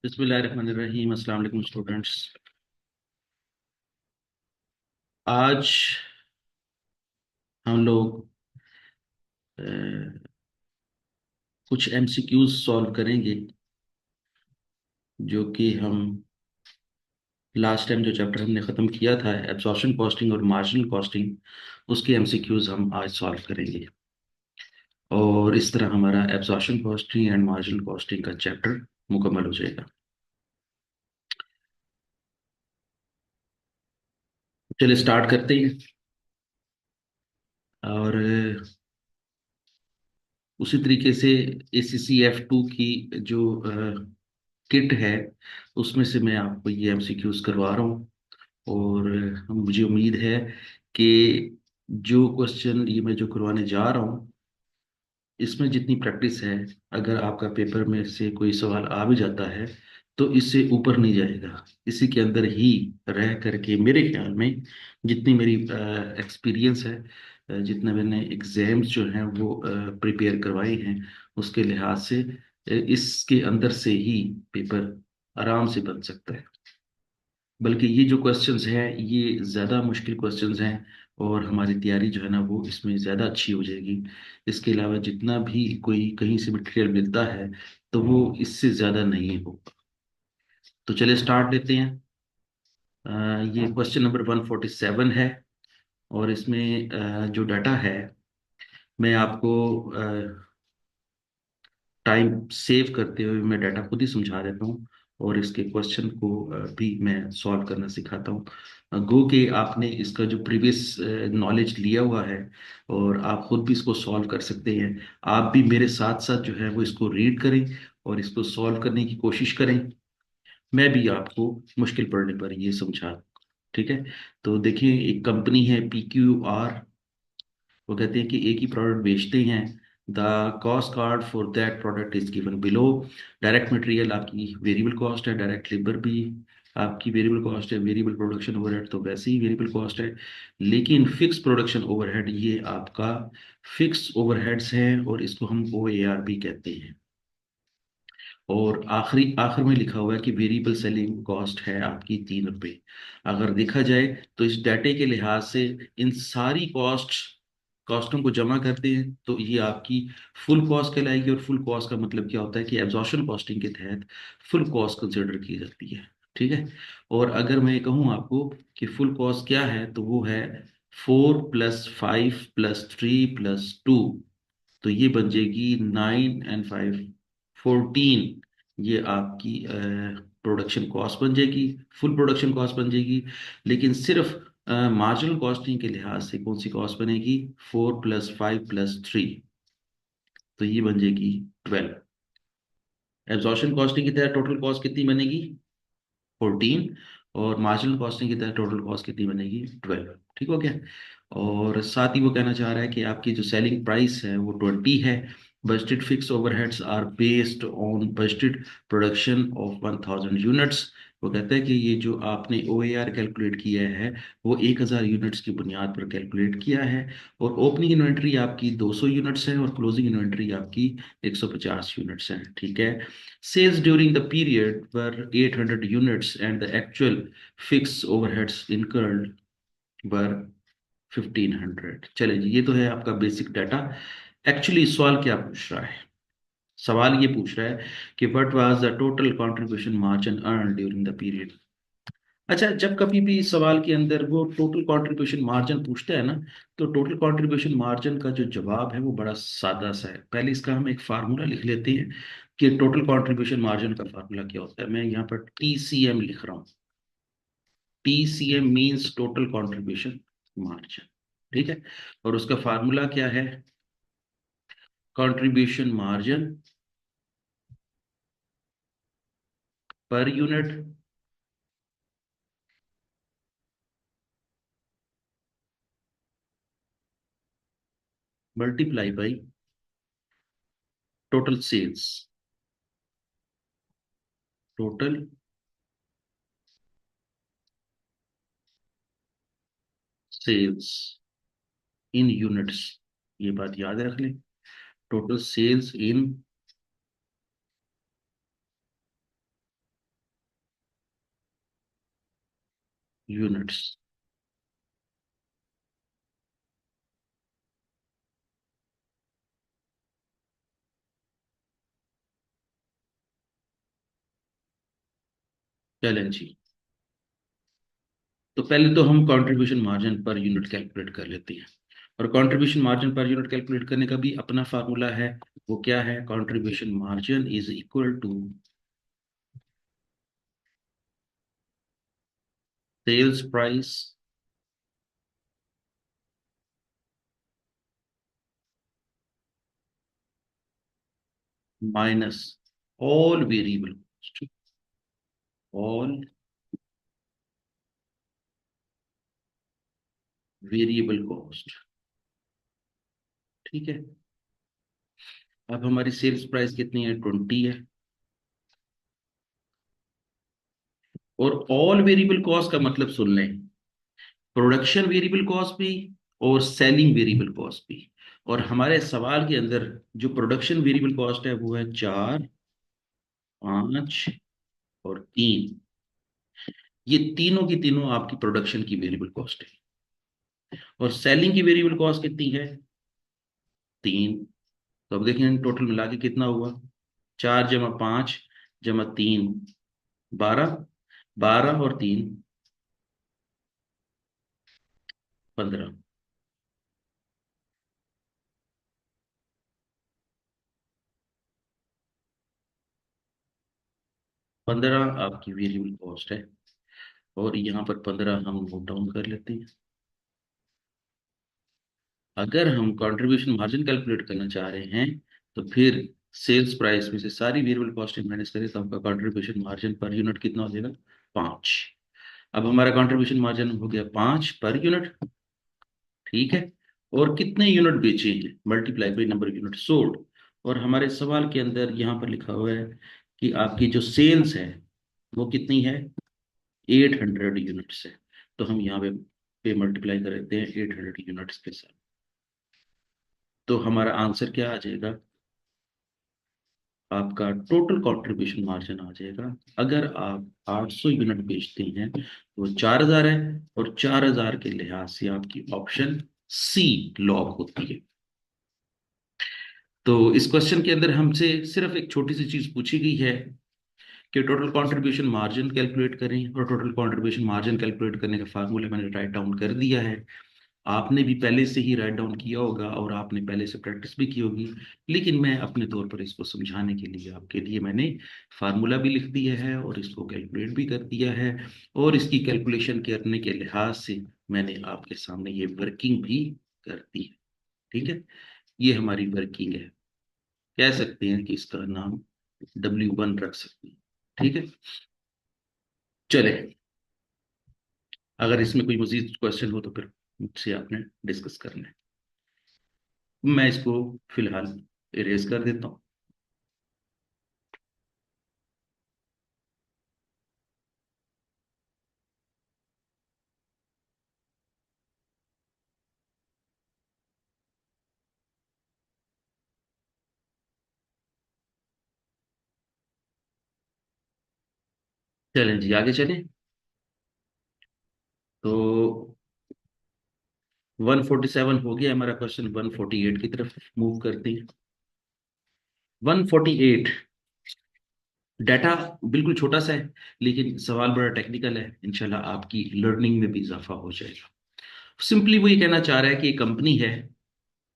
बिस्मिल्लाहिर्रहमानिर्रहीम। अस्सलाम वालेकुम स्टूडेंट्स। आज हम लोग अ, कुछ एमसीक्यूज सॉल्व करेंगे जो कि हम लास्ट टाइम जो चैप्टर हमने ख़त्म किया था एब्जॉर्प्शन कॉस्टिंग और मार्जिनल कॉस्टिंग, उसके एमसीक्यूज हम आज सॉल्व करेंगे और इस तरह हमारा absorption costing and marginal costing का चैप्टर मुकम्मल हो जाएगा। चलिए स्टार्ट करते हैं। और उसी तरीके से ACCF2 की जो किट है उसमें से मैं आपको ये एमसीक्यूज करवा रहा हूँ। और मुझे उम्मीद है कि जो क्वेश्चन ये मैं जो करवाने जा रहा हूँ इसमें जितनी प्रैक्टिस है, अगर आपका पेपर में से कोई सवाल आ भी जाता है तो इससे ऊपर नहीं जाएगा। इसी के अंदर ही रह करके मेरे ख्याल में जितनी मेरी एक्सपीरियंस है, जितने मैंने एग्जाम्स जो हैं वो प्रिपेयर करवाए हैं, उसके लिहाज से इसके अंदर से ही पेपर आराम से बन सकता है। बल्कि ये जो क्वेश्चंस हैं ये ज़्यादा मुश्किल क्वेश्चंस हैं और हमारी तैयारी जो है ना वो इसमें ज़्यादा अच्छी हो जाएगी। इसके अलावा जितना भी कोई कहीं से मटेरियल मिलता है तो वो इससे ज़्यादा नहीं होगा। तो चलिए स्टार्ट लेते हैं। ये क्वेश्चन नंबर 147 है और इसमें जो डाटा है मैं आपको टाइम सेव करते हुए मैं डाटा खुद ही समझा देता हूँ और इसके क्वेश्चन को भी मैं सॉल्व करना सिखाता हूँ। गो के आपने इसका जो प्रीवियस नॉलेज लिया हुआ है और आप खुद भी इसको सॉल्व कर सकते हैं। आप भी मेरे साथ साथ जो है वो इसको रीड करें और इसको सॉल्व करने की कोशिश करें। मैं भी आपको मुश्किल पड़ने पर ये समझा। ठीक है। तो देखिए, एक कंपनी है PQR। वो कहते हैं कि एक ही प्रोडक्ट बेचते हैं। The cost card for that product is given below. Direct material आपकी वेरिएबल कॉस्ट है, डायरेक्ट लेबर भी आपकी वेरिएबल कॉस्ट है, वेरिएबल प्रोडक्शन ओवरहेड तो वैसे ही वेरिएबल कॉस्ट है। लेकिन फिक्स प्रोडक्शन ओवरहेड ये आपका फिक्स ओवरहेड्स है और इसको हम OAR भी कहते हैं। और आखिरी आखिर में लिखा हुआ है कि वेरिएबल सेलिंग कॉस्ट है आपकी 3 रुपये। अगर देखा जाए तो इस डाटे के लिहाज से इन सारी कॉस्टों को जमा करते हैं तो ये आपकी फुल कॉस्ट कहलाएगी। और फुल कॉस्ट का मतलब क्या होता है कि एब्जॉर्प्शन कॉस्टिंग के तहत फुल कॉस्ट कंसिडर की जाती है। ठीक है। और अगर मैं कहूँ आपको कि फुल कॉस्ट क्या है तो वो है 4+5+3+2। तो ये बन जाएगी 9 and 5 14। ये आपकी प्रोडक्शन कॉस्ट बन जाएगी, फुल प्रोडक्शन कॉस्ट बन जाएगी। लेकिन सिर्फ मार्जिनल कॉस्टिंग के लिहाज से कौन सी कॉस्ट बनेगी? 4+5+3। तो ये बन जाएगी 12। एब्जॉर्प्शन कॉस्टिंग की तहत टोटल कॉस्ट कितनी बनेगी? 14। और मार्जिनल कॉस्टिंग की तहत टोटल कॉस्ट कितनी बनेगी? 12। ठीक हो गया। और साथ ही वो कहना चाह रहा है कि आपकी जो सेलिंग प्राइस है वो 20 है। Budgeted fix overheads are based on budgeted production of 1000 units. वो कहता है कि ये जो आपने OAR कैलकुलेट किया है वो 1000 यूनिट्स की बुनियाद पर कैलकुलेट किया है। और ओपनिंग इन्वेंट्री आपकी 200 यूनिट्स है और क्लोजिंग इन्वेंट्री आपकी 150 यूनिट्स है। ठीक है। Sales during the period were 800 units and the actual fixed overheads incurred were 1500। चले जी, ये तो है आपका बेसिक डाटा। एक्चुअली सवाल क्या पूछ रहा है? सवाल ये पूछ रहा है कि what was the total contribution margin earn during the period. अच्छा, जब कभी भी सवाल के अंदर वो टोटल कंट्रीब्यूशन मार्जिन पूछता है ना, तो टोटल कंट्रीब्यूशन मार्जिन का जो जवाब है वो बड़ा सादा सा है। पहले इसका हम एक फार्मूला लिख लेते हैं कि टोटल कंट्रीब्यूशन मार्जिन का फार्मूला क्या होता है। मैं यहाँ पर TCM लिख रहा हूँ। TCM means total contribution margin. ठीक है। और उसका फार्मूला क्या है? Contribution margin per unit multiply by total sales. Total sales in units. ये बात याद रख लें। Total sales in units. चलें जी, तो पहले तो हम contribution margin per unit calculate कर लेते हैं। और contribution margin per unit calculate करने का भी अपना फार्मूला है। वो क्या है? Contribution margin is equal to sales price minus all variable cost. All variable cost. ठीक है। अब हमारी सेल्स प्राइस कितनी है? 20 है। और ऑल वेरिएबल कॉस्ट का मतलब सुन लें, प्रोडक्शन वेरिएबल कॉस्ट भी और सेलिंग वेरिएबल कॉस्ट भी। और हमारे सवाल के अंदर जो प्रोडक्शन वेरिएबल कॉस्ट है वो है 4, 5 और 3। ये तीनों की तीनों आपकी प्रोडक्शन की वेरिएबल कॉस्ट है। और सेलिंग की वेरिएबल कॉस्ट कितनी है? 3। तो अब देखिए टोटल मिला के कितना हुआ? 4 + 5 + 3 12। 12 और 3 15। 15 आपकी वेरिएबल कॉस्ट है। और यहाँ पर 15 हम नोट डाउन कर लेते हैं। अगर हम कंट्रीब्यूशन मार्जिन कैलकुलेट करना चाह रहे हैं तो फिर सेल्स प्राइस में से सारी वेरिएबल कॉस्ट माइनस करें तो आपका कंट्रीब्यूशन मार्जिन पर यूनिट कितना हो जाएगा? 5। अब हमारा कंट्रीब्यूशन मार्जिन हो गया 5 पर यूनिट। ठीक है। और कितने यूनिट बेचे हैं multiply by number of unit sold. और हमारे सवाल के अंदर यहाँ पर लिखा हुआ है कि आपकी जो सेल्स है वो कितनी है? 800 यूनिट्स है। तो हम यहाँ पे मल्टीप्लाई कर देते हैं 800 यूनिट्स के साथ। तो हमारा आंसर क्या आ जाएगा? आपका टोटल कंट्रीब्यूशन मार्जिन आ जाएगा। अगर आप 800 यूनिट बेचते हैं तो वो 4000 है। और 4000 के लिहाज से आपकी ऑप्शन सी लॉक होती है। तो इस क्वेश्चन के अंदर हमसे सिर्फ एक छोटी सी चीज पूछी गई है कि टोटल कंट्रीब्यूशन मार्जिन कैलकुलेट करें। और टोटल कंट्रीब्यूशन मार्जिन कैलकुलेट करने का फार्मूला मैंने राइट डाउन कर दिया है। आपने भी पहले से ही राइट डाउन किया होगा और आपने पहले से प्रैक्टिस भी की होगी। लेकिन मैं अपने तौर पर इसको समझाने के लिए आपके लिए मैंने फार्मूला भी लिख दिया है और इसको कैलकुलेट भी कर दिया है। और इसकी कैलकुलेशन करने के लिहाज से मैंने आपके सामने ये वर्किंग भी कर दी है। ठीक है। ये हमारी वर्किंग है। कह सकते हैं कि इसका नाम W1 रख सकते हैं। ठीक है। चले, अगर इसमें कोई मजीद क्वेश्चन हो तो फिर मुझसे आपने डिस्कस करना है। मैं इसको फिलहाल इरेज कर देता हूँ। चलें जी, आगे चलें। तो 147 हो गया हमारा क्वेश्चन। 148 की तरफ मूव करते हैं। 148 डाटा बिल्कुल छोटा सा है लेकिन सवाल बड़ा टेक्निकल है। इंशाल्लाह आपकी लर्निंग में भी इजाफा हो जाएगा। सिंपली वो ये कहना चाह रहा है कि एक कंपनी है,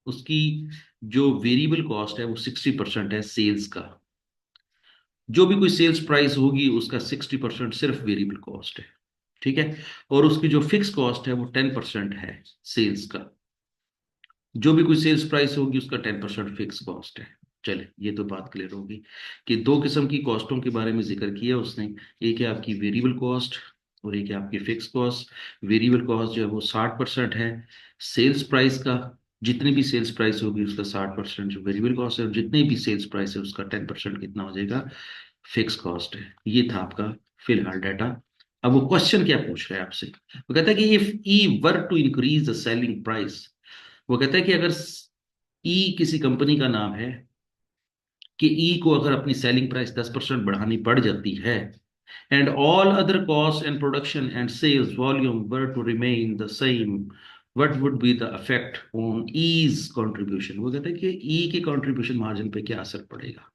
उसकी जो वेरिएबल कॉस्ट है वो 60% है सेल्स का। जो भी कोई सेल्स प्राइस होगी उसका 60% सिर्फ वेरिएबल कॉस्ट है। ठीक है। और उसकी जो फिक्स कॉस्ट है वो 10% है सेल्स का। जो भी कोई सेल्स प्राइस होगी उसका 10% फिक्स कॉस्ट है। चले, ये तो बात क्लियर होगी कि दो किस्म की कॉस्टों के बारे में जिक्र किया उसने। एक है आपकी वेरिएबल कॉस्ट और एक है आपकी फिक्स कॉस्ट। वेरिएबल कॉस्ट जो है वो 60% है सेल्स प्राइस का। जितनी भी सेल्स प्राइस होगी उसका 60% जो वेरिएबल कॉस्ट है, और जितने भी सेल्स प्राइस है उसका 10% कितना हो जाएगा? फिक्स कॉस्ट है। ये था आपका फिलहाल डाटा। अब वो क्वेश्चन क्या पूछ रहा है आपसे? वो कहता है कि if we were to increase the selling price. वो कहता है कि अगर ई किसी कंपनी का नाम है कि ई को अगर अपनी सेलिंग प्राइस 10% बढ़ानी पड़ जाती है and all other costs and production and sales volume were to remain the same, what would be the effect on E's contribution? वो कहते हैं कि E के contribution margin पे क्या असर पड़ेगा।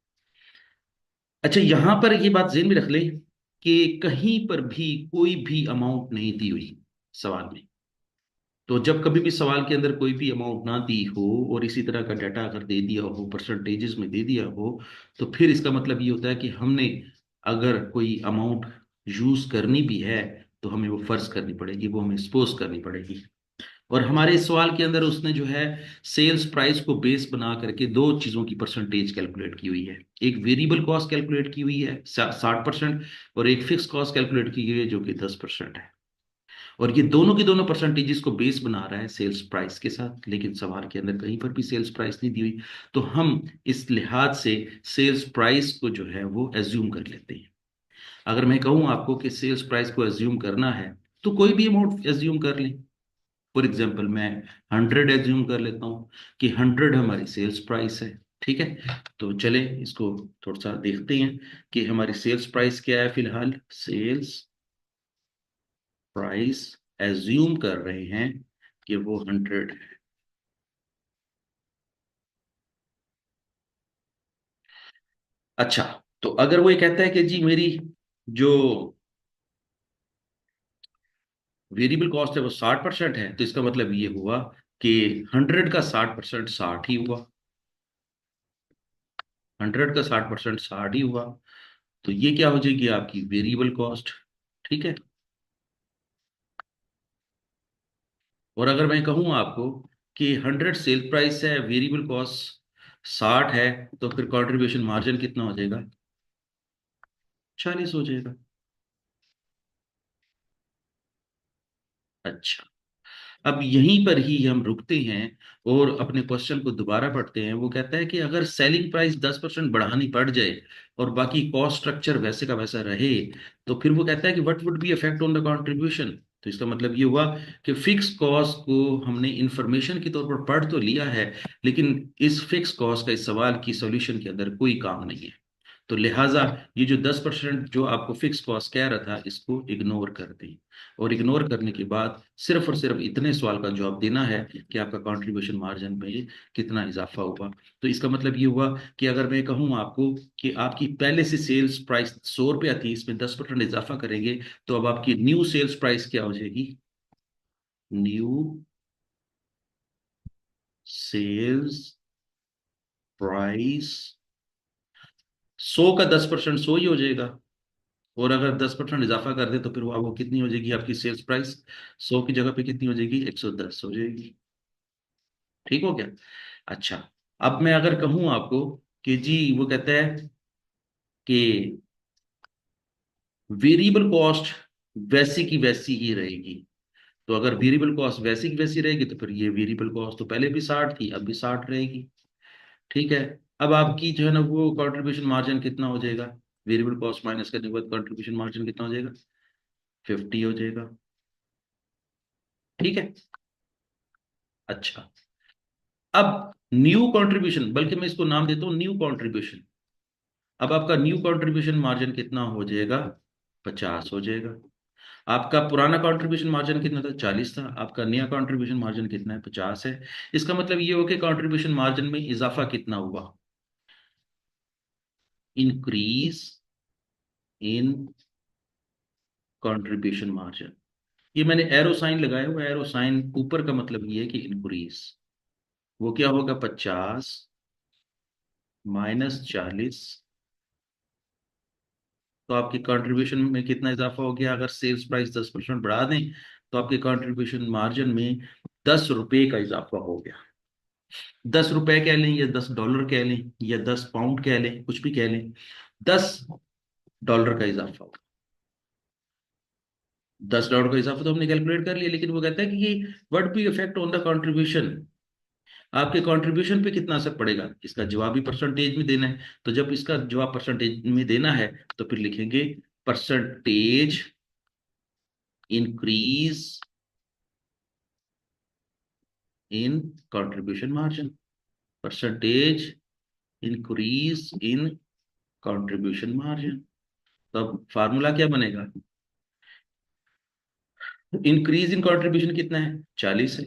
अच्छा, यहां पर ये बात ज़हन में रख लें कि कहीं पर भी कोई भी अमाउंट नहीं दी हुई सवाल में। तो जब कभी भी सवाल के अंदर कोई भी अमाउंट ना दी हो और इसी तरह का डाटा अगर दे दिया हो, परसेंटेजेस में दे दिया हो, तो फिर इसका मतलब ये होता है कि हमने अगर कोई अमाउंट यूज करनी भी है तो हमें वो फर्ज करनी पड़ेगी, वो हमें सपोज करनी पड़ेगी। और हमारे इस सवाल के अंदर उसने जो है सेल्स प्राइस को बेस बना करके दो चीजों की परसेंटेज कैलकुलेट की हुई है। एक वेरिएबल कॉस्ट कैलकुलेट की हुई है 60%, और एक फिक्स कॉस्ट कैलकुलेट की हुई है जो कि 10% है। और ये दोनों की दोनों परसेंटेजेस को बेस बना रहा है सेल्स प्राइस के साथ, लेकिन सवाल के अंदर कहीं पर भी सेल्स प्राइस नहीं दी हुई। तो हम इस लिहाज से सेल्स प्राइस को जो है वो एज्यूम कर लेते हैं। अगर मैं कहूं आपको कि सेल्स प्राइस को एज्यूम करना है तो कोई भी अमाउंट एज्यूम कर लें। फॉर एग्जाम्पल मैं 100 एज्यूम कर लेता हूं कि 100 हमारी सेल्स प्राइस है। ठीक है, तो चले इसको थोड़ा सा देखते हैं कि हमारी सेल्स प्राइस क्या है। फिलहाल सेल्स प्राइस एज्यूम कर रहे हैं कि वो 100 है। अच्छा, तो अगर वो ये कहता है कि जी मेरी जो वेरिएबल कॉस्ट है वो 60% है, तो इसका मतलब ये हुआ कि 100 का 60% 60 ही हुआ। 100 का 60% 60 ही हुआ। तो ये क्या हो जाएगी आपकी वेरिएबल कॉस्ट। ठीक है, और अगर मैं कहूँ आपको कि 100 सेल प्राइस है, वेरिएबल कॉस्ट 60 है, तो फिर कंट्रीब्यूशन मार्जिन कितना हो जाएगा? 40 हो जाएगा। अच्छा, अब यहीं पर ही हम रुकते हैं और अपने क्वेश्चन को दोबारा पढ़ते हैं। वो कहता है कि अगर सेलिंग प्राइस 10% बढ़ानी पड़ जाए और बाकी कॉस्ट स्ट्रक्चर वैसे का वैसा रहे, तो फिर वो कहता है कि what would be effect on the contribution. तो इसका मतलब ये हुआ कि फिक्स कॉस्ट को हमने इंफॉर्मेशन के तौर पर पढ़ तो लिया है, लेकिन इस फिक्स कॉस्ट का इस सवाल की सॉल्यूशन के अंदर कोई काम नहीं है। तो लिहाजा ये जो 10% जो आपको फिक्स कॉस्ट कह रहा था, इसको इग्नोर कर दें। और इग्नोर करने के बाद सिर्फ और सिर्फ इतने सवाल का जवाब देना है कि आपका कंट्रीब्यूशन मार्जिन में कितना इजाफा हुआ। तो इसका मतलब ये हुआ कि अगर मैं कहूँ आपको कि आपकी पहले से सेल्स प्राइस 100 रुपया थी, इसमें 10% इजाफा करेंगे, तो अब आपकी न्यू सेल्स प्राइस क्या हो जाएगी? न्यू सेल्स प्राइस 100 का 10% 100 ही हो जाएगा। और अगर 10% इजाफा कर दे तो फिर वो कितनी हो जाएगी आपकी सेल्स प्राइस? 100 की जगह पे कितनी हो जाएगी? 110 हो जाएगी। ठीक हो गया। अच्छा, अब मैं अगर कहूं आपको कि जी वो कहता है कि वेरिएबल कॉस्ट वैसी की वैसी ही रहेगी। तो अगर वेरिएबल कॉस्ट वैसी की वैसी रहेगी तो फिर ये वेरिएबल कॉस्ट तो पहले भी 60 थी, अब भी 60 रहेगी। ठीक है, अब आपकी जो है ना वो कंट्रीब्यूशन मार्जिन कितना हो जाएगा? वेरिएबल कॉस्ट माइनस करने के बाद कंट्रीब्यूशन मार्जिन कितना हो जाएगा? 50 हो जाएगा। ठीक है। अच्छा, अब न्यू कंट्रीब्यूशन, बल्कि मैं इसको नाम देता हूं न्यू कंट्रीब्यूशन। अब आपका न्यू कंट्रीब्यूशन मार्जिन कितना हो जाएगा? 50 हो जाएगा। आपका पुराना कंट्रीब्यूशन मार्जिन कितना था? 40 था। आपका नया कंट्रीब्यूशन मार्जिन कितना है? 50 है। इसका मतलब ये हो कि कंट्रीब्यूशन मार्जिन में इजाफा कितना हुआ? Increase in contribution margin. ये मैंने एरो साइन लगाया हुआ है, एरो साइन ऊपर का मतलब ये है कि इंक्रीज। वो क्या होगा? 50 माइनस 40, तो आपकी कंट्रीब्यूशन में कितना इजाफा हो गया? अगर सेल्स प्राइस 10% बढ़ा दें तो आपके कंट्रीब्यूशन मार्जिन में 10 रुपए का इजाफा हो गया। 10 रुपए कह लें या $10 कह लें या 10 पाउंड कह लें, कुछ भी कह लें, $10 का इजाफा हो। $10 का इजाफा तो हमने कैलकुलेट कर लिया, लेकिन वो कहता है कि ये what be effect on the contribution, आपके कंट्रीब्यूशन पे कितना असर पड़ेगा? इसका जवाब भी परसेंटेज में देना है। तो जब इसका जवाब परसेंटेज में देना है तो फिर लिखेंगे percentage increase in contribution margin. Percentage increase in contribution margin. तो अब फार्मूला क्या बनेगा? इंक्रीज इन कंट्रीब्यूशन कितना है? 40 है।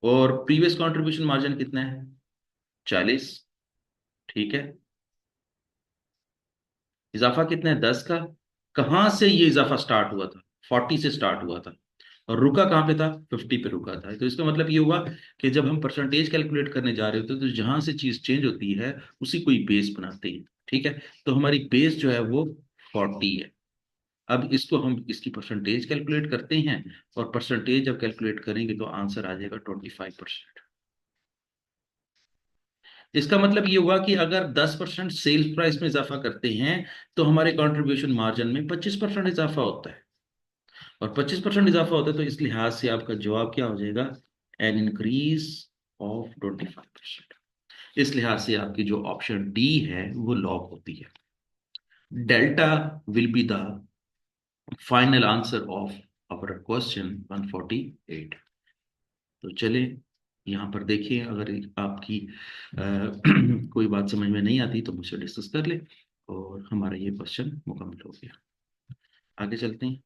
और प्रीवियस कंट्रीब्यूशन मार्जिन कितना है? 40। ठीक है। इजाफा कितना है? 10 का। कहां से ये इजाफा स्टार्ट हुआ था? 40 से स्टार्ट हुआ था। और रुका कहां पे था? 50 पे रुका था। तो इसका मतलब ये हुआ कि जब हम परसेंटेज कैलकुलेट करने जा रहे होते हैं तो जहां से चीज चेंज होती है उसी को ही बेस बनाते हैं। ठीक है। तो हमारी बेस जो है वो 40 है। अब इसको हम इसकी परसेंटेज कैलकुलेट करते हैं। और परसेंटेज जब कैलकुलेट करेंगे तो आंसर आ जाएगा 25%। इसका मतलब ये हुआ कि अगर 10% सेल्स प्राइस में इजाफा करते हैं तो हमारे कंट्रीब्यूशन मार्जिन में 25% इजाफा होता है। और 25% इजाफा होता है तो इस लिहाज से आपका जवाब क्या हो जाएगा? An increase of 25%। इस लिहाज से आपकी जो ऑप्शन डी है वो लॉक होती है। Delta will be the final answer of our question 148। तो चले यहाँ पर देखिए, अगर आपकी कोई बात समझ में नहीं आती तो मुझसे डिस्कस कर ले। और हमारा ये क्वेश्चन मुकम्मल हो गया। आगे चलते हैं।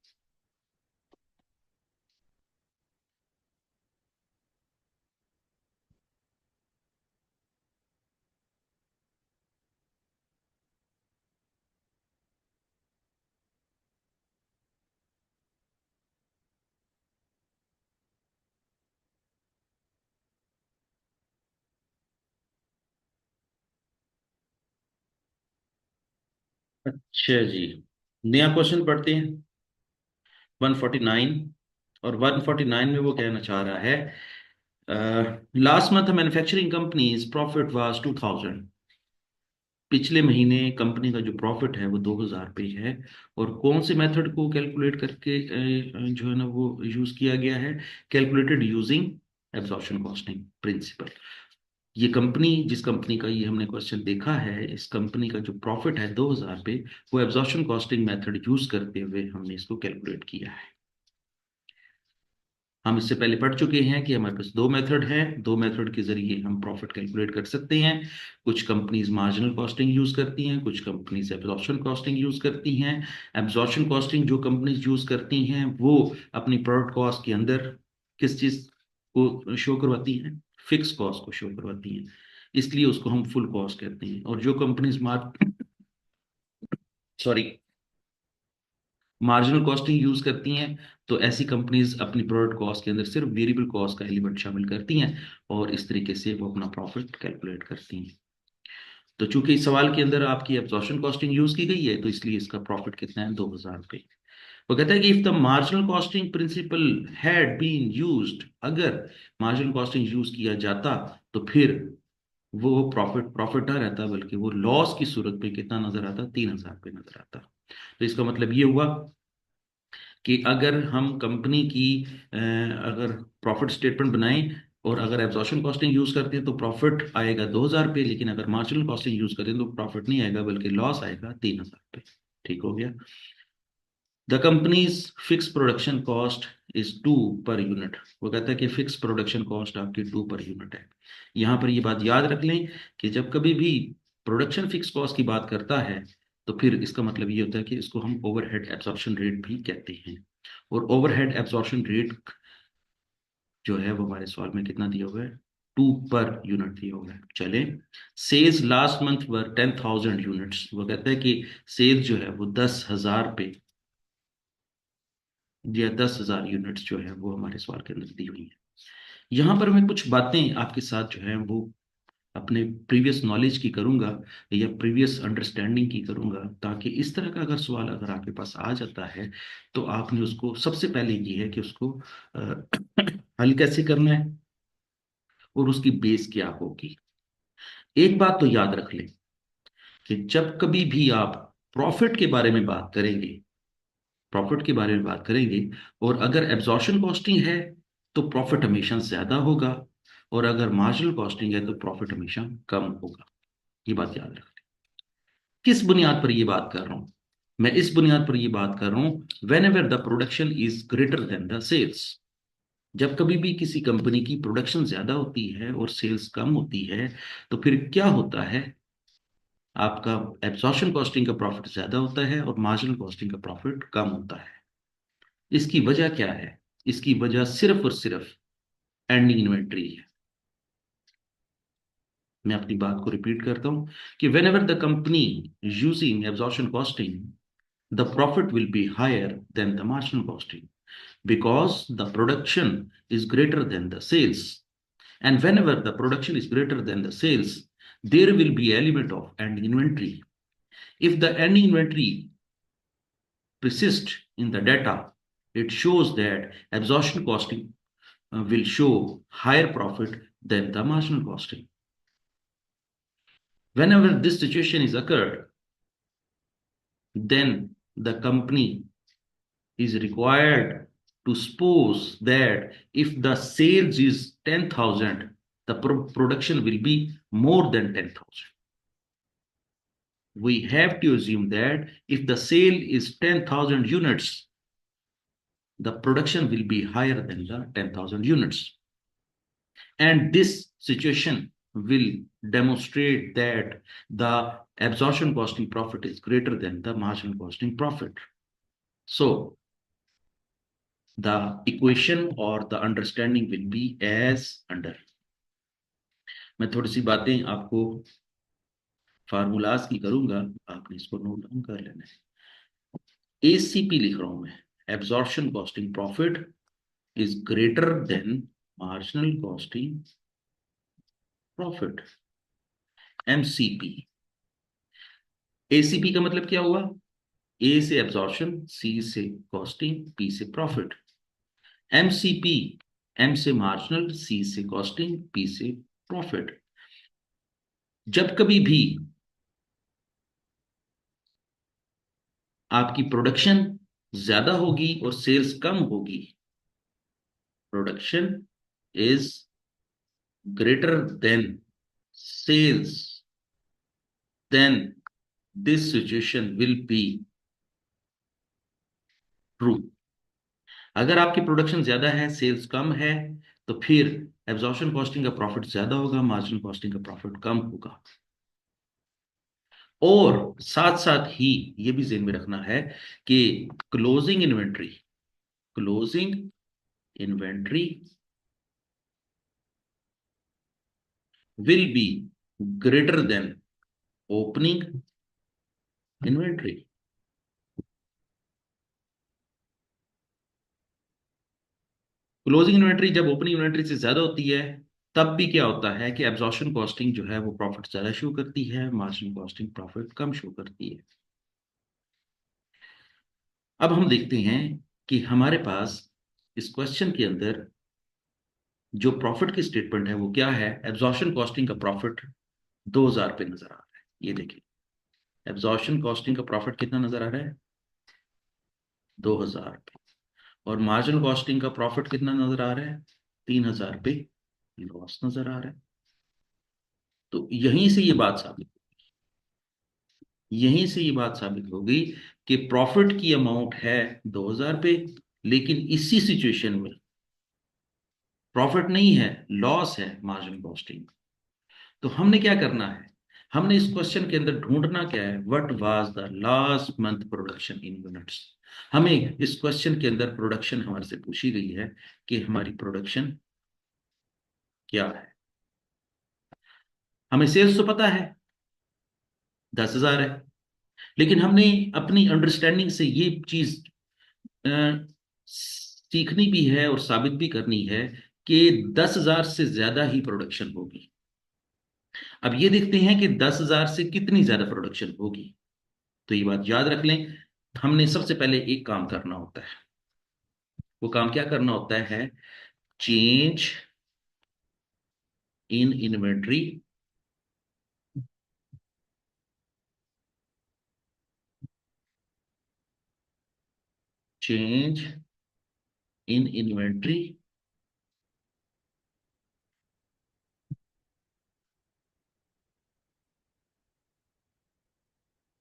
अच्छा जी, नया क्वेश्चन पढ़ते हैं। 149। और 149 में वो कहना चाह रहा है, last month manufacturing companies profit was 2000। पिछले महीने कंपनी का जो प्रॉफिट है वो 2000 पे है। और कौन से मेथड को कैलकुलेट करके जो है ना वो यूज किया गया है? Calculated using absorption costing principle. ये कंपनी, जिस कंपनी का ये हमने क्वेश्चन देखा है, इस कंपनी का जो प्रॉफिट है 2000 पे, वो एब्जॉर्प्शन कॉस्टिंग मेथड यूज करते हुए हमने इसको कैलकुलेट किया है। हम इससे पहले पढ़ चुके हैं कि हमारे पास दो मेथड हैं। दो मेथड के जरिए हम प्रॉफिट कैलकुलेट कर सकते हैं। कुछ कंपनीज मार्जिनल कॉस्टिंग यूज करती हैं, कुछ कंपनीज एब्जॉर्प्शन कॉस्टिंग यूज करती हैं। एब्जॉर्प्शन कॉस्टिंग जो कंपनीज यूज करती हैं वो अपनी प्रोडक्ट कॉस्ट के अंदर किस चीज को शो करवाती हैं? फिक्स कॉस्ट को शो करवाती हैं। इसलिए उसको हम फुल कॉस्ट कहते हैं। और जो companies sorry marginal costing use करती हैं, तो ऐसी कंपनीज अपनी प्रोडक्ट कॉस्ट के अंदर सिर्फ वेरिएबल कॉस्ट का एलिमेंट शामिल करती हैं। और इस तरीके से वो अपना प्रॉफिट कैलकुलेट करती हैं। तो चूंकि इस सवाल के अंदर आपकी एब्जॉर्प्शन कॉस्टिंग यूज की गई है तो इसलिए इसका प्रॉफिट कितना है? 2000 पे। वो कहता है कि if the marginal costing principle had been used, अगर मार्जिनल कॉस्टिंग यूज किया जाता तो फिर वो प्रॉफिट प्रॉफिट ना रहता बल्कि वो लॉस की सूरत पे कितना नजर आता? 3000 पे नजर आता। तो इसका मतलब ये हुआ कि अगर हम कंपनी की अगर प्रॉफिट स्टेटमेंट बनाएं और अगर एब्जॉर्प्शन कॉस्टिंग यूज करते हैं तो प्रॉफिट आएगा 2000 पे, लेकिन अगर मार्जिनल कॉस्टिंग यूज करें तो प्रॉफिट नहीं आएगा बल्कि लॉस आएगा 3000 पे। ठीक हो गया। The companies fix production cost is 2 per unit. वो कहता है कि फिक्स प्रोडक्शन कॉस्ट आपकी 2 पर यूनिट है। यहां पर ये बात याद रख लें कि जब कभी भी प्रोडक्शन फिक्स कॉस्ट की बात करता है तो फिर इसका मतलब ये होता है कि इसको हम ओवरहेड एब्जॉर्प्शन रेट भी कहते हैं। और ओवरहेड एब्जॉर्प्शन रेट जो है वो हमारे सवाल में कितना दिया हुआ है? 2 पर यूनिट दिया हुआ है। चले, सेल्स लास्ट मंथ वर 10,000 यूनिट्स। वो कहता है कि सेल्स जो है वो 10,000 पे या 10,000 यूनिट्स जो है वो हमारे सवाल के अंदर दी हुई है। यहाँ पर मैं कुछ बातें आपके साथ जो है वो अपने प्रीवियस नॉलेज की करूंगा या प्रीवियस अंडरस्टैंडिंग की करूंगा, ताकि इस तरह का अगर सवाल अगर आपके पास आ जाता है तो आपने उसको सबसे पहले ये है कि उसको अ, हल कैसे करना है और उसकी बेस क्या होगी। एक बात तो याद रख लें कि जब कभी भी आप प्रॉफिट के बारे में बात करेंगे, प्रॉफिट के बारे में बात करेंगे और अगर एब्जॉर्प्शन कॉस्टिंग है तो प्रॉफिट हमेशा ज्यादा होगा। और अगर मार्जिनल कॉस्टिंग है तो प्रॉफिट हमेशा कम होगा। ये बात याद रखें। किस बुनियाद पर ये बात कर रहा हूं? मैं इस बुनियाद पर ये बात कर रहा हूं, whenever the production is greater than the sales. जब कभी भी किसी कंपनी की प्रोडक्शन ज्यादा होती है और सेल्स कम होती है तो फिर क्या होता है? आपका एब्जॉर्प्शन कॉस्टिंग का प्रॉफिट ज्यादा होता है और मार्जिनल कॉस्टिंग का प्रॉफिट कम होता है। इसकी वजह क्या है? इसकी वजह सिर्फ और सिर्फ एंडिंग इन्वेंट्री है। मैं अपनी बात को रिपीट करता हूं कि whenever the company using absorption costing, the profit will be higher than the marginal costing because the production is greater than the sales. And whenever the production is greater than the sales, there will be element of ending inventory. If the ending inventory persists in the data, it shows that absorption costing will show higher profit than the marginal costing. Whenever this situation is occurred, then the company is required to suppose that if the sales is 10,000, the production will be more than 10,000. We have to assume that if the sale is 10,000 units, the production will be higher than the 10,000 units. And this situation will demonstrate that the absorption costing profit is greater than the marginal costing profit. So the equation or the understanding will be as under. मैं थोड़ी सी बातें आपको formulas की करूंगा, आपने इसको note down कर लेना है। एसीपी लिख रहा हूं मैं, absorption costing profit is greater then marginal costing profit, MCP. ACP का मतलब क्या हुआ? ए से एब्जॉर्प्शन, सी से कॉस्टिंग, पी से प्रॉफिट। एमसीपी, एम से मार्जिनल, सी से कॉस्टिंग, पी से प्रॉफिट। जब कभी भी आपकी प्रोडक्शन ज्यादा होगी और सेल्स कम होगी, production is greater than sales, then this situation will be true. अगर आपकी प्रोडक्शन ज्यादा है, सेल्स कम है, तो फिर एब्जॉर्प्शन कॉस्टिंग का प्रॉफिट ज्यादा होगा, मार्जिनल कॉस्टिंग का प्रॉफिट कम होगा। और साथ साथ ही ये भी ध्यान में रखना है कि closing inventory, closing inventory will be greater than opening inventory. Closing inventory जब ओपनिंग इन्वेंट्री से ज्यादा होती है, तब भी क्या होता है कि एब्जॉर्प्शन कॉस्टिंग जो है वो प्रॉफिट ज्यादा शो करती है, मार्जिन कॉस्टिंग प्रॉफिट कम शो करती है। अब हम देखते हैं कि हमारे पास इस क्वेश्चन के अंदर जो प्रॉफिट की स्टेटमेंट है वो क्या है। एब्जॉर्प्शन कॉस्टिंग का प्रॉफिट 2000 पे नजर आ रहा है, ये देखिए एब्जॉर्प्शन कॉस्टिंग का प्रॉफिट कितना नजर आ रहा है, 2000 पे। और मार्जिनल कॉस्टिंग का प्रॉफिट कितना नजर आ रहा है, 3000 पे लॉस नजर आ रहा है। तो यहीं से ये बात साबित होगी कि प्रॉफिट की अमाउंट है 2000 पे, लेकिन इसी सिचुएशन में प्रॉफिट नहीं है, लॉस है, मार्जिनल कॉस्टिंग। तो हमने क्या करना है, हमने इस क्वेश्चन के अंदर ढूंढना क्या है, what was the last month production in units. हमें इस क्वेश्चन के अंदर प्रोडक्शन हमारे से पूछी गई है कि हमारी प्रोडक्शन क्या है। हमें सेल्स तो पता है 10,000 है, लेकिन हमने अपनी अंडरस्टैंडिंग से ये चीज अ, सीखनी भी है और साबित भी करनी है कि 10,000 से ज्यादा ही प्रोडक्शन होगी। अब ये देखते हैं कि 10,000 से कितनी ज्यादा प्रोडक्शन होगी। तो ये बात याद रख लें, हमने सबसे पहले एक काम करना होता है। वो काम क्या करना होता है? Change in inventory change in inventory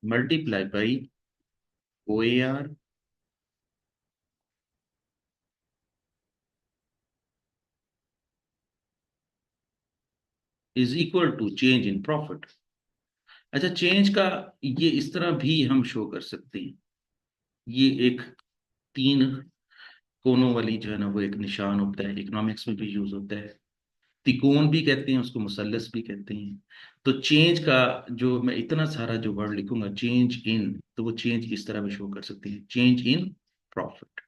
multiply by OAR is equal to change in profit. अच्छा, चेंज का ये इस तरह भी हम शो कर सकते हैं। ये एक तीन कोनों वाली जो है ना वो एक निशान होता है, इकोनॉमिक्स में भी यूज होता है। तिकोण भी कहते हैं उसको, मुसल्लस भी कहते हैं। तो चेंज का जो मैं इतना सारा जो वर्ड लिखूंगा चेंज इन, तो वो चेंज इस तरह भी शो कर सकते हैं, चेंज इन प्रॉफिट।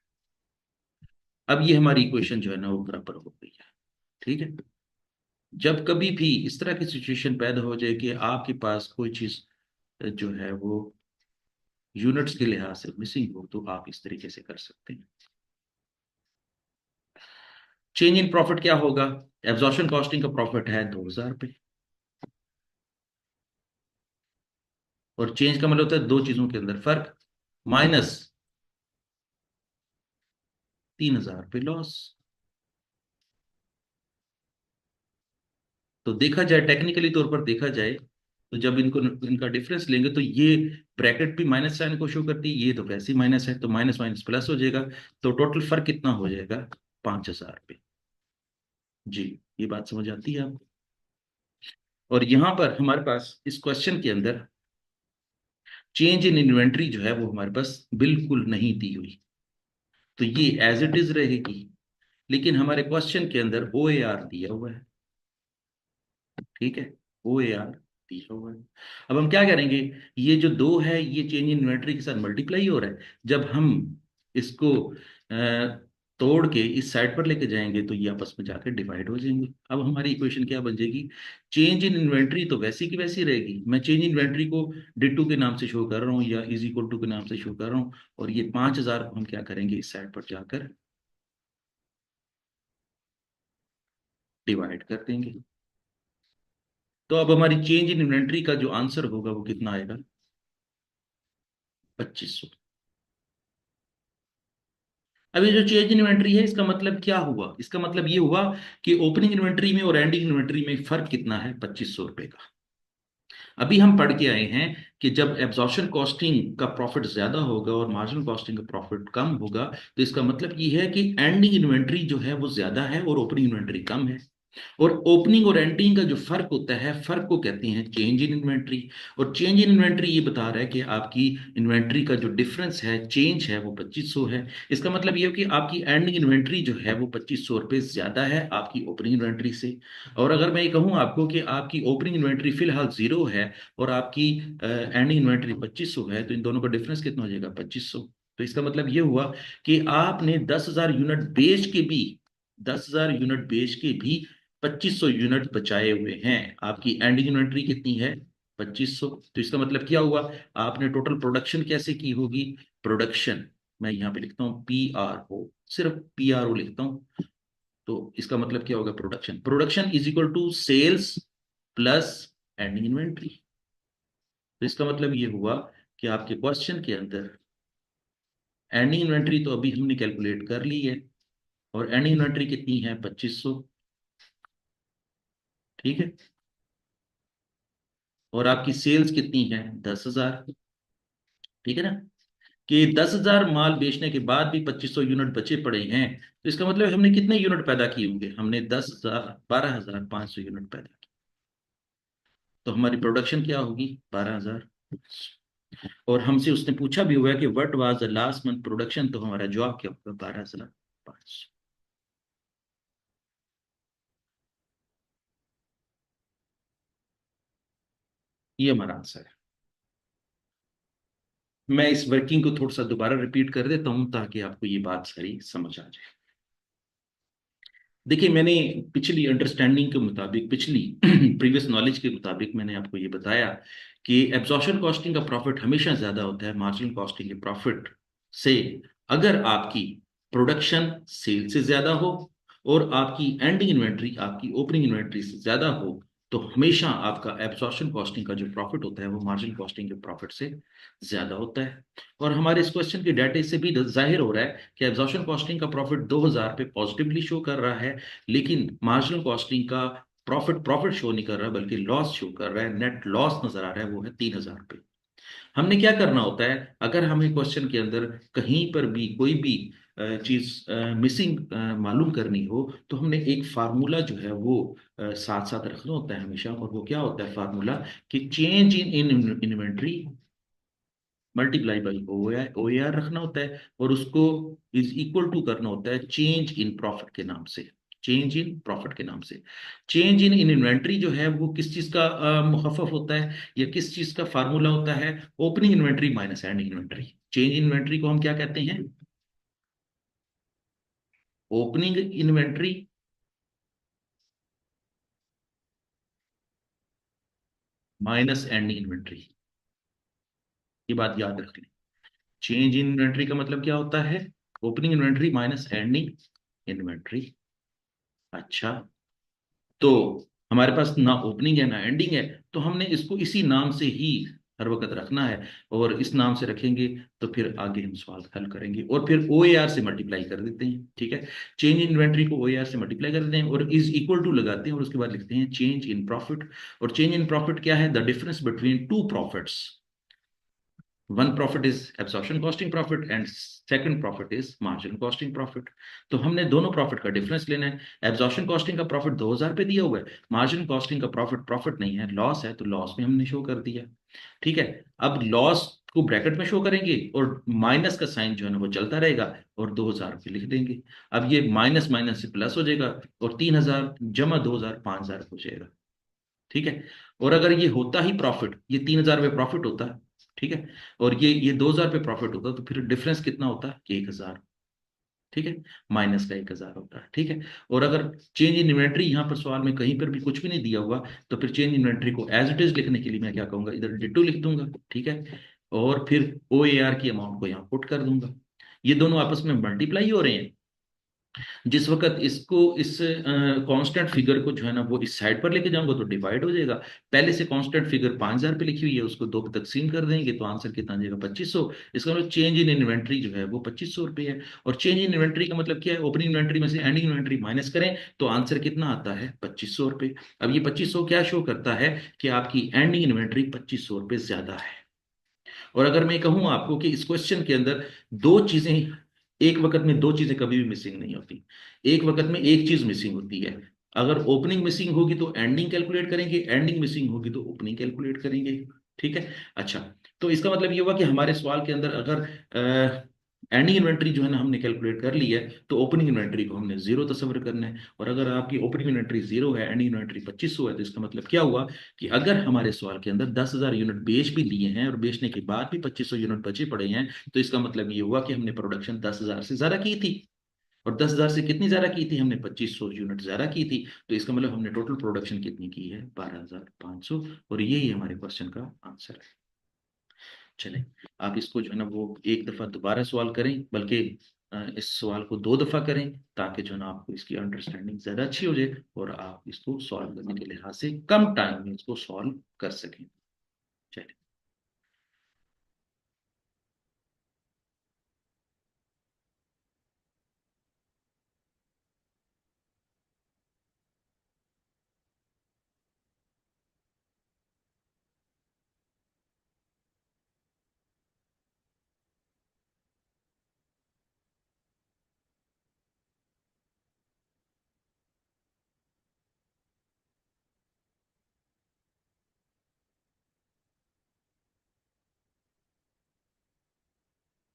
अब ये हमारी इक्वेशन जो है ना वो बराबर हो गई है। ठीक है। जब कभी भी इस तरह की सिचुएशन पैदा हो जाए कि आपके पास कोई चीज जो है वो यूनिट्स के लिहाज से मिसिंग हो, तो आप इस तरीके से कर सकते हैं। चेंज इन प्रॉफिट क्या होगा? एब्जॉर्प्शन कॉस्टिंग का प्रॉफिट है 2000 रुपये, और चेंज का मतलब होता है दो चीजों के अंदर फर्क, माइनस 3000 रुपये लॉस। तो देखा जाए, टेक्निकली तौर पर देखा जाए, तो जब इनको इनका डिफरेंस लेंगे तो ये ब्रैकेट भी माइनस साइन को शो करती है, ये तो वैसे ही माइनस है, तो माइनस माइनस प्लस हो जाएगा। तो टोटल फर्क कितना हो जाएगा? 5000 रुपये। जी, ये बात समझ आती है आपको? और यहां पर हमारे पास इस क्वेश्चन के अंदर चेंज इन इन्वेंट्री जो है वो हमारे पास बिल्कुल नहीं दी हुई, तो ये एज इट इज रहेगी। लेकिन हमारे क्वेश्चन के अंदर ओ ए आर दिया हुआ है। ठीक है, ओ ए आर दिया हुआ है। अब हम क्या करेंगे, ये जो दो है ये चेंज इन इन्वेंट्री के साथ मल्टीप्लाई हो रहा है। जब हम इसको तोड़ के इस साइड पर लेके जाएंगे तो ये आपस में जाकर डिवाइड हो जाएंगे। अब हमारी इक्वेशन क्या बन जाएगी? चेंज इन इन्वेंट्री तो वैसी की वैसी रहेगी, मैं चेंज इन इन्वेंट्री को डिटू के नाम से शो कर रहा हूँ या इज इक्वल टू के नाम से शो कर रहा हूँ, और ये 5000 को हम क्या करेंगे, इस साइड पर जाकर डिवाइड कर देंगे। तो अब हमारी चेंज इन इन्वेंट्री का जो आंसर होगा वो कितना आएगा? 2500। अब ये जो चेंज इन इन्वेंट्री है इसका मतलब क्या हुआ? इसका मतलब ये हुआ कि ओपनिंग इन्वेंट्री में और एंडिंग इन्वेंट्री में फर्क कितना है? 2500 रुपए का। अभी हम पढ़ के आए हैं कि जब एब्जॉर्प्शन कॉस्टिंग का प्रॉफिट ज्यादा होगा और मार्जिनल कॉस्टिंग का प्रॉफिट कम होगा, तो इसका मतलब ये है कि एंडिंग इन्वेंट्री जो है वो ज्यादा है और ओपनिंग इन्वेंट्री कम है। और ओपनिंग और एंडिंग का जो फर्क होता है, फर्क को कहते हैं चेंज इन इन्वेंट्री। और चेंज इन इन्वेंट्री ये बता रहा है कि आपकी इन्वेंट्री का जो डिफरेंस है, चेंज है, वो 2500 है। इसका मतलब ये है कि आपकी एंडिंग इन्वेंट्री जो है वो 2500 रुपये ज्यादा है आपकी ओपनिंग इन्वेंट्री से। और अगर मैं ये कहूँ आपको कि आपकी ओपनिंग इन्वेंट्री फिलहाल 0 है और आपकी एंडिंग इन्वेंट्री 2500 है, तो इन दोनों का डिफरेंस कितना हो जाएगा? 2500। तो इसका मतलब ये हुआ कि आपने 10,000 यूनिट बेच के भी, 10,000 यूनिट बेच के भी 2500 यूनिट बचाए हुए हैं। आपकी एंडिंग इन्वेंट्री कितनी है? 2500। तो इसका मतलब क्या हुआ? आपने टोटल प्रोडक्शन कैसे की होगी? प्रोडक्शन, मैं यहां पे लिखता हूं पी आर ओ, सिर्फ पी आर ओ लिखता हूं। तो इसका मतलब क्या होगा? Production, production is equal to sales plus ending inventory. तो इसका मतलब ये हुआ कि आपके क्वेश्चन के अंदर एंडिंग इन्वेंट्री तो अभी हमने कैलकुलेट कर ली है, और एंडिंग इन्वेंट्री कितनी है? 2500। ठीक है। और आपकी सेल्स कितनी है? 10,000। ठीक है ना? कि 10,000 माल बेचने के बाद भी 2500 यूनिट बचे पड़े हैं, तो इसका मतलब हमने कितने यूनिट पैदा किए होंगे? हमने 10,000, 12,500 यूनिट पैदा की। तो हमारी प्रोडक्शन क्या होगी? 12,000। और हमसे उसने पूछा भी हुआ है कि what was the last month production, तो हमारा जवाब क्या होगा? 12,500। ये हमारा आंसर है। मैं इस वर्किंग को थोड़ा सा दोबारा रिपीट कर देता हूं ताकि आपको ये बात सारी समझ आ जाए। देखिए, मैंने पिछली अंडरस्टैंडिंग के मुताबिक, पिछली प्रीवियस नॉलेज के मुताबिक मैंने आपको ये बताया कि एब्जॉर्प्शन कॉस्टिंग का प्रॉफिट हमेशा ज्यादा होता है मार्जिनल कॉस्टिंग के प्रॉफिट से, अगर आपकी प्रोडक्शन सेल से ज्यादा हो और आपकी एंडिंग इन्वेंट्री आपकी ओपनिंग इन्वेंट्री से ज्यादा हो, तो हमेशा आपका एब्जॉर्प्शन कॉस्टिंग का जो प्रॉफिट होता है वो मार्जिनल कॉस्टिंग के प्रॉफिट से ज्यादा होता है। और हमारे इस क्वेश्चन के डाटा से भी जाहिर हो रहा है कि एब्जॉर्प्शन कॉस्टिंग का प्रॉफिट 2000 पे पॉजिटिवली शो कर रहा है, लेकिन मार्जिनल कॉस्टिंग का प्रॉफिट प्रॉफिट शो नहीं कर रहा बल्कि लॉस शो कर रहा है, नेट लॉस नजर आ रहा है, वो है 3000 पे। हमने क्या करना होता है, अगर हमें क्वेश्चन के अंदर कहीं पर भी कोई भी चीज मिसिंग मालूम करनी हो, तो हमने एक फार्मूला जो है वो साथ साथ रखना होता है हमेशा। और वो क्या होता है फार्मूला? कि change in inventory multiply by O A R रखना होता है, और उसको इज इक्वल टू करना होता है चेंज इन प्रॉफिट के नाम से। चेंज इन प्रॉफिट के नाम से। चेंज इन इन्वेंट्री जो है वो किस चीज का मुखफफ होता है, या किस चीज का फार्मूला होता है? Opening inventory minus ending inventory. Change inventory को हम क्या कहते हैं? Opening inventory minus ending inventory. ये बात याद रख लें। चेंज इन इन्वेंट्री का मतलब क्या होता है? Opening inventory minus ending inventory. अच्छा, तो हमारे पास ना ओपनिंग है ना एंडिंग है, तो हमने इसको इसी नाम से ही हर वक्त रखना है। और इस नाम से रखेंगे तो फिर आगे हम सवाल हल करेंगे, और फिर ओ ए आर से मल्टीप्लाई कर देते हैं। ठीक है, चेंज इन इन्वेंट्री को ओ ए आर से मल्टीप्लाई कर देते हैं और इज इक्वल टू लगाते हैं, और उसके बाद लिखते हैं चेंज इन प्रॉफिट। और चेंज इन प्रॉफिट क्या है? The difference between two profits. One profit is absorption costing profit and second profit is margin costing profit. तो हमने दोनों प्रॉफिट का डिफरेंस लेना है। एब्जॉर्प्शन कॉस्टिंग का प्रॉफिट 2000 पे दिया हुआ है, मार्जिन कॉस्टिंग का प्रॉफिट प्रॉफिट नहीं है, लॉस है, तो लॉस में हमने शो कर दिया। ठीक है, अब लॉस को ब्रैकेट में शो करेंगे और माइनस का साइन जो है ना वो चलता रहेगा, और 2000 पे लिख देंगे। अब ये माइनस माइनस से प्लस हो जाएगा, और 3000 जमा 2000 5000 हो जाएगा। ठीक है, और अगर ये होता ही प्रॉफिट, ये 3000 पे प्रॉफिट होता है, ठीक है, और ये 2000 पे प्रॉफिट होता, तो फिर डिफरेंस कितना होता है? कि 1000। ठीक है, माइनस का 1000 होता है। ठीक है, और अगर चेंज इन इन्वेंट्री यहाँ पर सवाल में कहीं पर भी कुछ भी नहीं दिया हुआ, तो फिर चेंज इन्वेंट्री को एज इट इज लिखने के लिए मैं क्या कहूंगा? इधर डिटो लिख दूंगा। ठीक है, और फिर ओ ए आर की अमाउंट को यहाँ पुट कर दूंगा। ये दोनों आपस में मल्टीप्लाई हो रहे हैं। जिस वक्त इसको इस कांस्टेंट फिगर को जो है ना वो इस साइड पर लेके जाऊंगा तो डिवाइड हो जाएगा। पहले से कांस्टेंट फिगर 5000 पे लिखी हुई है, उसको दो पे तकसीम कर देंगे तो आंसर कितना आ जाएगा? 2500। इसका मतलब चेंज इन इन्वेंट्री जो है वो 2500 रुपये है। और चेंज इन इन्वेंट्री का मतलब क्या है? ओपनिंग इन्वेंट्री में से एंडिंग इन्वेंट्री माइनस करें तो आंसर कितना आता है? 2500 रुपये। अब ये 2500 क्या शो करता है? कि आपकी एंडिंग इन्वेंट्री 2500 रुपये ज्यादा है। और अगर मैं कहूं आपको कि इस क्वेश्चन के अंदर दो चीजें, एक वक्त में दो चीजें कभी भी मिसिंग नहीं होती, एक वक्त में एक चीज मिसिंग होती है। अगर ओपनिंग मिसिंग होगी तो एंडिंग कैलकुलेट करेंगे, एंडिंग मिसिंग होगी तो ओपनिंग कैलकुलेट करेंगे। ठीक है, अच्छा, तो इसका मतलब ये हुआ कि हमारे सवाल के अंदर अगर एंडिंग इन्वेंट्री जो है ना हमने कैलकुलेट कर ली है, तो ओपनिंग इन्वेंट्री को हमने जीरो तस्वर करना है। और अगर आपकी ओपनिंग इन्वेंट्री जीरो है, एंडिंग इन्वेंट्री 2500 है, तो इसका मतलब क्या हुआ? कि अगर हमारे सवाल के अंदर 10,000 यूनिट बेच भी लिए हैं और बेचने के बाद भी 2500 यूनिट बचे पड़े हैं, तो इसका मतलब ये हुआ कि हमने प्रोडक्शन 10,000 से ज्यादा की थी। और 10,000 से कितनी ज्यादा की थी? हमने 2500 यूनिट ज्यादा की थी। तो इसका मतलब हमने टोटल प्रोडक्शन कितनी की है? 12,500। और यही हमारे क्वेश्चन का आंसर है। चलें, आप इसको जो है ना वो एक दफा दोबारा सवाल करें, बल्कि इस सवाल को दो दफा करें, ताकि जो है ना आपको इसकी अंडरस्टैंडिंग ज्यादा अच्छी हो जाए और आप इसको सॉल्व करने के लिहाज से कम टाइम में इसको सॉल्व कर सकें। चलिए।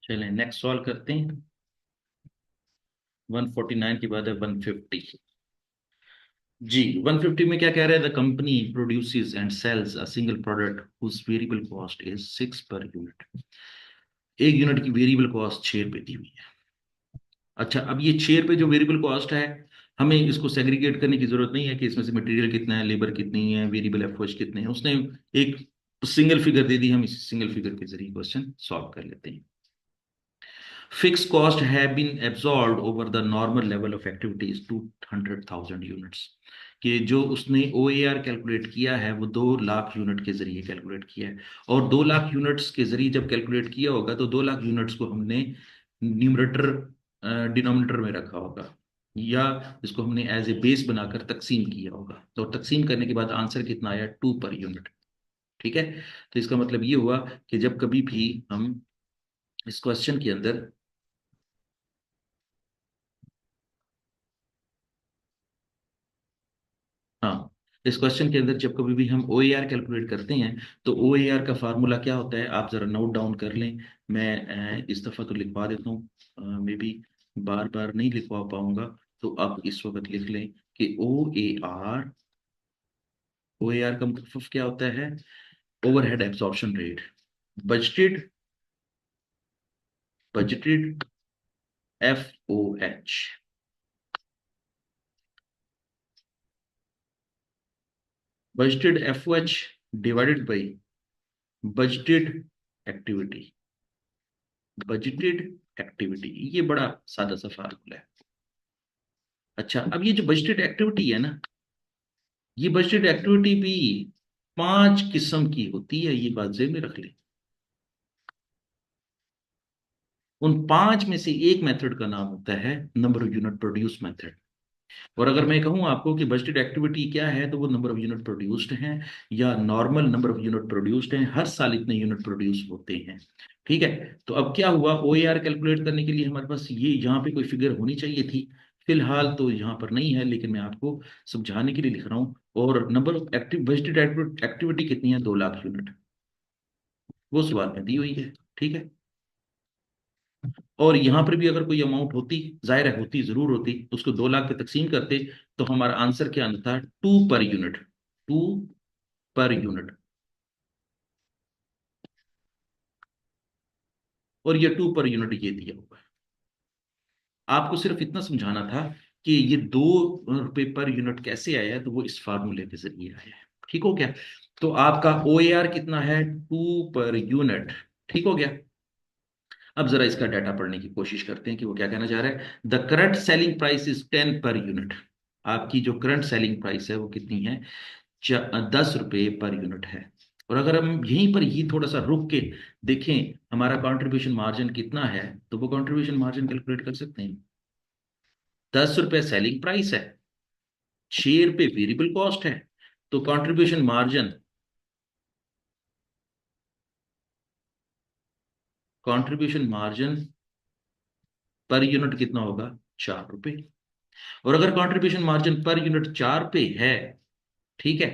चलें, नेक्स्ट सॉल्व करते हैं। 149 के बाद है 150। जी, 150 में क्या कह रहे हैं? The company produces and sells a single product whose variable cost is 6 per unit. एक यूनिट की वेरिएबल कॉस्ट 6 रुपए दी हुई है। अच्छा, अब ये 6 रुपए जो वेरिएबल कॉस्ट है, हमें इसको सेग्रीगेट करने की जरूरत नहीं है कि इसमें से मटेरियल कितना है, लेबर कितनी है, वेरिएबल एफओएच कितने हैं। उसने एक सिंगल फिगर दे दी, हम इस सिंगल फिगर के जरिए क्वेश्चन सॉल्व कर लेते हैं। Fixed cost have been absorbed over the normal level of activities 200,000 units. कि जो उसने ओ ए आर कैलकुलेट किया है वो 2 लाख यूनिट के जरिए कैलकुलेट किया है। और 2 लाख यूनिट्स के जरिए जब कैलकुलेट किया होगा तो 2 लाख यूनिट्स को हमने न्यूमरेटर डिनोमिनेटर में रखा होगा, या इसको हमने एज ए बेस बनाकर तकसीम किया होगा। तो तकसीम करने के बाद आंसर कितना आया? 2 पर यूनिट। ठीक है, तो इसका मतलब ये हुआ कि जब कभी भी हम इस क्वेश्चन के अंदर इस क्वेश्चन के अंदर जब कभी भी हम ओ ए आर कैलकुलेट करते हैं तो ओ ए आर का फार्मूला क्या होता है, आप जरा नोट डाउन कर लें। मैं इस दफ़ा तो लिखवा देता हूँ, मे बी बार बार नहीं लिखवा पाऊंगा, तो आप इस वक्त लिख लें कि ओ ए आर का मतलब क्या होता है, overhead absorption rate. Budgeted budgeted F O H, budgeted F O H divided by budgeted activity. Budgeted activity, ये बड़ा सादा सा फार्मूला है। अच्छा, अब ये जो बजटेड एक्टिविटी है ना, ये बजटेड एक्टिविटी भी 5 किस्म की होती है, ये बात ज़हन में रख लें। उन 5 में से एक मेथड का नाम होता है number of unit produce method. और अगर मैं कहूं आपको कि बजटेड एक्टिविटी क्या है, तो वो नंबर ऑफ यूनिट प्रोड्यूस्ड हैं या normal number of unit produced हैं, हर साल इतने यूनिट प्रोड्यूस होते हैं। ठीक है। तो अब क्या हुआ, ओ ए आर कैलकुलेट करने के लिए हमारे पास ये यहाँ पे कोई फिगर होनी चाहिए थी। फिलहाल तो यहाँ पर नहीं है, लेकिन मैं आपको समझाने के लिए लिख रहा हूँ। और number of active budgeted activity कितनी है, 2 लाख यूनिट, वो सवाल में दी हुई है। ठीक है। और यहाँ पर भी अगर कोई अमाउंट होती, जाहिर है होती, जरूर होती, उसको 2 लाख पे तकसीम करते, तो हमारा आंसर क्या आना था, 2 पर यूनिट। 2 per unit. और ये 2 पर यूनिट ये दिया हुआ है। आपको सिर्फ इतना समझाना था कि ये 2 रुपए पर यूनिट कैसे आया है, तो वो इस फार्मूले के जरिए आया है। ठीक हो गया। तो आपका ओ ए आर कितना है, 2 पर यूनिट। ठीक हो गया। अब जरा इसका डाटा पढ़ने की कोशिश करते हैं कि वो क्या कहना चाह रहा है। The current selling price is 10 per unit. आपकी जो करंट सेलिंग प्राइस है वो कितनी है, 10 रुपए पर यूनिट है। और अगर हम यहीं पर ही थोड़ा सा रुक के देखें हमारा कंट्रीब्यूशन मार्जिन कितना है, तो वो कंट्रीब्यूशन मार्जिन कैलकुलेट कर सकते हैं। 10 रुपए सेलिंग प्राइस है, 6 रुपए वेरिएबल कॉस्ट है, तो कंट्रीब्यूशन मार्जिन पर यूनिट कितना होगा, 4 रुपए। और अगर कंट्रीब्यूशन मार्जिन पर यूनिट 4 पे है, ठीक है,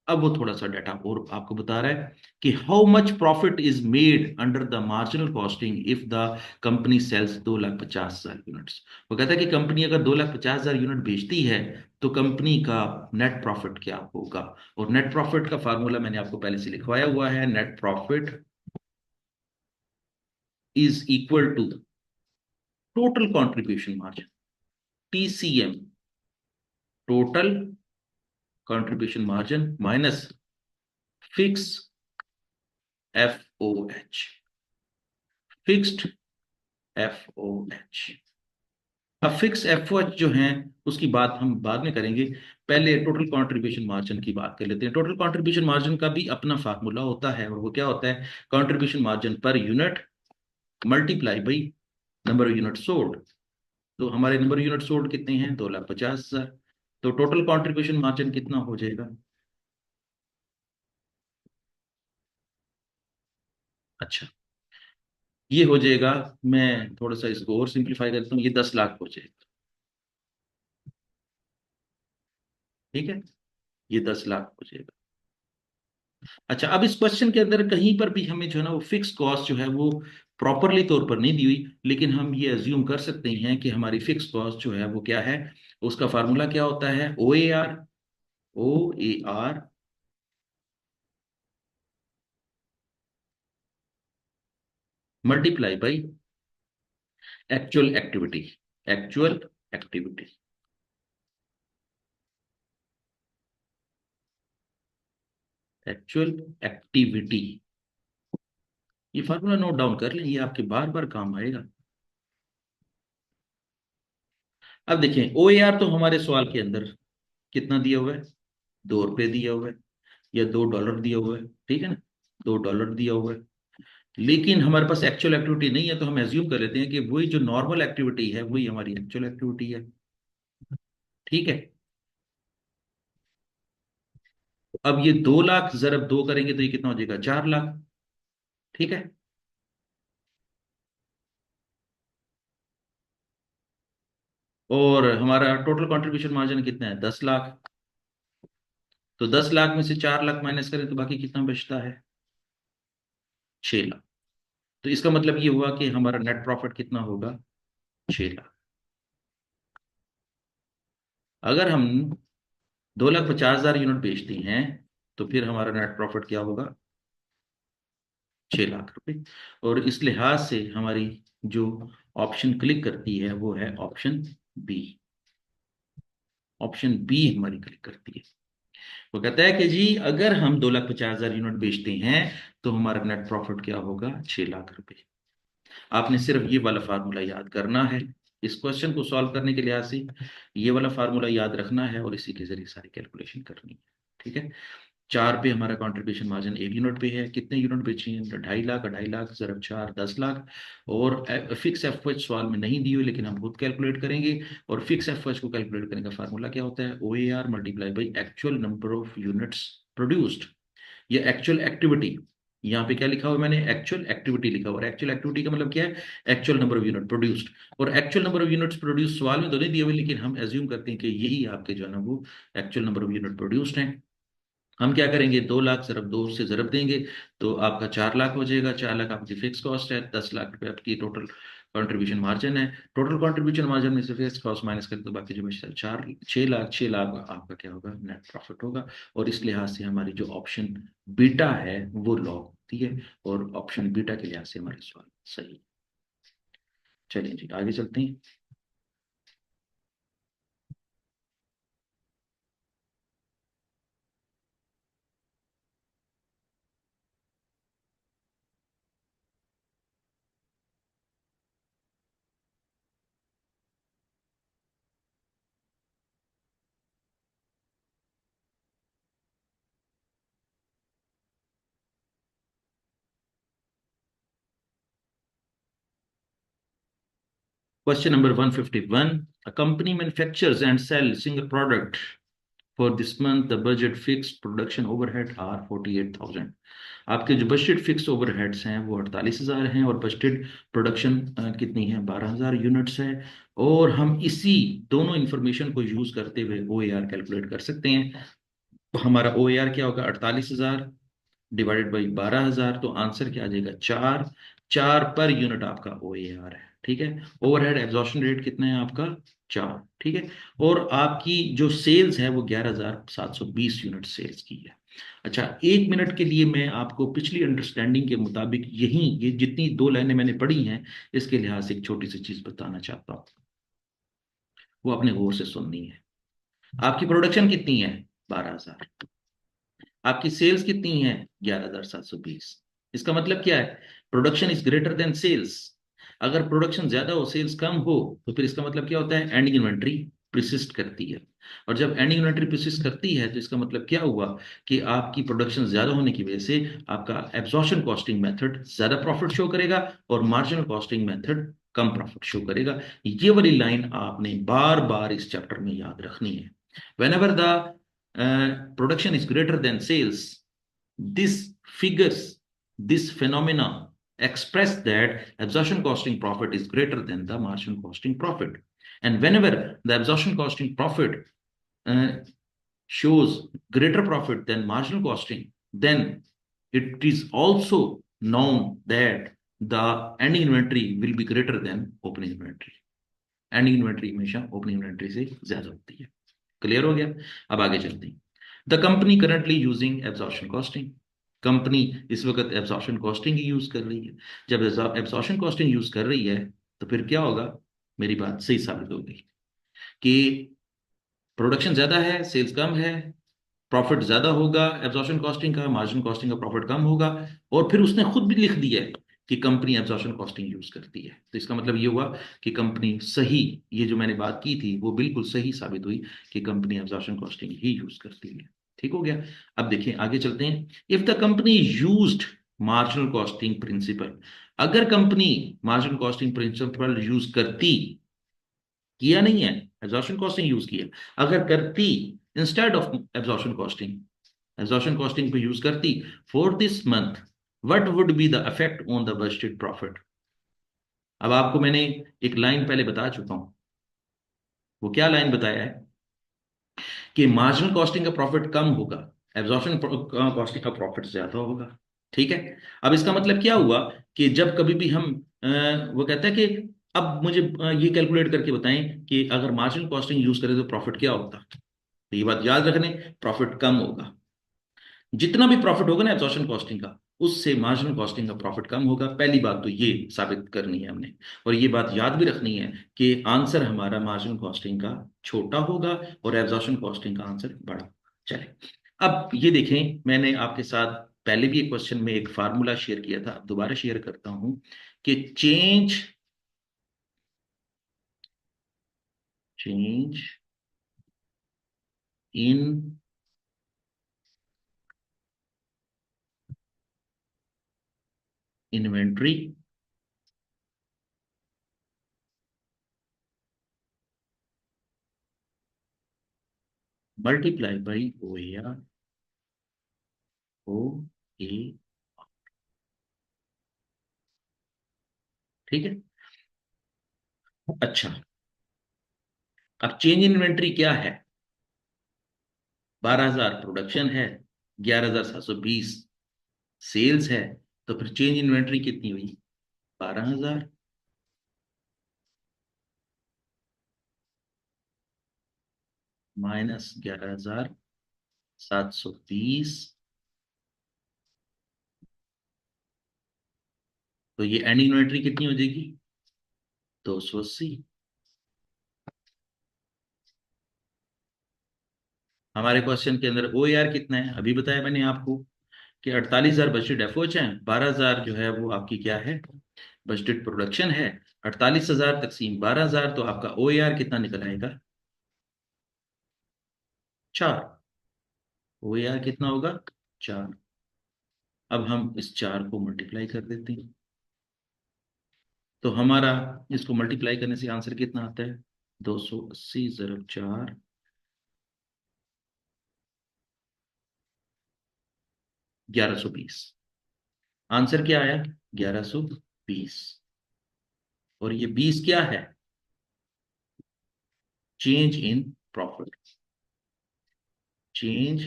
अब वो थोड़ा सा डाटा और आपको बता रहा है कि how much profit is made under the marginal costing if the company sells 2,50,000 units. वो कहता है कि कंपनी अगर 2,50,000 यूनिट बेचती है, तो कंपनी का नेट प्रॉफिट क्या होगा। और नेट प्रॉफिट का फार्मूला मैंने आपको पहले से लिखवाया हुआ है, net profit is equal to total contribution margin, TCM, total contribution margin minus fix F O H, fixed F O H. अब फिक्स एफ ओ एच जो है उसकी बात हम बाद में करेंगे, पहले टोटल कंट्रीब्यूशन मार्जिन की बात कर लेते हैं। टोटल कंट्रीब्यूशन मार्जिन का भी अपना फार्मूला होता है, और वो क्या होता है, contribution margin per unit multiply by number of unit sold. तो हमारे नंबर ऑफ यूनिट सोल्ड कितने हैं, 2,50,000। तो टोटल कंट्रीब्यूशन मार्जिन कितना हो जाएगा, अच्छा, ये हो जाएगा, मैं थोड़ा सा इसको और सिंप्लीफाई करता हूँ, ये 10 लाख हो जाएगा। ठीक है, ये 10 लाख हो जाएगा। अच्छा, अब इस क्वेश्चन के अंदर कहीं पर भी हमें जो है ना वो फिक्स कॉस्ट जो है वो प्रॉपरली तौर पर नहीं दी हुई, लेकिन हम ये अज्यूम कर सकते हैं कि हमारी फिक्स कॉस्ट जो है वो क्या है। उसका फार्मूला क्या होता है, O A R, O A R multiply by actual activity, actual activity, actual activity. ये फार्मूला नोट डाउन कर लें, ये आपके बार बार काम आएगा। अब देखें, ओ ए आर तो हमारे सवाल के अंदर कितना दिया हुआ है, 2 रुपए दिया हुआ है, या $2 दिया हुआ है, ठीक है ना, $2 दिया हुआ है। लेकिन हमारे पास एक्चुअल एक्टिविटी नहीं है, तो हम एज्यूम कर लेते हैं कि वही जो नॉर्मल एक्टिविटी है वही हमारी एक्चुअल एक्टिविटी है। ठीक है। अब ये 2 लाख जरब 2 करेंगे तो ये कितना हो जाएगा, 4 लाख। ठीक है। और हमारा टोटल कंट्रीब्यूशन मार्जिन कितना है, 10 लाख। तो 10 लाख में से 4 लाख माइनस करें तो बाकी कितना बचता है? 6 लाख। तो इसका मतलब ये हुआ कि हमारा नेट प्रॉफिट कितना होगा? 6 लाख। अगर हम 2,50,000 यूनिट बेचते हैं तो फिर हमारा नेट प्रॉफिट क्या होगा? 6 लाख रुपए। और इस लिहाज से हमारी जो ऑप्शन क्लिक करती है वो है ऑप्शन बी। ऑप्शन बी हमारी क्लिक करती है। वो कहता है कि जी अगर हम 2,50,000 यूनिट बेचते हैं तो हमारा नेट प्रॉफिट क्या होगा? 6 लाख रुपए। आपने सिर्फ ये वाला फार्मूला याद करना है। इस क्वेश्चन को सॉल्व करने के लिहाज से ये वाला फार्मूला याद रखना है और इसी के जरिए सारी कैलकुलेशन करनी है। ठीक है। 4 पे हमारा कंट्रीब्यूशन मार्जिन 1 यूनिट पे है। कितने यूनिट बेचे हैं? 2.5 लाख। 2.5 लाख ज़रब 4, 10 लाख। और फिक्स एफ एच सवाल में नहीं दी हुई लेकिन हम खुद कैलकुलेट करेंगे। और फिक्स एफ एच को कैलकुलेट करने का फार्मूला क्या होता है? O A R multiply by actual number of units produced. ये एक्चुअल एक्टिविटी। यहाँ पे क्या लिखा हुआ है मैंने? एक्चुअल एक्टिविटी लिखा हुआ। और एक्चुअल एक्टिविटी का मतलब क्या है? Actual number of unit produced. और actual number of units produce सवाल में तो नहीं दिए हुए लेकिन हम एज्यूम करते हैं कि यही आपके जो है ना वो actual number of unit produced हैं। हम क्या करेंगे? 2 लाख जरब 2 से जरब देंगे तो आपका 4 लाख हो जाएगा। 4 लाख आपकी फिक्स कॉस्ट है। 10 लाख रुपए आपकी टोटल कंट्रीब्यूशन मार्जिन है। टोटल कंट्रीब्यूशन मार्जिन में से फिक्स कॉस्ट माइनस करें तो बाकी जो बचता है 4 6 लाख। 6 लाख आपका क्या होगा? नेट प्रॉफिट होगा। और इस लिहाज से हमारी जो ऑप्शन बीटा है वो लॉक होती है। और ऑप्शन बीटा के लिहाज से हमारे सवाल सही है। चलिए जी आगे चलते हैं। Question number 151. A company manufactures and sells single product. For this month, the budget fixed production overhead are 48,000. आपके जो बजटेड फिक्स ओवरहेड्स हैं वो 48,000 हैं और बजटेड प्रोडक्शन कितनी है? 12,000 यूनिट्स है। और हम इसी दोनों इंफॉर्मेशन को यूज करते हुए ओ ए आर कैलकुलेट कर सकते हैं। तो हमारा ओ ए आर क्या होगा? 48,000 डिवाइडेड बाई 12,000। तो आंसर क्या आ जाएगा? 4। 4 पर यूनिट आपका ओ ए आर है। ठीक है। ओवरहेड एब्जॉर्प्शन रेट कितना है आपका? 4। ठीक है। और आपकी जो सेल्स है वो 11,720 यूनिट सेल्स की है। अच्छा, 1 मिनट के लिए मैं आपको पिछली अंडरस्टैंडिंग के मुताबिक यही ये जितनी 2 लाइनें मैंने पढ़ी हैं इसके लिहाज से एक छोटी सी चीज बताना चाहता हूँ। वो अपने गौर से सुननी है। आपकी प्रोडक्शन कितनी है? 12,000। आपकी सेल्स कितनी है? 11,720। इसका मतलब क्या है? Production is greater than sales. अगर प्रोडक्शन ज्यादा हो सेल्स कम हो तो फिर इसका मतलब क्या होता है? एंडिंग इन्वेंट्री प्रिसिस्ट करती है। और जब एंडिंग इन्वेंट्री प्रिसिस्ट करती है तो इसका मतलब क्या हुआ कि आपकी प्रोडक्शन ज्यादा होने की वजह से आपका एब्जॉर्प्शन कॉस्टिंग मेथड ज्यादा प्रॉफिट शो करेगा और मार्जिनल कॉस्टिंग मेथड कम प्रॉफिट शो करेगा। ये वाली लाइन आपने बार बार इस चैप्टर में याद रखनी है। whenever the production is greater than sales, this figures, this phenomena express that absorption costing profit is greater than the marginal costing profit. And whenever the absorption costing profit uh, shows greater profit than marginal costing, then it is also known that the ending inventory will be greater than opening inventory. Ending inventory हमेशा opening inventory से ज्यादा होती है। Clear हो गया? अब आगे चलते हैं। The company currently using absorption costing. Company इस वक्त एब्जॉर्प्शन कॉस्टिंग ही यूज कर रही है। जब एब्जॉर्प्शन कॉस्टिंग यूज कर रही है तो फिर क्या होगा? मेरी बात सही साबित होगी कि प्रोडक्शन ज्यादा है सेल्स कम है, प्रॉफिट ज्यादा होगा एब्जॉर्प्शन कॉस्टिंग का, मार्जिन कॉस्टिंग का प्रॉफिट कम होगा। और फिर उसने खुद भी लिख दिया है कि कंपनी एब्जॉर्प्शन कॉस्टिंग यूज करती है। तो इसका मतलब ये हुआ कि कंपनी सही, ये जो मैंने बात की थी वो बिल्कुल सही साबित हुई कि कंपनी एब्जॉर्प्शन कॉस्टिंग ही यूज करती है। ठीक हो गया? अब देखिए आगे चलते हैं। If the company used marginal costing principle. अगर company marginal costing principle use करती, किया नहीं है, एब्जॉर्प्शन कॉस्टिंग यूज किया, अगर करती इंस्टेड ऑफ एब्जॉर्प्शन कॉस्टिंग को यूज करती for this month, what would be the effect on the budgeted profit? अब आपको मैंने एक लाइन पहले बता चुका हूं। वो क्या लाइन बताया है? कि मार्जिनल कॉस्टिंग का प्रॉफिट कम होगा एब्जॉर्प्शन कॉस्टिंग का प्रॉफिट ज्यादा होगा। ठीक है। अब इसका मतलब क्या हुआ कि जब कभी भी हम वो कहता है कि अब मुझे ये कैलकुलेट करके बताएं कि अगर मार्जिनल कॉस्टिंग यूज करें तो प्रॉफिट क्या होता। तो ये बात याद रखने, प्रॉफिट कम होगा। जितना भी प्रॉफिट होगा ना एब्जॉर्प्शन कॉस्टिंग का, उससे मार्जिनल कॉस्टिंग का प्रॉफिट कम होगा। पहली बात तो ये साबित करनी है हमने। और ये बात याद भी रखनी है कि आंसर हमारा मार्जिनल कॉस्टिंग का छोटा होगा और एब्जॉर्प्शन कॉस्टिंग का आंसर बड़ा। चले, अब ये देखें, मैंने आपके साथ पहले भी एक क्वेश्चन में एक फार्मूला शेयर किया था, अब दोबारा शेयर करता हूं कि change in inventory multiply by O A R, O A, ठीक है। अच्छा, अब चेंज इन इन्वेंट्री क्या है? 12,000 प्रोडक्शन है, 11,720 सेल्स है। तो फिर चेंज इन्वेंट्री कितनी हुई? 12,000 माइनस 11,720। तो ये एंड इन्वेंट्री कितनी हो जाएगी? 280। हमारे क्वेश्चन के अंदर ओ आर कितना है अभी बताया मैंने आपको कि 48,000 बजटेड एफओच हैं, 12,000 जो है वो आपकी क्या है, बजटेड प्रोडक्शन है। 48,000 तकसीम 12,000, तो आपका ओ आर कितना निकल आएगा? 4। ओ आर कितना होगा? 4। अब हम इस 4 को मल्टीप्लाई कर देते हैं, तो हमारा इसको मल्टीप्लाई करने से आंसर कितना आता है? 280 ज़रब 4, 1120। आंसर क्या आया? 1120। और ये 20 क्या है? Change in profit. Change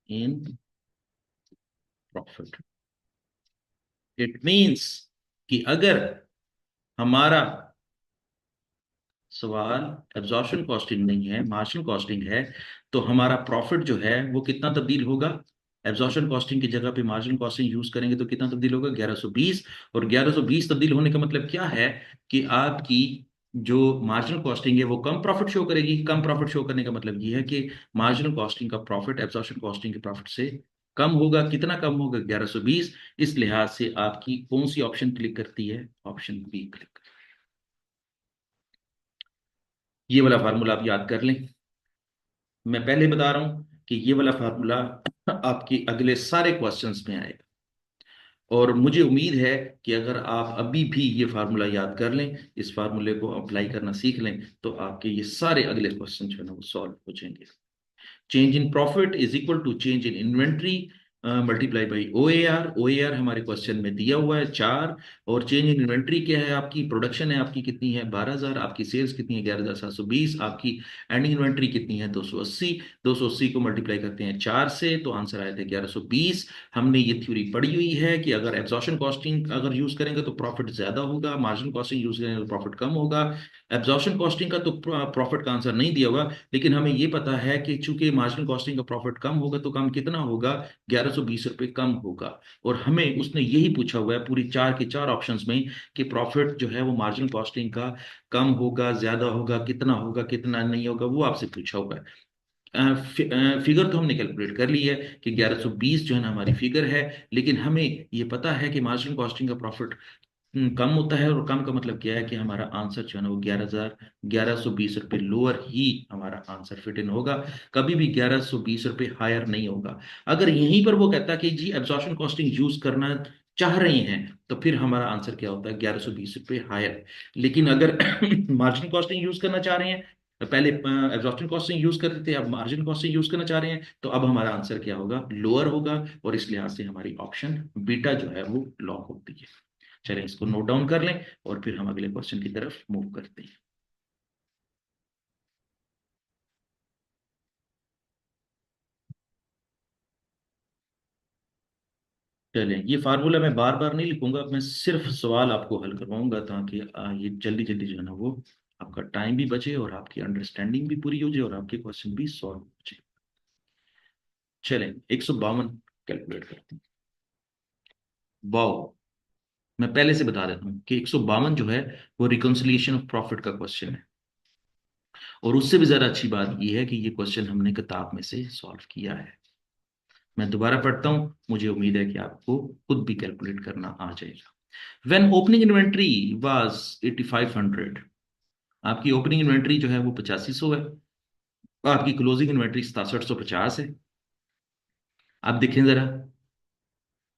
in profit. It means कि अगर हमारा सवाल एब्जॉर्प्शन कॉस्टिंग नहीं है, मार्जिनल कॉस्टिंग है, तो हमारा प्रॉफिट जो है वो कितना तब्दील होगा? एब्जॉर्प्शन कॉस्टिंग की जगह पे मार्जिनल कॉस्टिंग यूज करेंगे तो कितना तब्दील होगा? 1120। और 1120 तब्दील होने का मतलब क्या है कि आपकी जो मार्जिनल कॉस्टिंग है वो कम प्रॉफिट शो करेगी। कम प्रॉफिट शो करने का मतलब ये है कि मार्जिनल कॉस्टिंग का प्रॉफिट एब्जॉर्प्शन कॉस्टिंग के प्रॉफिट से कम होगा। कितना कम होगा? 1120। इस लिहाज से आपकी कौन सी ऑप्शन क्लिक करती है? Option B click. ये वाला फार्मूला आप याद कर लें। मैं पहले बता रहा हूं कि ये वाला फार्मूला आपके अगले सारे क्वेश्चंस में आएगा। और मुझे उम्मीद है कि अगर आप अभी भी ये फार्मूला याद कर लें, इस फार्मूले को अप्लाई करना सीख लें, तो आपके ये सारे अगले क्वेश्चन जो है ना वो सॉल्व हो जाएंगे। Change in profit is equal to change in inventory multiply by O A R हमारे क्वेश्चन में दिया हुआ है 4। और चेंज इन इन्वेंट्री क्या है? आपकी प्रोडक्शन है आपकी कितनी है? 12,000। आपकी सेल्स कितनी है? 11,720। आपकी एंडिंग इन्वेंट्री कितनी है? 280। 280 को मल्टीप्लाई करते हैं 4 से, तो आंसर आया था 1120। हमने ये थ्योरी पढ़ी हुई है कि अगर एब्जॉर्प्शन कॉस्टिंग अगर यूज करेंगे तो प्रॉफिट ज्यादा होगा, मार्जिनल कॉस्टिंग यूज करेंगे तो प्रॉफिट कम होगा। एब्जॉर्प्शन कॉस्टिंग का तो प्रॉफिट का आंसर नहीं दिया हुआ, लेकिन हमें ये पता है कि चूंकि मार्जिनल कॉस्टिंग का प्रॉफिट कम होगा तो कम कितना होगा? 1120 रुपये कम होगा। और हमें उसने यही पूछा हुआ है पूरी 4 के 4 ऑप्शंस में कि प्रॉफिट जो है वो मार्जिनल कॉस्टिंग का कम होगा, ज्यादा होगा, कितना होगा, कितना नहीं होगा, वो आपसे पूछा हुआ है। फिगर तो हमने कैलकुलेट कर ली है कि 1120 जो है ना हमारी फिगर है। लेकिन हमें ये पता है कि मार्जिनल कॉस्टिंग का प्रॉफिट कम होता है। और कम का मतलब क्या है कि हमारा आंसर जो है ना वो 1120 रुपये लोअर ही हमारा आंसर फिट इन होगा। कभी भी 1120 रुपये हायर नहीं होगा। अगर यहीं पर वो कहता कि जी एब्जॉर्प्शन कॉस्टिंग यूज करना चाह रहे हैं, तो फिर हमारा आंसर क्या होता है? 1120 रुपये हायर। लेकिन अगर मार्जिन कॉस्टिंग यूज करना चाह रहे हैं, तो पहले एब्जॉर्प्शन कॉस्टिंग यूज करते थे, अब मार्जिन कॉस्टिंग यूज करना चाह रहे हैं, तो अब हमारा आंसर क्या होगा? लोअर होगा। और इस लिहाज से हमारी ऑप्शन बीटा जो है वो लॉक होती है। चलें इसको नोट डाउन कर लें और फिर हम अगले क्वेश्चन की तरफ मूव करते हैं। चलें, ये फार्मूला मैं बार बार नहीं लिखूंगा, मैं सिर्फ सवाल आपको हल करवाऊंगा ताकि ये जल्दी जल्दी जो है ना वो आपका टाइम भी बचे और आपकी अंडरस्टैंडिंग भी पूरी हो जाए और आपके क्वेश्चन भी सॉल्व हो जाए। चलें, 152 कैलकुलेट करते हैं। वाओ, मैं पहले से बता देता हूँ कि 152 जो है वो रिकंसिलिएशन ऑफ प्रॉफिट का क्वेश्चन है। और उससे भी ज्यादा अच्छी बात यह है कि ये क्वेश्चन हमने किताब में से सॉल्व किया है। मैं दोबारा पढ़ता हूं, मुझे उम्मीद है कि आपको खुद भी कैलकुलेट करना आ जाएगा। व्हेन ओपनिंग इन्वेंट्री वाज 8500, आपकी ओपनिंग इन्वेंट्री जो है वो 8500 है, आपकी क्लोजिंग इन्वेंट्री 6750 है। आप देखें जरा,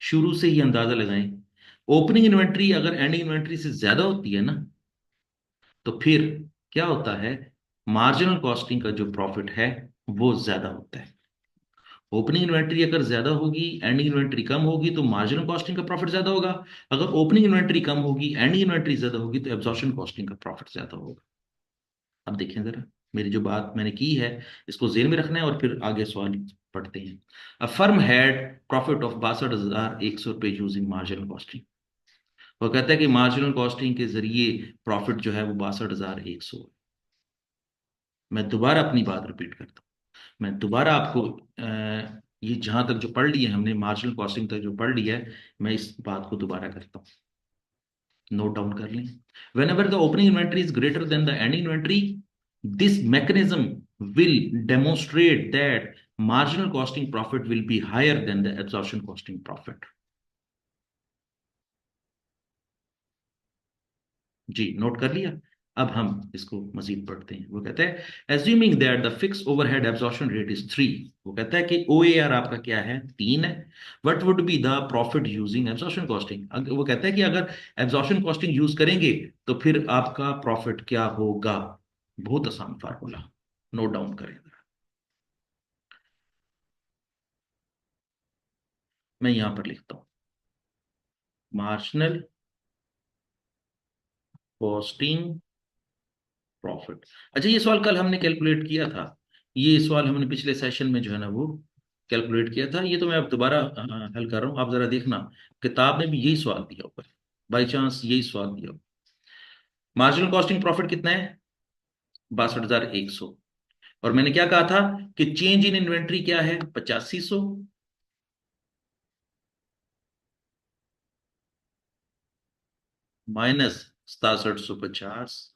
शुरू से ही अंदाजा लगाएं। ओपनिंग इन्वेंट्री अगर एंडिंग इन्वेंट्री से ज्यादा होती है ना, तो फिर क्या होता है, मार्जिनल कॉस्टिंग का जो प्रॉफिट है वो ज्यादा होता है। ओपनिंग इन्वेंट्री अगर ज्यादा होगी, एंडिंग इन्वेंट्री कम होगी, तो मार्जिनल कॉस्टिंग का प्रॉफिट ज्यादा होगा। अगर ओपनिंग इन्वेंट्री कम होगी, एंडिंग इन्वेंट्री ज्यादा होगी, तो एब्जॉर्प्शन कॉस्टिंग का प्रॉफिट ज्यादा होगा। अब देखें जरा, मेरी जो बात मैंने की है इसको जेहन में रखना है और फिर आगे सवाल पढ़ते हैं। A firm had profit of 62,100 रुपये यूजिंग मार्जिनल कॉस्टिंग। वो कहता है कि मार्जिनल कॉस्टिंग के जरिए प्रॉफिट जो है वो 62,100। मैं दोबारा अपनी बात रिपीट करता हूँ। मैं दोबारा आपको ये जहां तक जो पढ़ लिया है हमने, मार्जिनल कॉस्टिंग तक जो पढ़ लिया है, मैं इस बात को दोबारा करता हूँ। नोट डाउन कर लें। When ever the opening inventory is greater than the ending inventory, this mechanism will demonstrate that marginal costing profit will be higher than the absorption costing profit। जी, नोट कर लिया। अब हम इसको मजीद पढ़ते हैं। वो कहता है assuming that the fix overhead absorption rate is 3। वो कहता है कि OAR आपका क्या है, 3 है। What would be the profit using absorption costing. वो कहता है कि अगर एब्जॉर्प्शन कॉस्टिंग यूज करेंगे तो फिर आपका प्रॉफिट क्या होगा। बहुत आसान फार्मूला, नोट डाउन करें। मैं यहां पर लिखता हूं, मार्जिनल कॉस्टिंग प्रॉफिट। अच्छा, ये सवाल कल हमने कैलकुलेट किया था। ये सवाल हमने पिछले सेशन में जो है ना वो कैलकुलेट किया था। ये तो मैं अब दोबारा हल कर रहा हूँ, आप जरा देखना। किताब में भी यही सवाल दिया हुआ है, बाई चांस यही सवाल दिया हुआ। मार्जिनल कॉस्टिंग प्रॉफिट कितना है, 62,100। और मैंने क्या कहा था कि चेंज इन इन्वेंट्री क्या है, 8500 minus 6750।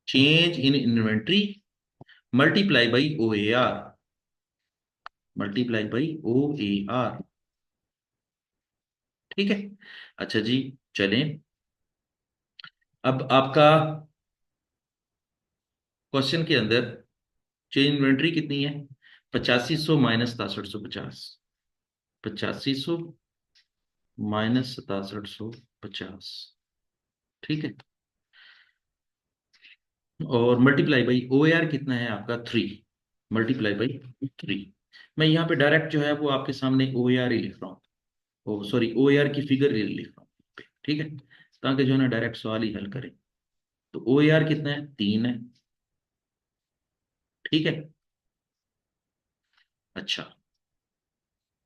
Change in inventory multiply by OAR, multiply by OAR। ठीक है। अच्छा जी, चलें। अब आपका क्वेश्चन के अंदर चेंज इन्वेंट्री कितनी है, 8500 माइनस 6750। 8500 माइनस 6750। ठीक है। और मल्टीप्लाई बाई OAR कितना है आपका, 3। Multiply by 3। मैं यहाँ पे डायरेक्ट जो है वो आपके सामने OAR ही लिख रहा हूँ। ओ सॉरी, OAR की फिगर ही लिख रहा हूँ। ठीक है, ताकि जो है ना डायरेक्ट सवाल ही हल करें। तो OAR कितना है, 3 है। ठीक है। अच्छा,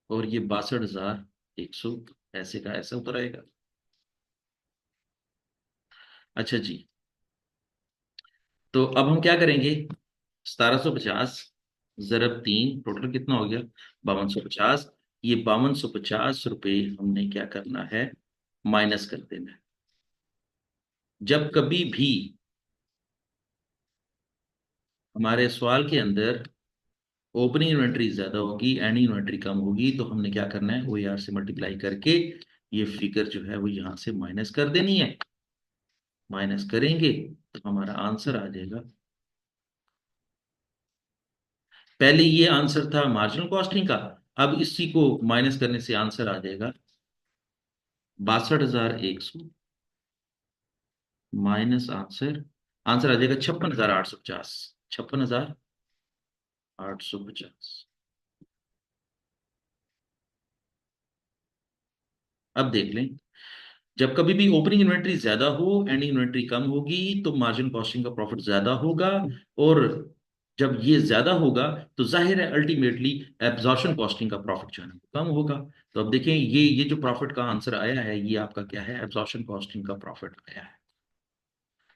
और ये 62,100 ऐसे का ऐसा उतर आएगा। अच्छा जी, तो अब हम क्या करेंगे, 1750 ज़रब 3 टोटल कितना हो गया, 5250। ये 5250 रुपये हमने क्या करना है, माइनस कर देना है। जब कभी भी हमारे सवाल के अंदर ओपनिंग इन्वेंट्री ज्यादा होगी, एंडिंग इन्वेंट्री कम होगी, तो हमने क्या करना है, OAR से मल्टीप्लाई करके ये फिगर जो है वो यहां से माइनस कर देनी है। माइनस करेंगे तो हमारा आंसर आ जाएगा। पहले ये आंसर था मार्जिनल कॉस्टिंग का, अब इसी को माइनस करने से आंसर आ जाएगा 62,100 माइनस आंसर। आंसर आ जाएगा 56,850। 56,850। अब देख लें, जब कभी भी ओपनिंग इन्वेंट्री ज्यादा हो, एंडिंग इन्वेंट्री कम होगी, तो मार्जिन कॉस्टिंग का प्रॉफिट ज्यादा होगा। और जब ये ज्यादा होगा तो जाहिर है अल्टीमेटली एब्जॉर्प्शन कॉस्टिंग का प्रॉफिट जो है ना वो कम होगा। तो अब देखें ये जो प्रॉफिट का आंसर आया है ये आपका क्या है, एब्जॉर्प्शन कॉस्टिंग का प्रॉफिट आया है।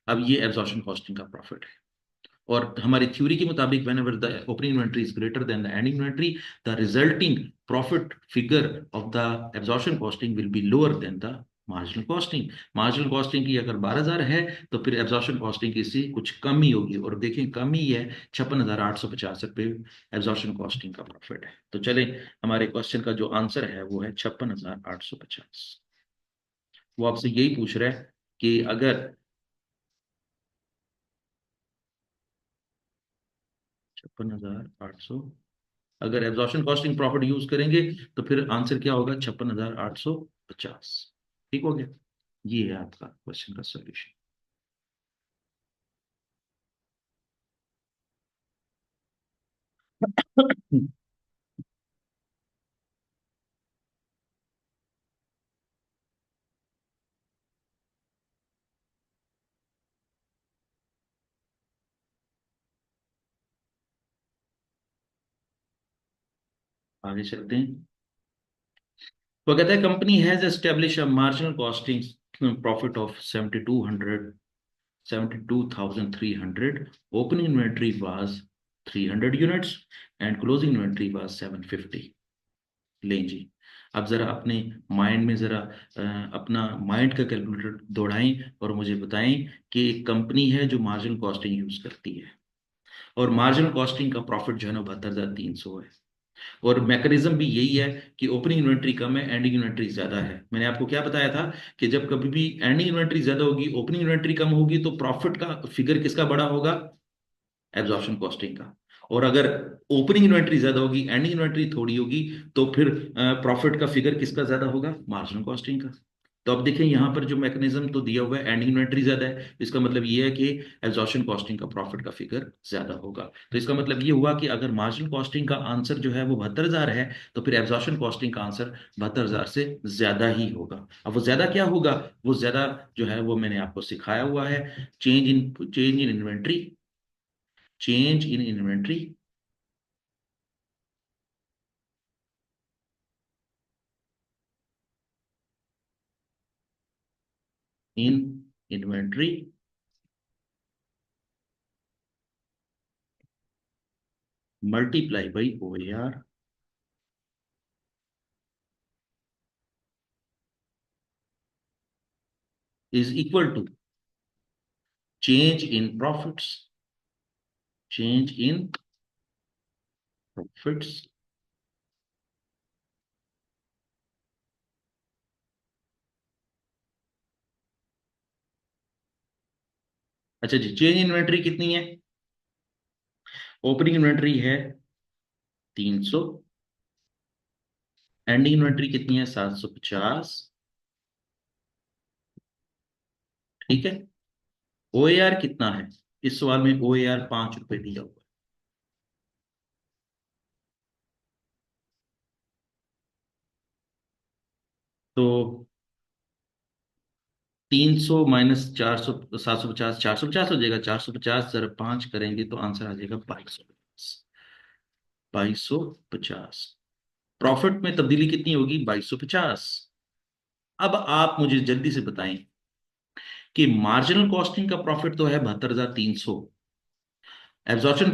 अब ये एब्जॉर्प्शन कॉस्टिंग का प्रॉफिट है। और हमारी थ्योरी के मुताबिक whenever the opening inventory is greater than the ending inventory, the resulting profit figure of the absorption costing will be lower than the marginal costing. Marginal costing की अगर 12,000 है तो फिर एब्जॉर्प्शन कॉस्टिंग की इससे कुछ कम ही होगी, और देखें कम ही है, 56,850 रुपये एब्जॉर्प्शन कॉस्टिंग का प्रॉफिट है। तो चलें, हमारे क्वेश्चन का जो आंसर है वो है 56,850। वो आपसे यही पूछ रहा है कि अगर 56,800, अगर एब्जॉर्प्शन कॉस्टिंग प्रॉफिट यूज करेंगे तो फिर आंसर क्या होगा, 56,850। ठीक हो गया, ये है आपका क्वेश्चन का सॉल्यूशन। आगे चलते हैं। तो कहता है company has establish a marginal costing profit of 72,300, opening inventory was 300 units and closing inventory was 750। लें जी, अब जरा अपने माइंड में जरा अपना माइंड का कैलकुलेटर दौड़ाएं और मुझे बताएं कि एक कंपनी है जो मार्जिनल कॉस्टिंग यूज करती है, और मार्जिनल कॉस्टिंग का प्रॉफिट जो है ना 72,300 है, और मैकेनिज्म भी यही है कि ओपनिंग इन्वेंट्री कम है, एंडिंग इन्वेंट्री ज्यादा है। मैंने आपको क्या बताया था कि जब कभी भी एंडिंग इन्वेंट्री ज्यादा होगी, ओपनिंग इन्वेंट्री कम होगी, तो प्रॉफिट का फिगर किसका बड़ा होगा, एब्जॉर्प्शन कॉस्टिंग का। और अगर ओपनिंग इन्वेंट्री ज्यादा होगी, एंडिंग इन्वेंट्री थोड़ी होगी, तो फिर प्रॉफिट का फिगर किसका ज्यादा होगा, मार्जिनल कॉस्टिंग का। तो अब देखें यहाँ पर जो मैकेनिज्म तो दिया हुआ है, एंडिंग इन्वेंट्री ज्यादा है, इसका मतलब ये है कि एब्जॉर्प्शन कॉस्टिंग का प्रॉफिट का फिगर ज्यादा होगा। तो इसका मतलब ये हुआ कि अगर मार्जिनल कॉस्टिंग का आंसर जो है वो 72,000 है, तो फिर एब्जॉर्प्शन कॉस्टिंग का आंसर 72,000 से ज्यादा ही होगा। अब वो ज्यादा क्या होगा, वो ज्यादा जो है वो मैंने आपको सिखाया हुआ है, change in inventory, change in inventory, in inventory multiply by OAR is equal to change in profits, change in profits। अच्छा जी, चेंज इन्वेंटरी कितनी है, ओपनिंग इन्वेंटरी है 300, एंडिंग इन्वेंटरी कितनी है 750। ठीक है, ओएआर कितना है, इस सवाल में ओएआर 5 रुपए दिया हुआ है। तो 300 माइनस 400, 750, 450 हो जाएगा, 450 जरा 5 करेंगे तो आंसर आ जाएगा 2250। 2250, प्रॉफिट में तब्दीली कितनी होगी, 2250। अब आप मुझे जल्दी से बताएं कि मार्जिनल कॉस्टिंग का प्रॉफिट तो है 72,300, एब्जॉर्प्शन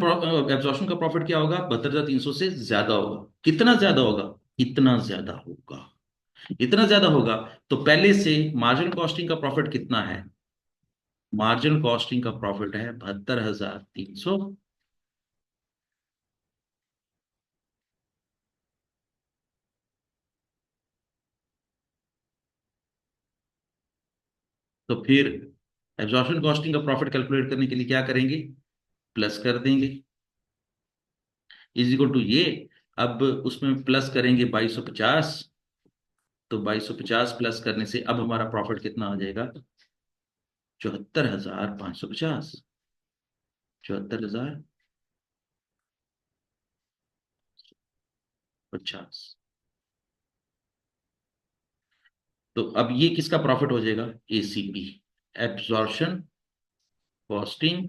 एब्जॉर्प्शन का प्रॉफिट क्या होगा, 72,300 से ज्यादा होगा। कितना ज्यादा होगा, इतना ज्यादा होगा, इतना ज्यादा होगा। तो पहले से मार्जिनल कॉस्टिंग का प्रॉफिट कितना है, मार्जिनल कॉस्टिंग का प्रॉफिट है 72,300। तो फिर एब्जॉर्प्शन कॉस्टिंग का प्रॉफिट कैलकुलेट करने के लिए क्या करेंगे, प्लस कर देंगे, इज इक्वल टू ये। अब उसमें प्लस करेंगे 2250, तो 2250 प्लस करने से अब हमारा प्रॉफिट कितना आ जाएगा, 74,550, 74,050। तो अब ये किसका प्रॉफिट हो जाएगा, एसीपी, एब्जॉर्प्शन कॉस्टिंग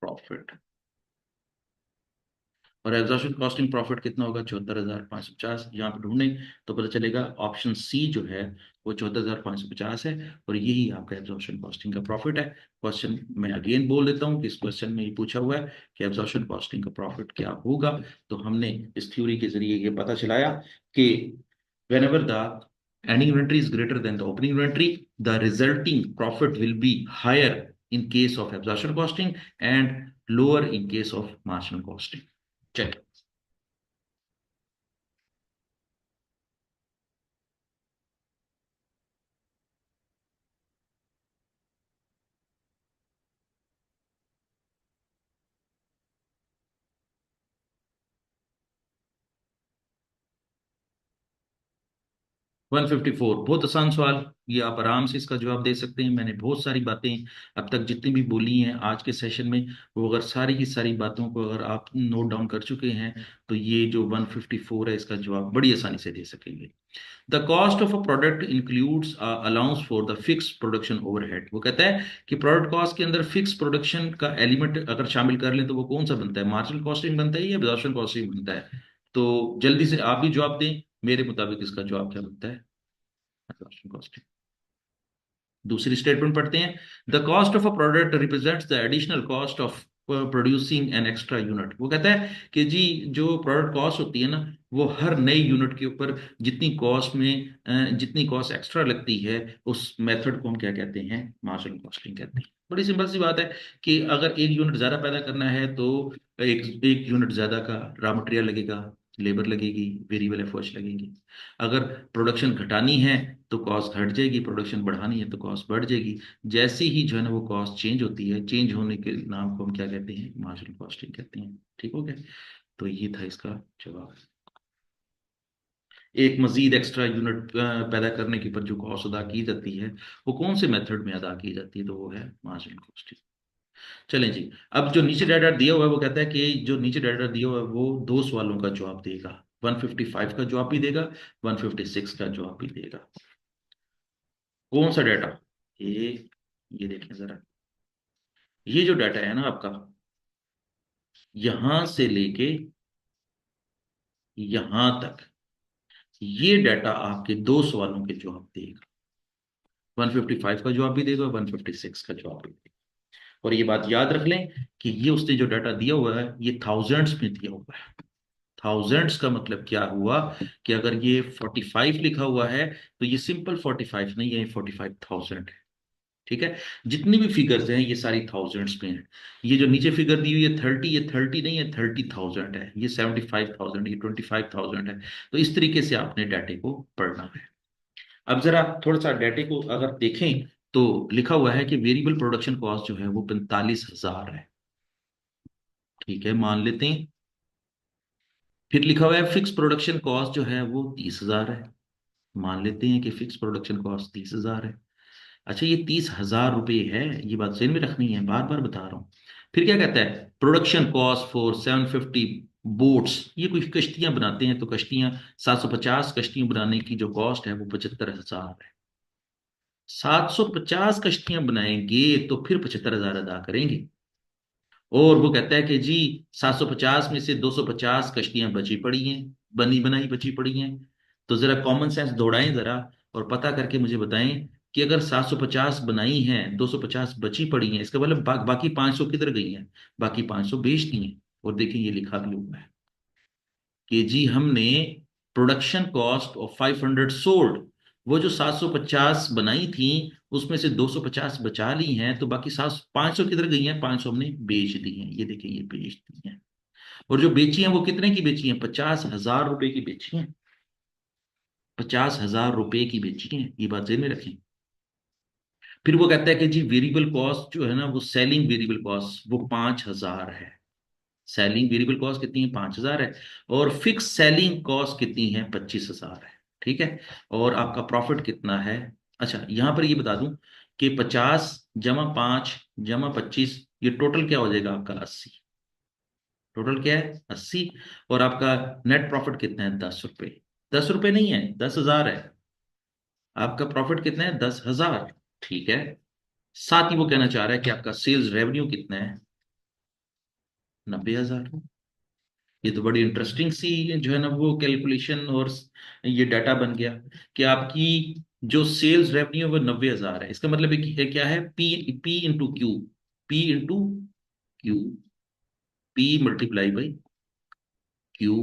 प्रॉफिट। और एब्जॉर्प्शन कॉस्टिंग प्रॉफिट कितना होगा? 74,550। यहाँ पे ढूंढें तो पता चलेगा ऑप्शन सी जो है वो 74,550 है, और यही आपका एब्जॉर्प्शन कॉस्टिंग का प्रॉफिट है। क्वेश्चन मैं अगेन बोल देता हूँ कि इस क्वेश्चन में ये पूछा हुआ है कि एब्जॉर्प्शन कॉस्टिंग का प्रॉफिट क्या होगा। तो हमने इस थ्योरी के जरिए ये पता चलाया कि whenever the ending inventory is greater than the opening inventory, the resulting profit will be higher in case of absorption costing and lower in case of marginal costing. चलिए। 154 बहुत आसान सवाल। ये आप आराम से इसका जवाब दे सकते हैं। मैंने बहुत सारी बातें अब तक जितनी भी बोली हैं आज के सेशन में, वो अगर सारी की सारी बातों को अगर आप नोट डाउन कर चुके हैं तो ये जो 154 है इसका जवाब बड़ी आसानी से दे सकेंगे। The cost of a product includes allowance for the fix production overhead. वो कहता है कि प्रोडक्ट कॉस्ट के अंदर फिक्स प्रोडक्शन का एलिमेंट अगर शामिल कर लें तो वो कौन सा बनता है? मार्जिनल कॉस्टिंग बनता है या एब्जॉर्प्शन कॉस्टिंग बनता है? तो जल्दी से आप भी जवाब दें, मेरे मुताबिक इसका जवाब क्या बनता है? Absorption costing. दूसरी स्टेटमेंट पढ़ते हैं। The cost of a product represents the additional cost of producing an extra unit. वो कहता है कि जी जो प्रोडक्ट कॉस्ट होती है ना, वो हर नई यूनिट के ऊपर जितनी कॉस्ट एक्स्ट्रा लगती है, उस मेथड को हम क्या कहते हैं? मार्जिनल कॉस्टिंग कहते हैं। बड़ी सिंपल सी बात है कि अगर एक यूनिट ज्यादा पैदा करना है तो एक एक यूनिट ज्यादा का रॉ मटेरियल लगेगा, लेबर लगेगी, वेरिएबल एफर्ट्स लगेंगी। अगर प्रोडक्शन घटानी है तो कॉस्ट घट जाएगी, प्रोडक्शन बढ़ानी है तो कॉस्ट बढ़ जाएगी। जैसे ही जो है ना वो कॉस्ट चेंज होती है, चेंज होने के नाम को हम क्या कहते हैं? मार्जिनल कॉस्टिंग कहते हैं। ठीक हो गया? तो ये था इसका जवाब। एक मजीद एक्स्ट्रा यूनिट पैदा करने के ऊपर जो कॉस्ट अदा की जाती है वो कौन से मेथड में अदा की जाती है? तो वो है मार्जिनल कॉस्टिंग। चलें जी। अब जो नीचे डाटा दिया हुआ है वो कहता है कि जो नीचे डाटा दिया हुआ है वो दो सवालों का जवाब देगा। 155 का जवाब भी देगा, 156 का जवाब भी देगा। कौन सा डाटा? ये ये देखें जरा। ये जो डाटा है ना आपका, यहां से लेके यहां तक, ये डाटा आपके दो सवालों के जवाब देगा। 155 का जवाब भी देगा, 156 का जवाब भी देगा। और ये बात याद रख लें कि ये उसने जो डाटा दिया हुआ है ये थाउजेंड्स में दिया हुआ है। थाउजेंड्स का मतलब क्या हुआ कि अगर ये 45 लिखा हुआ है तो ये सिंपल 45 नहीं है, 45,000 है। ठीक है? जितनी भी फिगर्स हैं ये सारी थाउजेंड्स में है। ये जो नीचे फिगर दी हुई है 30, ये 30 नहीं है, 30,000 है। ये 75,000, ये 25,000 है। तो इस तरीके से आपने डाटे को पढ़ना है। अब जरा थोड़ा सा डाटे को अगर देखें तो लिखा हुआ है कि वेरिएबल प्रोडक्शन कॉस्ट जो है वो 45,000 है। ठीक है, मान लेते हैं। फिर लिखा हुआ है फिक्स प्रोडक्शन कॉस्ट जो है वो 30,000 है। मान लेते हैं कि फिक्स प्रोडक्शन कॉस्ट 30,000 है। अच्छा, ये 30,000 रुपये है, ये बात ज़हन में रखनी है, बार बार बता रहा हूँ। फिर क्या कहता है? Production cost for 750 boats. ये कुछ कश्तियां बनाते हैं तो कश्तियां 750 कश्तियां बनाने की जो कॉस्ट है वो 75,000 है। 750 कश्तियां बनाएंगे तो फिर 75,000 अदा करेंगे। और वो कहता है कि जी 750 में से 250 कश्तियां बची पड़ी हैं, बनी बनाई बची पड़ी हैं। तो जरा कॉमन सेंस दौड़ाएं जरा और पता करके मुझे बताएं कि अगर 750 बनाई हैं, 250 बची पड़ी हैं, इसका मतलब बाकी 500 किधर गई हैं? बाकी 500 बेच दी हैं। और देखिए ये लिखा भी हुआ है कि जी हमने प्रोडक्शन कॉस्ट ऑफ 500 सोल्ड, वो जो 750 बनाई थी उसमें से 250 बचा ली हैं, तो बाकी 500 किधर गई हैं? 500 हमने बेच दी हैं। ये देखिए ये बेच दी हैं। और जो बेची हैं वो कितने की बेची हैं? 50,000 रुपए की बेची हैं। 50,000 रुपए की बेची हैं, ये बात ध्यान में रखें। फिर वो कहता है कि जी वेरिएबल कॉस्ट जो है ना वो सेलिंग वेरिएबल कॉस्ट वो 5,000 है। सेलिंग वेरिएबल कॉस्ट कितनी है? 5,000 है। और फिक्स सेलिंग कॉस्ट कितनी है? 25,000 है। ठीक है? और आपका प्रॉफिट कितना है? अच्छा, यहां पर ये बता दूं कि 50 जमा 5 जमा 25, ये टोटल क्या हो जाएगा आपका? 80। टोटल क्या है? 80। और आपका नेट प्रॉफिट कितना है? 10 रुपए। 10 रुपए नहीं है, 10,000 है। आपका प्रॉफिट कितना है? 10,000। ठीक है? साथ ही वो कहना चाह रहा है कि आपका सेल्स रेवेन्यू कितना है? 90,000। ये तो बड़ी इंटरेस्टिंग सी जो है ना वो कैलकुलेशन और ये डाटा बन गया कि आपकी जो सेल्स रेवेन्यू है वो 90,000 है। इसका मतलब है क्या है, P P into Q, P into Q, P multiply by Q.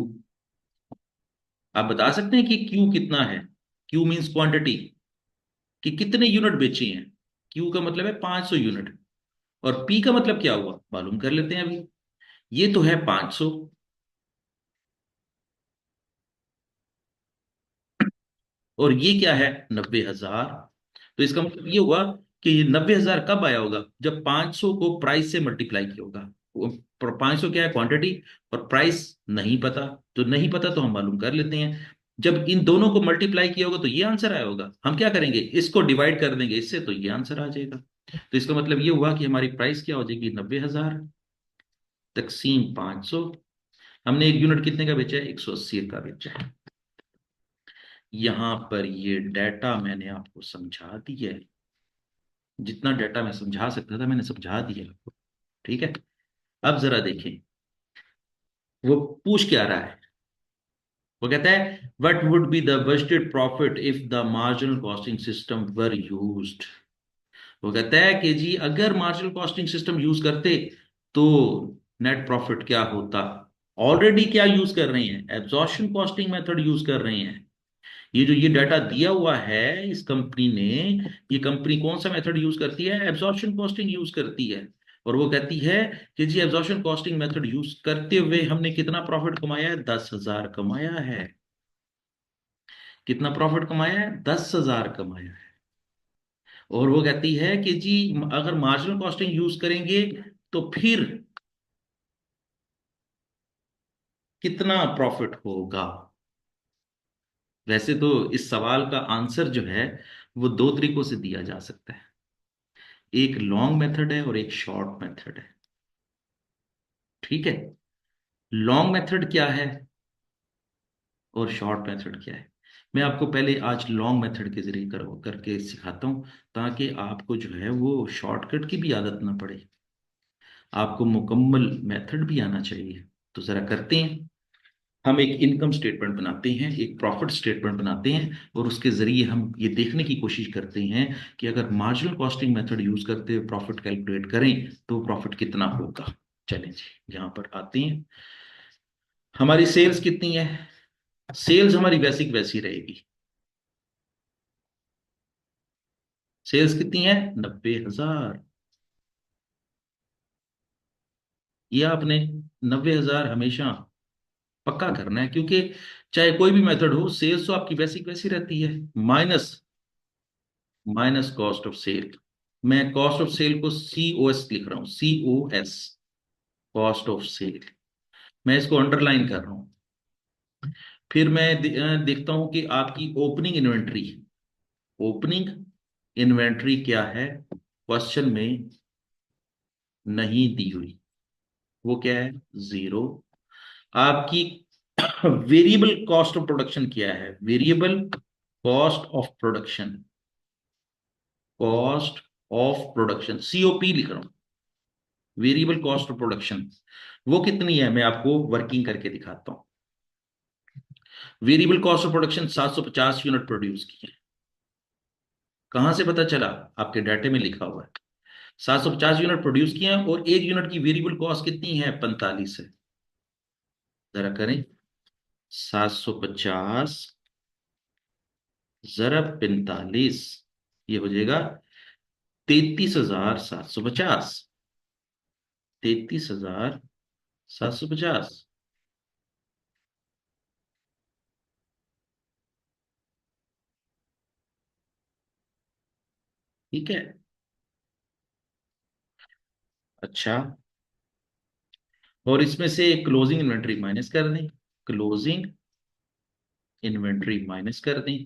आप बता सकते हैं कि क्यू कितना है? क्यू मीन्स क्वांटिटी, कि कितने यूनिट बेचे हैं। क्यू का मतलब है 500 यूनिट। और पी का मतलब क्या हुआ, मालूम कर लेते हैं अभी। ये तो है 500, और ये क्या है, 90,000। तो इसका मतलब ये हुआ कि ये 90,000 कब आया होगा, जब 500 को प्राइस से मल्टीप्लाई किया होगा। 500 क्या है, क्वांटिटी, और प्राइस नहीं पता। तो नहीं पता तो हम मालूम कर लेते हैं, जब इन दोनों को मल्टीप्लाई किया होगा तो ये आंसर आया होगा। हम क्या करेंगे, इसको डिवाइड कर देंगे इससे, तो ये आंसर आ जाएगा। तो इसका मतलब ये हुआ कि हमारी प्राइस क्या हो जाएगी, 90,000 तकसीम 500। हमने एक यूनिट कितने का बेचा है, 180 का बेचा है। यहां पर ये डाटा मैंने आपको समझा दिया है, जितना डाटा मैं समझा सकता था मैंने समझा दिया आपको। ठीक है, अब जरा देखें वो पूछ क्या रहा है। वो कहता है what would be the budgeted profit if the marginal costing system were used. वो कहता है कि जी अगर मार्जिनल कॉस्टिंग सिस्टम यूज करते तो नेट प्रॉफिट क्या होता। ऑलरेडी क्या यूज कर रहे हैं, एब्जॉर्प्शन कॉस्टिंग मेथड यूज कर रहे हैं। ये जो ये डाटा दिया हुआ है इस कंपनी ने, ये कंपनी कौन सा मेथड यूज करती है, एब्जॉर्प्शन कॉस्टिंग यूज करती है। और वो कहती है कि जी एब्जॉर्प्शन कॉस्टिंग मेथड यूज करते हुए हमने कितना प्रॉफिट कमाया है, 10,000 कमाया है। कितना प्रॉफिट कमाया है, 10,000 कमाया है। और वो कहती है कि जी अगर मार्जिनल कॉस्टिंग यूज करेंगे तो फिर कितना प्रॉफिट होगा। वैसे तो इस सवाल का आंसर जो है वो दो तरीकों से दिया जा सकता है, एक लॉन्ग मेथड है और एक शॉर्ट मेथड है। ठीक है, लॉन्ग मेथड क्या है और शॉर्ट मेथड क्या है, मैं आपको पहले आज लॉन्ग मेथड के जरिए करके सिखाता हूं, ताकि आपको जो है वो शॉर्टकट की भी आदत ना पड़े। आपको मुकम्मल मेथड भी आना चाहिए। तो जरा करते हैं, हम एक इनकम स्टेटमेंट बनाते हैं, एक प्रॉफिट स्टेटमेंट बनाते हैं, और उसके जरिए हम ये देखने की कोशिश करते हैं कि अगर मार्जिनल कॉस्टिंग मेथड यूज करते हुए प्रॉफिट कैलकुलेट करें तो प्रॉफिट कितना होगा। चलें जी यहाँ पर आते हैं। हमारी सेल्स कितनी है, सेल्स हमारी बेसिक वैसी रहेगी। सेल्स कितनी है, 90,000। ये आपने 90,000 हमेशा पक्का करना है, क्योंकि चाहे कोई भी मेथड हो सेल्स तो आपकी बेसिक वैसी रहती है। Minus minus cost of sale, मैं कॉस्ट ऑफ सेल को सी ओ एस लिख रहा हूं, C O S, cost of sale. मैं इसको अंडरलाइन कर रहा हूं। फिर मैं देखता हूं कि आपकी ओपनिंग इन्वेंट्री, ओपनिंग इन्वेंट्री क्या है, क्वेश्चन में नहीं दी हुई, वो क्या है, 0। आपकी वेरिएबल कॉस्ट ऑफ प्रोडक्शन क्या है, variable cost of production, cost of production COP लिख रहा हूं, वेरिएबल कॉस्ट ऑफ प्रोडक्शन। वो कितनी है मैं आपको वर्किंग करके दिखाता हूं। Variable cost of production 750 unit produce की है। कहां से पता चला, आपके डाटे में लिखा हुआ है 750 यूनिट प्रोड्यूस किए हैं, और एक यूनिट की वेरिएबल कॉस्ट कितनी है, 45 है। जरा करें, 750 जरा 45, ये हो जाएगा 33,750, 33,750। ठीक है, अच्छा, और इसमें से क्लोजिंग इन्वेंट्री माइनस कर दें, क्लोजिंग इन्वेंट्री माइनस कर दें।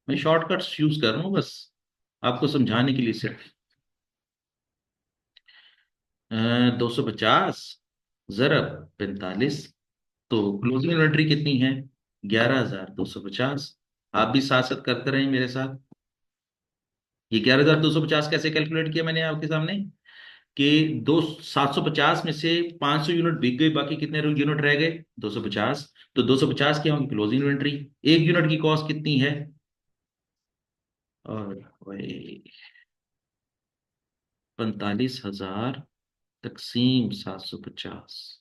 मैं शॉर्टकट्स यूज कर रहा हूँ बस आपको समझाने के लिए सिर्फ। 250 जरब 45, तो क्लोजिंग इन्वेंट्री कितनी है, 11,250। आप भी साथ साथ करते रहें मेरे साथ। ये 11,250 कैसे कैलकुलेट किया मैंने आपके सामने, कि दो 750 में से 500 यूनिट बिक गई, बाकी कितने यूनिट रह गए? 250। तो 250 की होगी क्लोजिंग इन्वेंट्री। एक यूनिट की कॉस्ट कितनी है? और वही 45,000 तकसीम 750,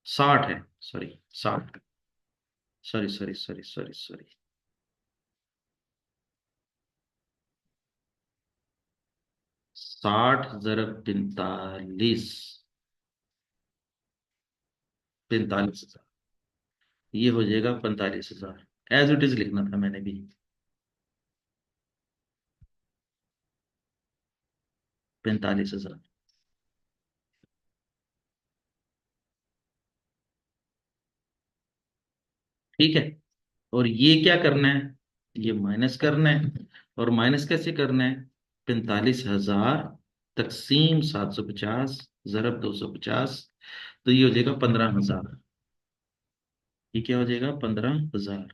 60 है। Sorry, 60। Sorry sorry sorry sorry sorry. 60 × 45, 45,000। ये हो जाएगा 45,000। एज इट इज लिखना था मैंने भी। 45,000। ठीक है। और ये क्या करना है? ये माइनस करना है। और माइनस कैसे करना है? 45,000 तकसीम 750 ज़रब 250। तो ये हो जाएगा 15,000। ये क्या हो जाएगा? 15,000।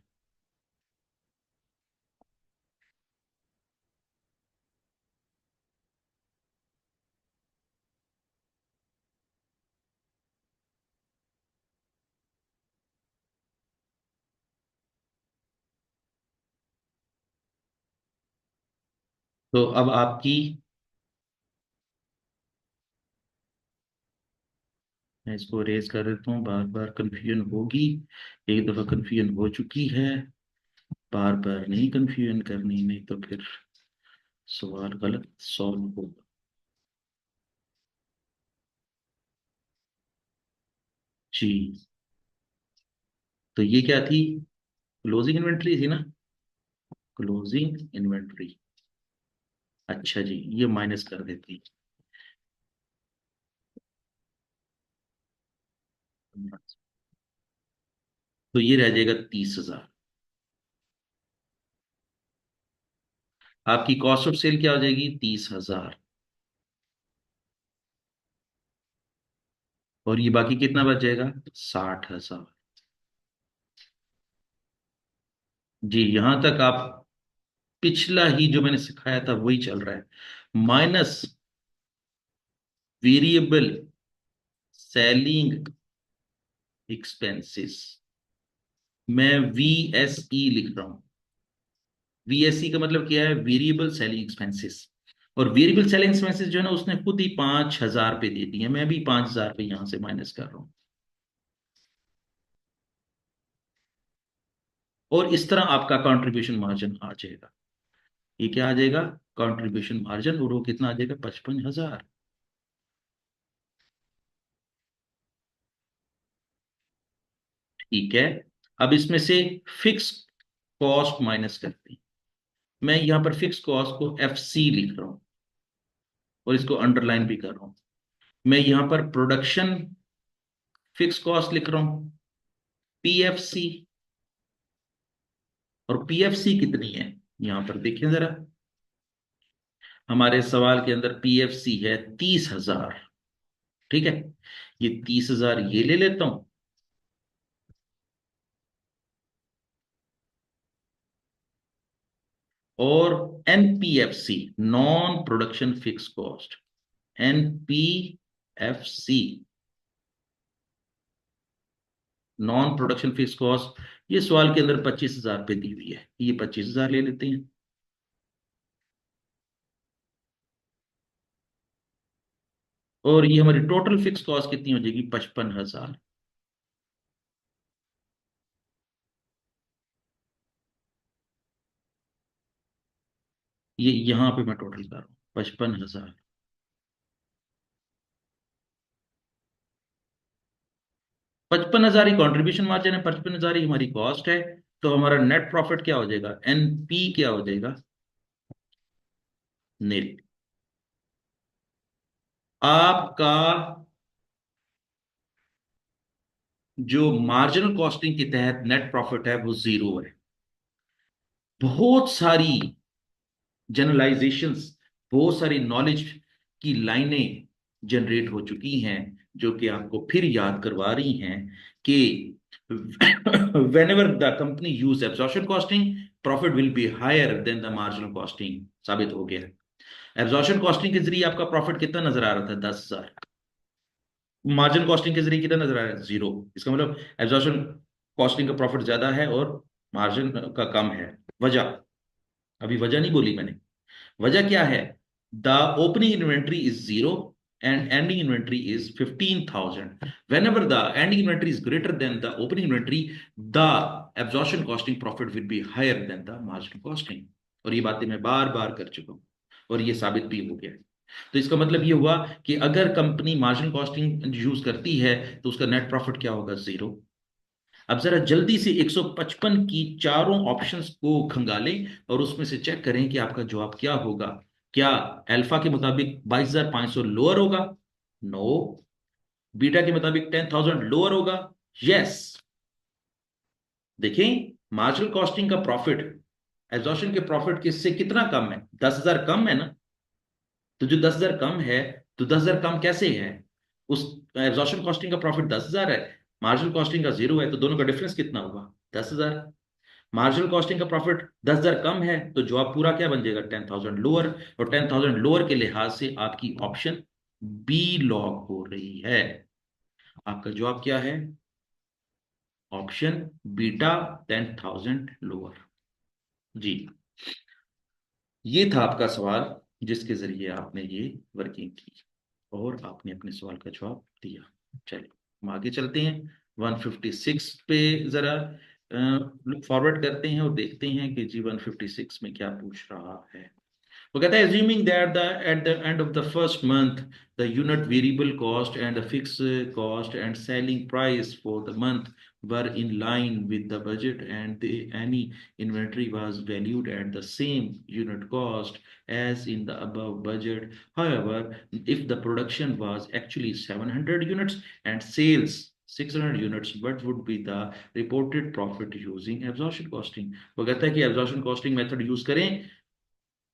तो अब आपकी, मैं इसको रेज कर देता हूँ, बार बार कंफ्यूजन होगी। एक दफा कंफ्यूजन हो चुकी है, बार बार नहीं कंफ्यूजन करनी, नहीं तो फिर सवाल गलत सॉल्व होगा। जी। तो ये क्या थी? क्लोजिंग इन्वेंट्री थी ना? Closing inventory. अच्छा जी, ये माइनस कर देती। तो ये रह जाएगा 30,000। आपकी कॉस्ट ऑफ सेल क्या हो जाएगी? 30,000। और ये बाकी कितना बच जाएगा? 60,000। जी, यहां तक आप पिछला ही जो मैंने सिखाया था वही चल रहा है। Minus variable selling expenses. मैं VSE लिख रहा हूं। VSE का मतलब क्या है? Variable selling expenses. और वेरिएबल सेलिंग एक्सपेंसेस जो है ना, उसने खुद ही 5,000 पे दे दिए, मैं भी 5,000 पे यहां से माइनस कर रहा हूं। और इस तरह आपका कंट्रीब्यूशन मार्जिन आ जाएगा। ये क्या आ जाएगा? Contribution margin. और वो कितना आ जाएगा? 55,000। ठीक है। अब इसमें से फिक्स कॉस्ट माइनस करते हैं। मैं यहां पर फिक्स कॉस्ट को FC लिख रहा हूं, और इसको अंडरलाइन भी कर रहा हूं। मैं यहां पर प्रोडक्शन फिक्स कॉस्ट लिख रहा हूं, PFC। और PFC कितनी है? यहां पर देखें जरा, हमारे सवाल के अंदर PFC है 30,000। ठीक है। ये 30,000 ये ले लेता हूं। और NPFC, non production fix cost, NPFC, non production fix cost, ये सवाल के अंदर 25,000 पे दी हुई है, ये 25,000 ले लेते हैं। और ये हमारी टोटल फिक्स कॉस्ट कितनी हो जाएगी? 55,000। ये यहां पे मैं टोटल कर रहा हूं 55,000। 55,000 ही कॉन्ट्रीब्यूशन मार्जिन है, 55,000 ही हमारी कॉस्ट है। तो हमारा नेट प्रॉफिट क्या हो जाएगा? NP क्या हो जाएगा? नील। आपका जो मार्जिनल कॉस्टिंग के तहत नेट प्रॉफिट है वो 0 है। बहुत सारी जनरलाइजेशंस, बहुत सारी नॉलेज की लाइनें जनरेट हो चुकी हैं, जो कि आपको फिर याद करवा रही हैं कि whenever the company use absorption costing, profit will be higher than the marginal costing। साबित हो गया है। एब्जॉर्प्शन कॉस्टिंग के जरिए आपका प्रॉफिट कितना नजर आ रहा था? 10,000। मार्जिन कॉस्टिंग के जरिए कितना नजर आ रहा है? जीरो। इसका मतलब एब्जॉर्प्शन कॉस्टिंग का प्रॉफिट ज्यादा है और मार्जिन का कम है। वजह, अभी वजह नहीं बोली मैंने। वजह क्या है? The opening inventory is zero and ending inventory is 15,000. Whenever the ending inventory is greater than the opening inventory, the absorption costing profit will be higher than the marginal costing. और ये बातें मैं बार बार कर चुका हूं और ये साबित भी हो गया है। तो इसका मतलब ये हुआ कि अगर कंपनी मार्जिनल कॉस्टिंग यूज करती है तो उसका नेट प्रॉफिट क्या होगा? जीरो। अब जरा जल्दी से 155 की चारों ऑप्शंस को खंगालें और उसमें से चेक करें कि आपका जवाब क्या होगा। क्या अल्फा के मुताबिक 22,500 लोअर होगा? नो। बीटा के मुताबिक 10,000 लोअर होगा? यस। देखें, मार्जिनल कॉस्टिंग का प्रॉफिट एब्जॉर्प्शन के प्रॉफिट किससे कितना कम है? 10,000 कम है ना। तो जो 10,000 कम है, तो 10,000 कम कैसे है? उस एब्जॉर्प्शन कॉस्टिंग का प्रॉफिट 10,000 है, मार्जिनल कॉस्टिंग का जीरो है, तो दोनों का डिफरेंस कितना हुआ? 10,000। मार्जिनल कॉस्टिंग का प्रॉफिट 10,000 कम है, तो जवाब पूरा क्या बन जाएगा? 10,000 लोअर। और 10,000 लोअर के लिहाज से आपकी ऑप्शन बी लॉक हो रही है। आपका जवाब क्या है? Option beta, 10,000 lower. जी, ये था आपका सवाल जिसके जरिए आपने ये वर्किंग की और आपने अपने सवाल का जवाब दिया। चलिए हम आगे चलते हैं। 156 पे जरा लुक फॉरवर्ड करते हैं और देखते हैं कि जी 156 में क्या पूछ रहा है। वो कहता है assuming that the at the end of the first month the unit variable cost and the fixed cost and selling price for the month were in line with the budget and any inventory was valued at the same unit cost as in the above budget. However, if the production was actually 700 units and sales 600 units, what would be the reported profit using absorption costing? वो कहता है कि absorption costing method use करें,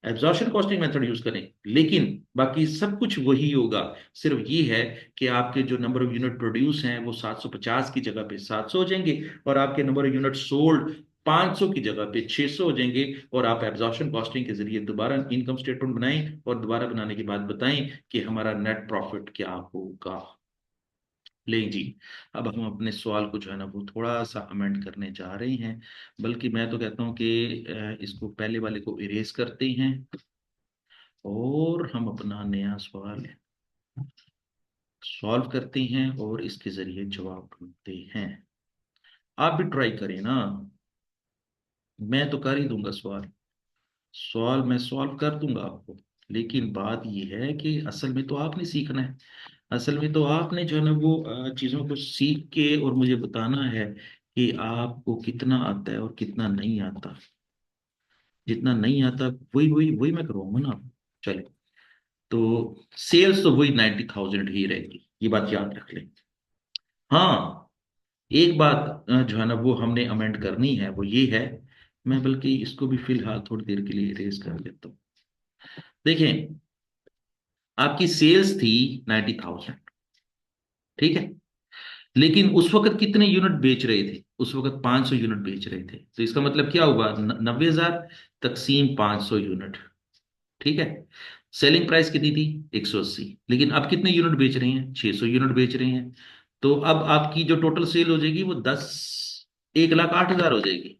absorption costing method use करें, लेकिन बाकी सब कुछ वही होगा। सिर्फ ये है कि आपके जो नंबर ऑफ यूनिट प्रोड्यूस हैं वो 750 की जगह पे 700 हो जाएंगे और आपके नंबर ऑफ यूनिट सोल्ड 500 की जगह पे 600 हो जाएंगे। और आप एब्जॉर्प्शन कॉस्टिंग के जरिए दोबारा इनकम स्टेटमेंट बनाएं और दोबारा बनाने के बाद बताएं कि हमारा नेट प्रॉफिट क्या होगा। लें जी, अब हम अपने सवाल को जो है ना वो थोड़ा सा अमेंड करने जा रहे हैं। बल्कि मैं तो कहता हूँ कि इसको पहले वाले को इरेज करते हैं और हम अपना नया सवाल सॉल्व करते हैं और इसके जरिए जवाब ढूंढते हैं। आप भी ट्राई करें ना, मैं तो कर ही दूंगा सवाल। सवाल मैं सॉल्व कर दूंगा आपको, लेकिन बात यह है कि असल में तो आपने सीखना है। असल में तो आपने जो है ना वो चीज़ों को सीख के और मुझे बताना है कि आपको कितना आता है और कितना नहीं आता। जितना नहीं आता वही वही वही मैं करवाऊंगा ना। चलिए, तो सेल्स तो वही 90,000 ही रहेगी, ये बात याद रख लें। हाँ, एक बात जो है ना वो हमने अमेंड करनी है, वो ये है। मैं बल्कि इसको भी फिलहाल थोड़ी देर के लिए इरेज कर देता हूँ। देखें, आपकी सेल्स थी 90,000, ठीक है। लेकिन उस वक्त कितने यूनिट बेच रहे थे? उस वक्त 500 यूनिट बेच रहे थे। तो इसका मतलब क्या हुआ? 90,000 तकसीम 500 यूनिट, ठीक है। सेलिंग प्राइस कितनी थी? 180। लेकिन अब कितने यूनिट बेच रहे हैं? 600 यूनिट बेच रहे हैं। तो अब आपकी जो टोटल सेल हो जाएगी वो 1,08,000 हो जाएगी।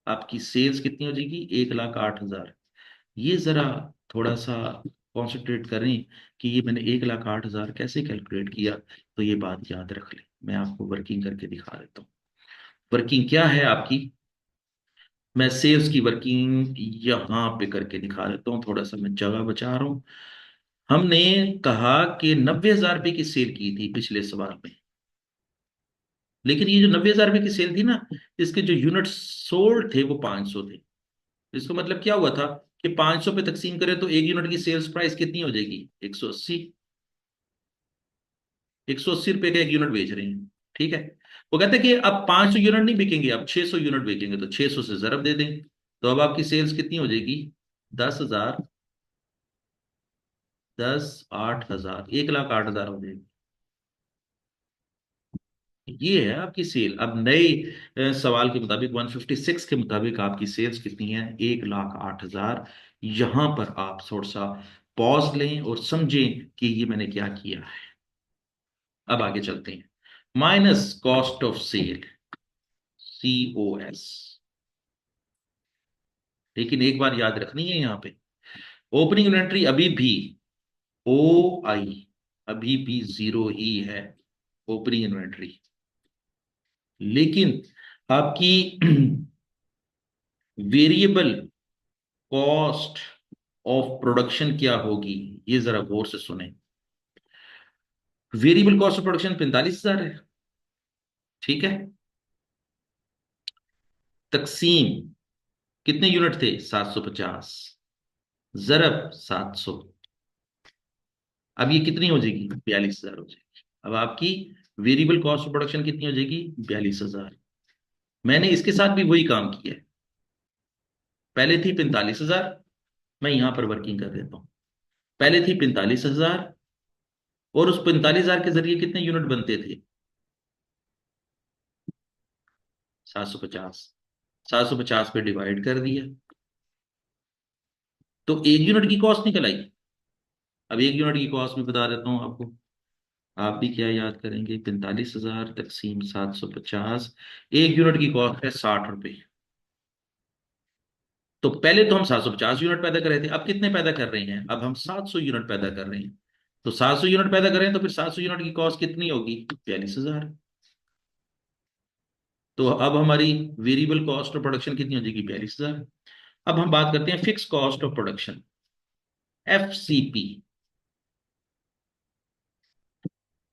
आपकी सेल्स कितनी हो जाएगी? 1,08,000। ये जरा थोड़ा सा कॉन्सेंट्रेट करें कि ये मैंने 1,08,000 कैसे कैलकुलेट किया। तो ये बात याद रख लें, मैं आपको वर्किंग करके दिखा देता हूँ। वर्किंग क्या है आपकी? मैं सेल्स की वर्किंग यहाँ पे करके दिखा देता हूँ, थोड़ा सा मैं जगह बचा रहा हूँ। हमने कहा कि 90,000 रुपये की सेल की थी पिछले सवाल में। लेकिन ये जो 90,000 रुपये की सेल थी ना, इसके जो यूनिट सोल्ड थे वो 500 थे। इसका मतलब क्या हुआ था कि 500 पे तकसीम करें तो एक यूनिट की सेल्स प्राइस कितनी हो जाएगी? 180। 180 रुपए का एक यूनिट बेच रहे हैं, ठीक है। वो कहते हैं कि अब 500 यूनिट नहीं बिकेंगे, अब 600 यूनिट बेचेंगे, तो 600 से जरब दे दें। तो अब आपकी सेल्स कितनी हो जाएगी? 10,000, 10,08,000, 1,08,000 हो जाएगी। ये है आपकी सेल। अब नए सवाल के मुताबिक 156 के मुताबिक आपकी सेल्स कितनी है? 1,08,000। यहां पर आप थोड़ा सा पॉज लें और समझें कि ये मैंने क्या किया है। अब आगे चलते हैं। Minus cost of sale, COS। लेकिन एक बार याद रखनी है यहां पे, ओपनिंग इन्वेंट्री अभी भी, OI अभी भी जीरो ही है, ओपनिंग इन्वेंट्री। लेकिन आपकी वेरिएबल कॉस्ट ऑफ प्रोडक्शन क्या होगी, ये जरा गौर से सुने। वेरिएबल कॉस्ट ऑफ प्रोडक्शन 45,000 है, ठीक है। तकसीम, कितने यूनिट थे, 750, जरब 700। अब ये कितनी हो जाएगी, 42,000 हो जाएगी। अब आपकी वेरिएबल कॉस्ट ऑफ प्रोडक्शन कितनी हो जाएगी, 42,000। मैंने इसके साथ भी वही काम किया है। पहले थी 45,000, मैं यहां पर वर्किंग कर देता हूं। पहले थी 45,000, और उस 45,000 के जरिए कितने यूनिट बनते थे, 750। 750 पे डिवाइड कर दिया, तो एक यूनिट की कॉस्ट निकल आई। अब एक यूनिट की कॉस्ट में बता देता हूं आपको। आप भी क्या याद करेंगे, 45,000 तकसीम 750, एक यूनिट की कॉस्ट है 60 रुपए। तो पहले तो हम 750 यूनिट पैदा कर रहे थे, अब कितने पैदा कर रहे हैं, अब हम 700 यूनिट पैदा कर रहे हैं। तो 700 यूनिट पैदा कर रहे हैं, तो फिर 700 यूनिट की कॉस्ट कितनी होगी, 42,000। तो अब हमारी वेरिएबल कॉस्ट ऑफ प्रोडक्शन कितनी हो जाएगी, 42,000। अब हम बात करते हैं fix cost of production, FCP।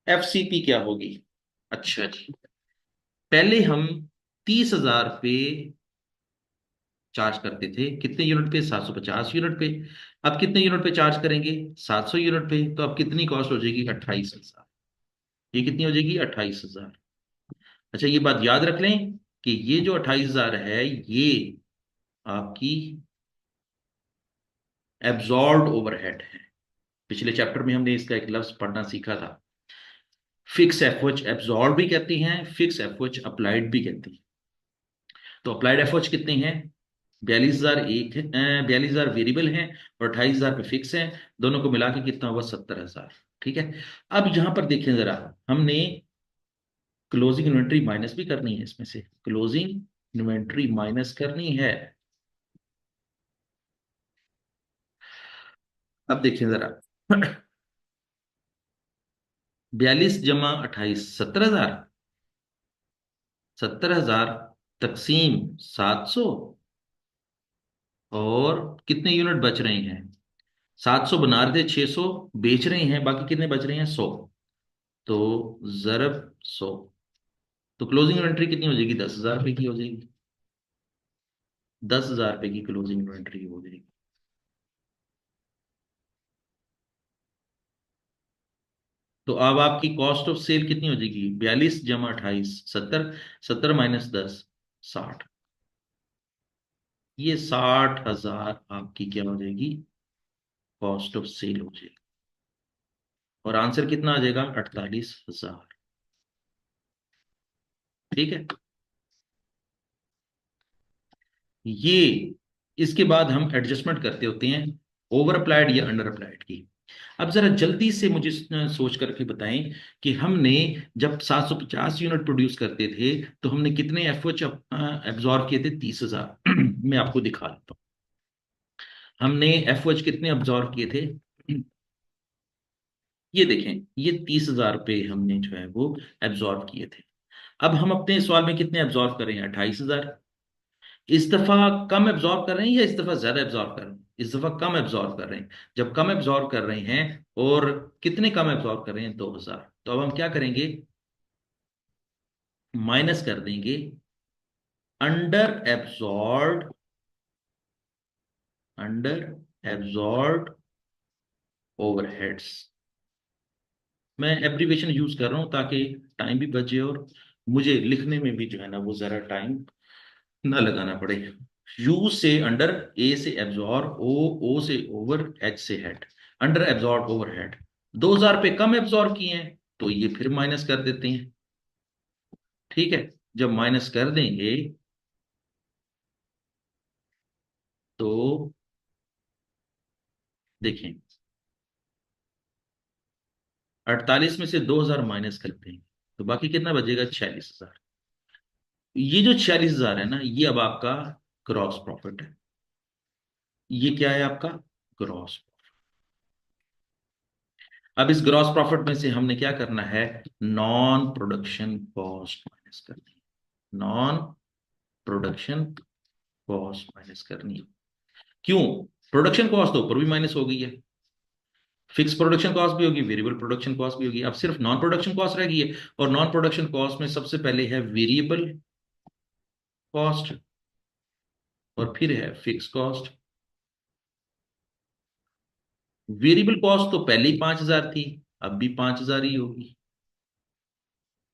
FCP क्या होगी, अच्छा जी, पहले हम 30,000 पे चार्ज करते थे, कितने यूनिट पे, 750 यूनिट पे। अब कितने यूनिट पे चार्ज करेंगे, 700 यूनिट पे। तो अब कितनी कॉस्ट हो जाएगी, 28,000। ये कितनी हो जाएगी, 28,000। अच्छा, ये बात याद रख लें कि ये जो 28,000 है, ये आपकी एब्जॉर्ब्ड ओवरहेड है। पिछले चैप्टर में हमने इसका एक लफ्ज पढ़ना सीखा था, फिक्स एफओएच एब्जॉर्ब भी कहती हैं, फिक्स एफओएच अप्लाइड भी कहती हैं। तो अप्लाइड एफओएच कितने हैं, 42,000 एक है, 42,000 वेरिएबल हैं, और 28,000 पे फिक्स हैं। दोनों को मिला के कितना हुआ, 70,000। ठीक है। अब यहां पर देखें जरा, हमने क्लोजिंग इन्वेंट्री माइनस भी करनी है, इसमें से क्लोजिंग इन्वेंट्री माइनस करनी है। अब देखें जरा, 42 जमा 28, 70,000। 70,000 तकसीम 700, और कितने यूनिट बच रहे हैं, 700 बना रहे थे, 600 बेच रहे हैं, बाकी कितने बच रहे हैं, 100। तो जरब 100, तो क्लोजिंग इन्वेंट्री कितनी हो जाएगी, 10,000 रुपए की हो जाएगी। 10,000 रुपए की क्लोजिंग इन्वेंट्री हो जाएगी। तो अब आपकी कॉस्ट ऑफ सेल कितनी हो जाएगी, 42 जमा 28, 70। 70 माइनस 10, 60। ये 60,000 आपकी क्या हो जाएगी, कॉस्ट ऑफ सेल हो जाएगी। और आंसर कितना आ जाएगा, 48,000। ठीक है। ये, इसके बाद हम एडजस्टमेंट करते होते हैं ओवर अप्लाइड या अंडर अप्लाइड की। अब जरा जल्दी से मुझे सोच करके बताएं कि हमने जब 750 यूनिट प्रोड्यूस करते थे, तो हमने कितने एफओएच एब्जॉर्ब किए थे, 30,000। मैं आपको दिखा देता हूँ, हमने एफओएच कितने एब्जॉर्ब किए थे। ये देखें, ये 30,000 पे हमने जो है वो एब्जॉर्ब किए थे। अब हम अपने सवाल में कितने एब्जॉर्ब कर रहे हैं, 28,000। इस दफा कम एब्जॉर्ब कर रहे हैं या इस दफा ज्यादा एब्जॉर्ब कर रहे हैं, इस दफा कम एब्जॉर्ब कर रहे हैं। जब कम एब्जॉर्ब कर रहे हैं, और कितने कम एब्जॉर्ब कर रहे हैं, 2,000। तो अब हम क्या करेंगे, माइनस कर देंगे under absorb, under absorb overheads. मैं एब्रीवेशन यूज कर रहा हूं ताकि टाइम भी बचे, और मुझे लिखने में भी जो है ना वो जरा टाइम ना लगाना पड़े। यू से अंडर, ए से एब्जॉर्ब, ओ से ओवर, एच से head. Under absorb over head, 2,000 पे कम एब्जॉर्ब किए हैं, तो ये फिर माइनस कर देते हैं। ठीक है। जब माइनस कर देंगे, तो देखें, 48 में से 2000 माइनस कर देंगे तो बाकी कितना बचेगा? 46,000। ये जो 46,000 है ना, ये अब आपका ग्रॉस प्रॉफिट है। ये क्या है आपका? ग्रॉस। अब इस ग्रॉस प्रॉफिट में से हमने क्या करना है? नॉन प्रोडक्शन कॉस्ट माइनस करनी है। नॉन प्रोडक्शन कॉस्ट माइनस करनी है। क्यों? प्रोडक्शन कॉस्ट तो ऊपर भी माइनस हो गई है, फिक्स प्रोडक्शन कॉस्ट भी होगी, वेरिएबल प्रोडक्शन कॉस्ट भी होगी, अब सिर्फ नॉन प्रोडक्शन कॉस्ट रह गई है। और नॉन प्रोडक्शन कॉस्ट में सबसे पहले है वेरिएबल कॉस्ट और फिर है फिक्स कॉस्ट। वेरिएबल कॉस्ट तो पहले ही 5,000 थी, अब भी 5,000 ही होगी।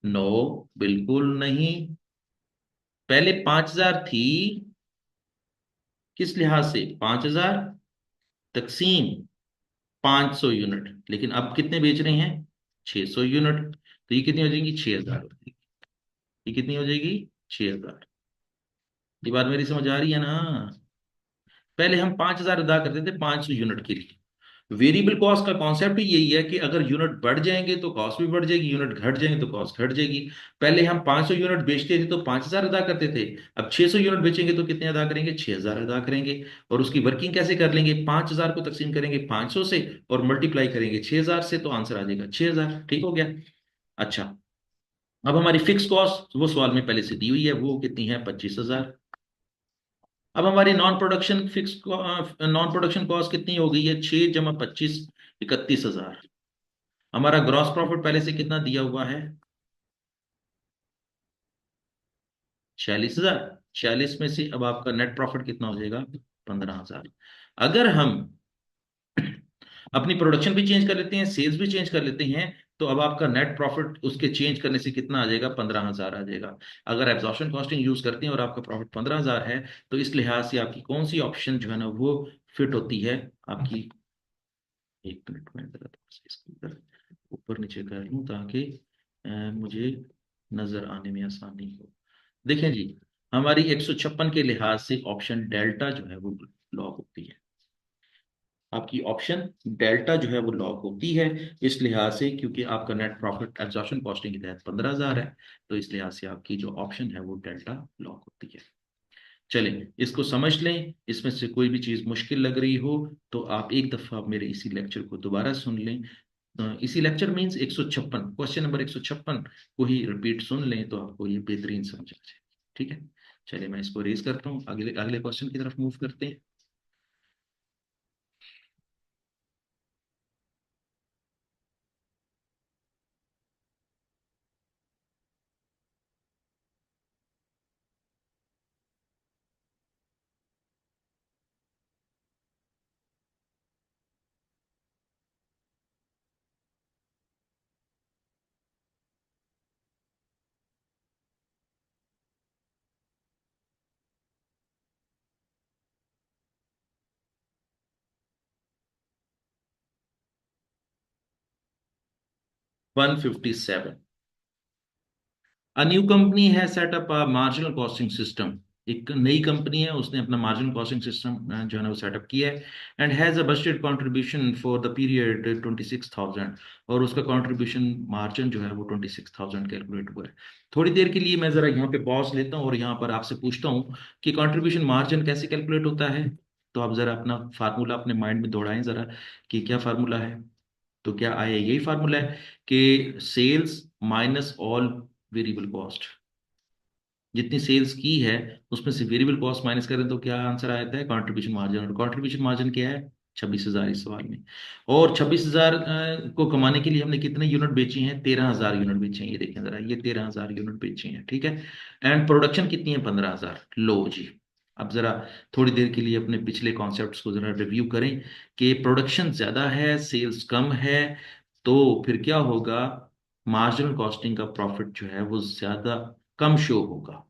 नो, बिल्कुल नहीं। पहले 5,000 थी, किस लिहाज से? 5,000 तकसीम 500 यूनिट, लेकिन अब कितने बेच रहे हैं? 600 यूनिट। तो ये कितनी हो जाएगी? 6,000 हो जाएगी। ये कितनी हो जाएगी? 6,000। ये बात मेरी समझ आ रही है ना? पहले हम 5,000 अदा करते थे 500 यूनिट के लिए। वेरिएबल कॉस्ट का कॉन्सेप्ट ही यही है कि अगर यूनिट बढ़ जाएंगे तो कॉस्ट भी बढ़ जाएगी, यूनिट घट जाएंगे तो कॉस्ट घट जाएगी। पहले हम 500 यूनिट बेचते थे तो 5,000 अदा करते थे, अब 600 यूनिट बेचेंगे तो कितने अदा करेंगे? 6,000 अदा करेंगे। और उसकी वर्किंग कैसे कर लेंगे? 5,000 को तकसीम करेंगे 500 से और मल्टीप्लाई करेंगे 6,000 से, तो आंसर आ जाएगा 6,000। ठीक हो गया? अच्छा, अब हमारी फिक्स कॉस्ट वो सवाल में पहले से दी हुई है, वो कितनी है? 25,000। अब हमारी नॉन प्रोडक्शन कॉस्ट कितनी हो गई है? 6 × 25, 31,000। हमारा ग्रॉस प्रॉफिट पहले से कितना दिया हुआ है? 46,000। 46 में से अब आपका नेट प्रॉफिट कितना हो जाएगा? 15,000। अगर हम अपनी प्रोडक्शन भी चेंज कर लेते हैं, सेल्स भी चेंज कर लेते हैं, तो अब आपका नेट प्रॉफिट उसके चेंज करने से कितना आ जाएगा? 15,000 आ जाएगा। अगर एब्जॉर्प्शन कॉस्टिंग यूज करते हैं और आपका प्रॉफिट 15,000 है, तो इस लिहाज से आपकी कौन सी ऑप्शन जो है ना वो फिट होती है आपकी? एक मिनट में जरा थोड़ा सा इसको इधर ऊपर नीचे कर लूं ताकि मुझे नजर आने में आसानी हो। देखें जी, हमारी 156 के लिहाज से ऑप्शन डेल्टा जो है वो लॉक होती है। आपकी ऑप्शन डेल्टा जो है वो लॉक होती है, इस लिहाज से क्योंकि आपका नेट प्रॉफिट एब्जॉर्प्शन कॉस्टिंग के तहत 15,000 है, तो इस लिहाज से आपकी जो ऑप्शन है वो डेल्टा लॉक होती है। चलें, इसको समझ लें। इसमें से कोई भी चीज़ मुश्किल लग रही हो तो आप एक दफ़ा मेरे इसी लेक्चर को दोबारा सुन लें। इसी लेक्चर मीन्स 156, क्वेश्चन नंबर 156 को ही रिपीट सुन लें तो आपको ये बेहतरीन समझ आ जाए। ठीक है? चलिए मैं इसको रेज करता हूँ, अगले अगले क्वेश्चन की तरफ मूव करते हैं। 157। अ न्यू कंपनी है सेटअप अ मार्जिनल कॉस्टिंग सिस्टम। एक नई कंपनी है, उसने अपना मार्जिनल कॉस्टिंग सिस्टम जो है ना वो सेटअप किया है। And has a budgeted contribution for the period 26,000। और उसका कंट्रीब्यूशन मार्जिन जो है वो 26,000 कैलकुलेट हुआ है। थोड़ी देर के लिए मैं जरा यहाँ पे पॉज लेता हूँ और यहाँ पर आपसे पूछता हूँ कि कंट्रीब्यूशन मार्जिन कैसे कैलकुलेट होता है। तो आप जरा अपना फार्मूला अपने माइंड में दौड़ाएं जरा कि क्या फार्मूला है। तो क्या आया? यही फार्मूला है कि sales minus all variable cost. जितनी सेल्स की है उसमें से वेरिएबल कॉस्ट माइनस करें तो क्या आंसर आता है? Contribution margin. और कंट्रीब्यूशन मार्जिन क्या है? 26,000 इस सवाल में। और 26,000 को कमाने के लिए हमने कितने यूनिट बेचे हैं? 13,000 यूनिट बेचे हैं। ये देखें जरा, ये 13,000 यूनिट बेचे हैं। ठीक है? एंड प्रोडक्शन कितनी है? 15,000। लो जी, अब जरा थोड़ी देर के लिए अपने पिछले कॉन्सेप्ट्स को जरा रिव्यू करें कि प्रोडक्शन ज्यादा है, सेल्स कम है, तो फिर क्या होगा? मार्जिनल कॉस्टिंग का प्रॉफिट जो है वो ज्यादा कम शो होगा।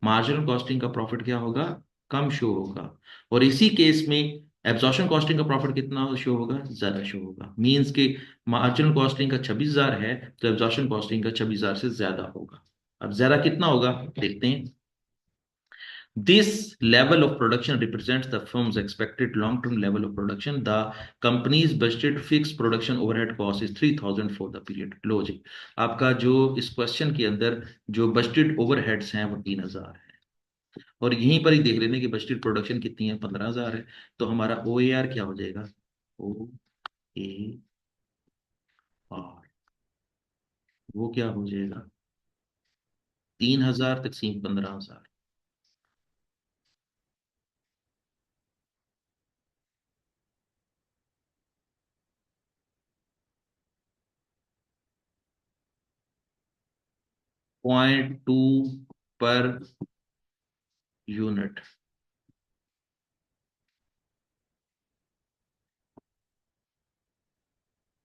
मार्जिनल कॉस्टिंग का प्रॉफिट क्या होगा? कम शो होगा। और इसी केस में एब्जॉर्प्शन कॉस्टिंग का प्रॉफिट कितना शो होगा? ज्यादा शो होगा। मींस के मार्जिनल कॉस्टिंग का 26,000 है तो एब्जॉर्प्शन कॉस्टिंग का 26,000 से ज्यादा होगा। अब ज्यादा कितना होगा देखते हैं। This level of production represents the firm's expected long-term level of production. The company's budgeted fixed production overhead cost is 3000 for the period. लो जी, आपका जो इस क्वेश्चन के अंदर जो बजटेड ओवरहेड्स हैं वो 3000 है, और यहीं पर ही देख लेने की बजटेड प्रोडक्शन कितनी है, 15000 है। तो हमारा ओ ए आर क्या हो जाएगा, ओ ए आर, वो क्या हो जाएगा, 3000 तकसीम 15000, 0.2 पर यूनिट,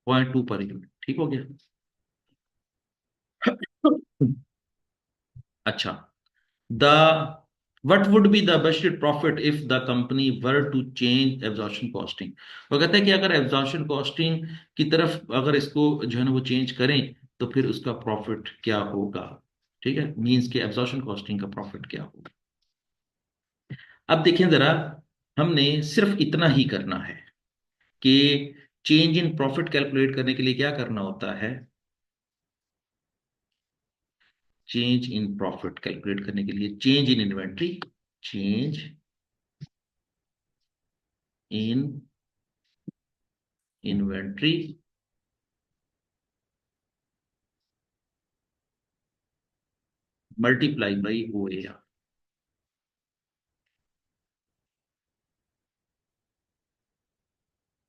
0.2 पर यूनिट, ठीक हो गया। अच्छा, the what would be the budgeted profit if the company were to change absorption costing। वो कहता है कि अगर absorption costing की तरफ अगर इसको जो है ना वो चेंज करें तो फिर उसका प्रॉफिट क्या होगा। ठीक है, मींस कि absorption costing का प्रॉफिट क्या होगा। अब देखें जरा, हमने सिर्फ इतना ही करना है कि चेंज इन प्रॉफिट कैलकुलेट करने के लिए क्या करना होता है, चेंज इन प्रॉफिट कैलकुलेट करने के लिए change in inventory, change in inventory multiply by O A R.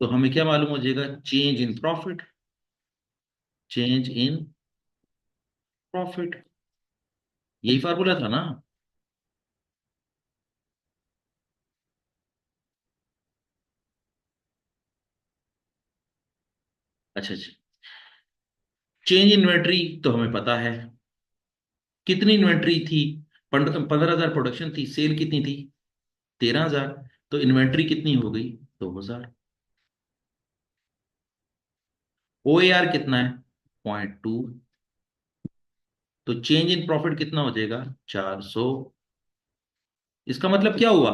तो हमें क्या मालूम हो जाएगा, change in profit, change in profit, यही फार्मूला था ना। अच्छा अच्छा, चेंज इन्वेंट्री तो हमें पता है, कितनी इन्वेंट्री थी, 15000 प्रोडक्शन थी, सेल कितनी थी, 13000, तो इन्वेंट्री कितनी हो गई, 2000। ओ ए आर कितना है, 0.2, तो चेंज इन प्रॉफिट कितना हो जाएगा, 400। इसका मतलब क्या हुआ,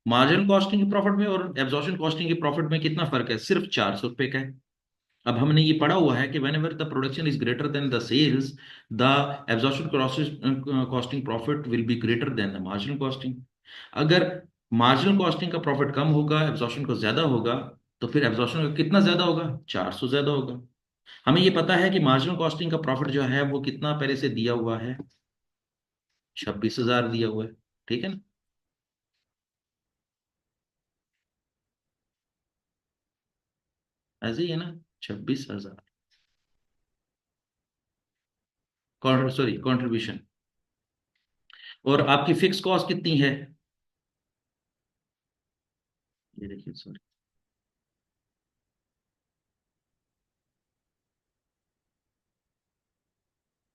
मार्जिनल कॉस्टिंग के प्रॉफिट में और एब्जॉर्प्शन कॉस्टिंग के प्रॉफिट में कितना फर्क है, सिर्फ 400 रुपए का है। अब हमने ये पढ़ा हुआ है कि whenever the production is greater than the sales, the absorption costing profit will be greater than the marginal costing. अगर मार्जिनल कॉस्टिंग का प्रॉफिट कम होगा, एब्जॉर्प्शन को ज्यादा होगा, तो फिर एब्जॉर्प्शन का कितना ज्यादा होगा, 400 ज्यादा होगा। हमें ये पता है कि मार्जिनल कॉस्टिंग का प्रॉफिट जो है वो कितना पहले से दिया हुआ है, 26000 दिया हुआ है, ठीक है ना। ऐसे ही है ना, 26000, सॉरी कॉन्ट्रीब्यूशन। और आपकी फिक्स कॉस्ट कितनी है, ये देखिए सॉरी,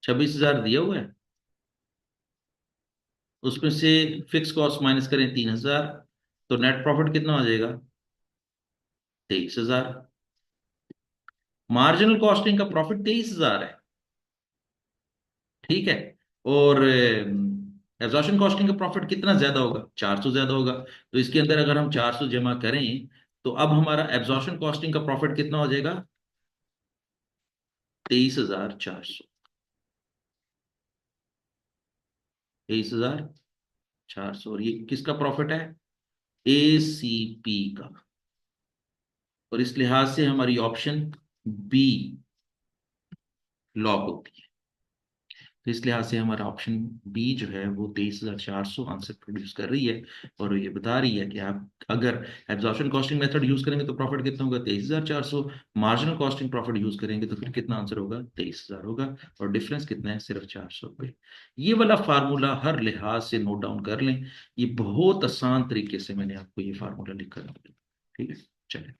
26000 दिया हुआ है, उसमें से फिक्स कॉस्ट माइनस करें 3000, तो नेट प्रॉफिट कितना हो जाएगा, 23000। मार्जिनल कॉस्टिंग का प्रॉफिट 23000 है, ठीक है। और एब्जॉर्प्शन कॉस्टिंग का प्रॉफिट कितना ज्यादा होगा, 400 ज्यादा होगा। तो इसके अंदर अगर हम 400 जमा करें तो अब हमारा एब्जॉर्प्शन कॉस्टिंग का प्रॉफिट कितना हो जाएगा, 23400, 23400। और ये किसका प्रॉफिट है, एसीपी का। और इस लिहाज से हमारी ऑप्शन बी लॉक होती है। तो इस लिहाज से हमारा ऑप्शन बी जो है वो 23400 आंसर प्रोड्यूस कर रही है। और ये बता रही है कि आप अगर एब्जॉर्प्शन कॉस्टिंग मेथड यूज करेंगे तो प्रॉफिट कितना होगा, 23400। मार्जिनल कॉस्टिंग प्रॉफिट यूज करेंगे तो फिर कितना आंसर होगा, 23000 होगा। और डिफरेंस कितना है, सिर्फ 400 रुपये। ये वाला फार्मूला हर लिहाज से नोट डाउन कर लें, ये बहुत आसान तरीके से मैंने आपको ये फार्मूला लिख कर दिया। ठीक है, चलिए।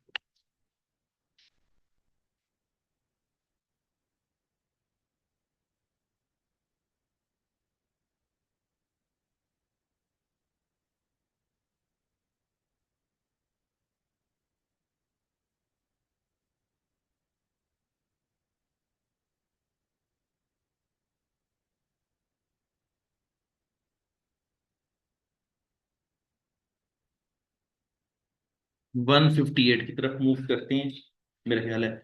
158 की तरफ मूव करते हैं। मेरा ख्याल है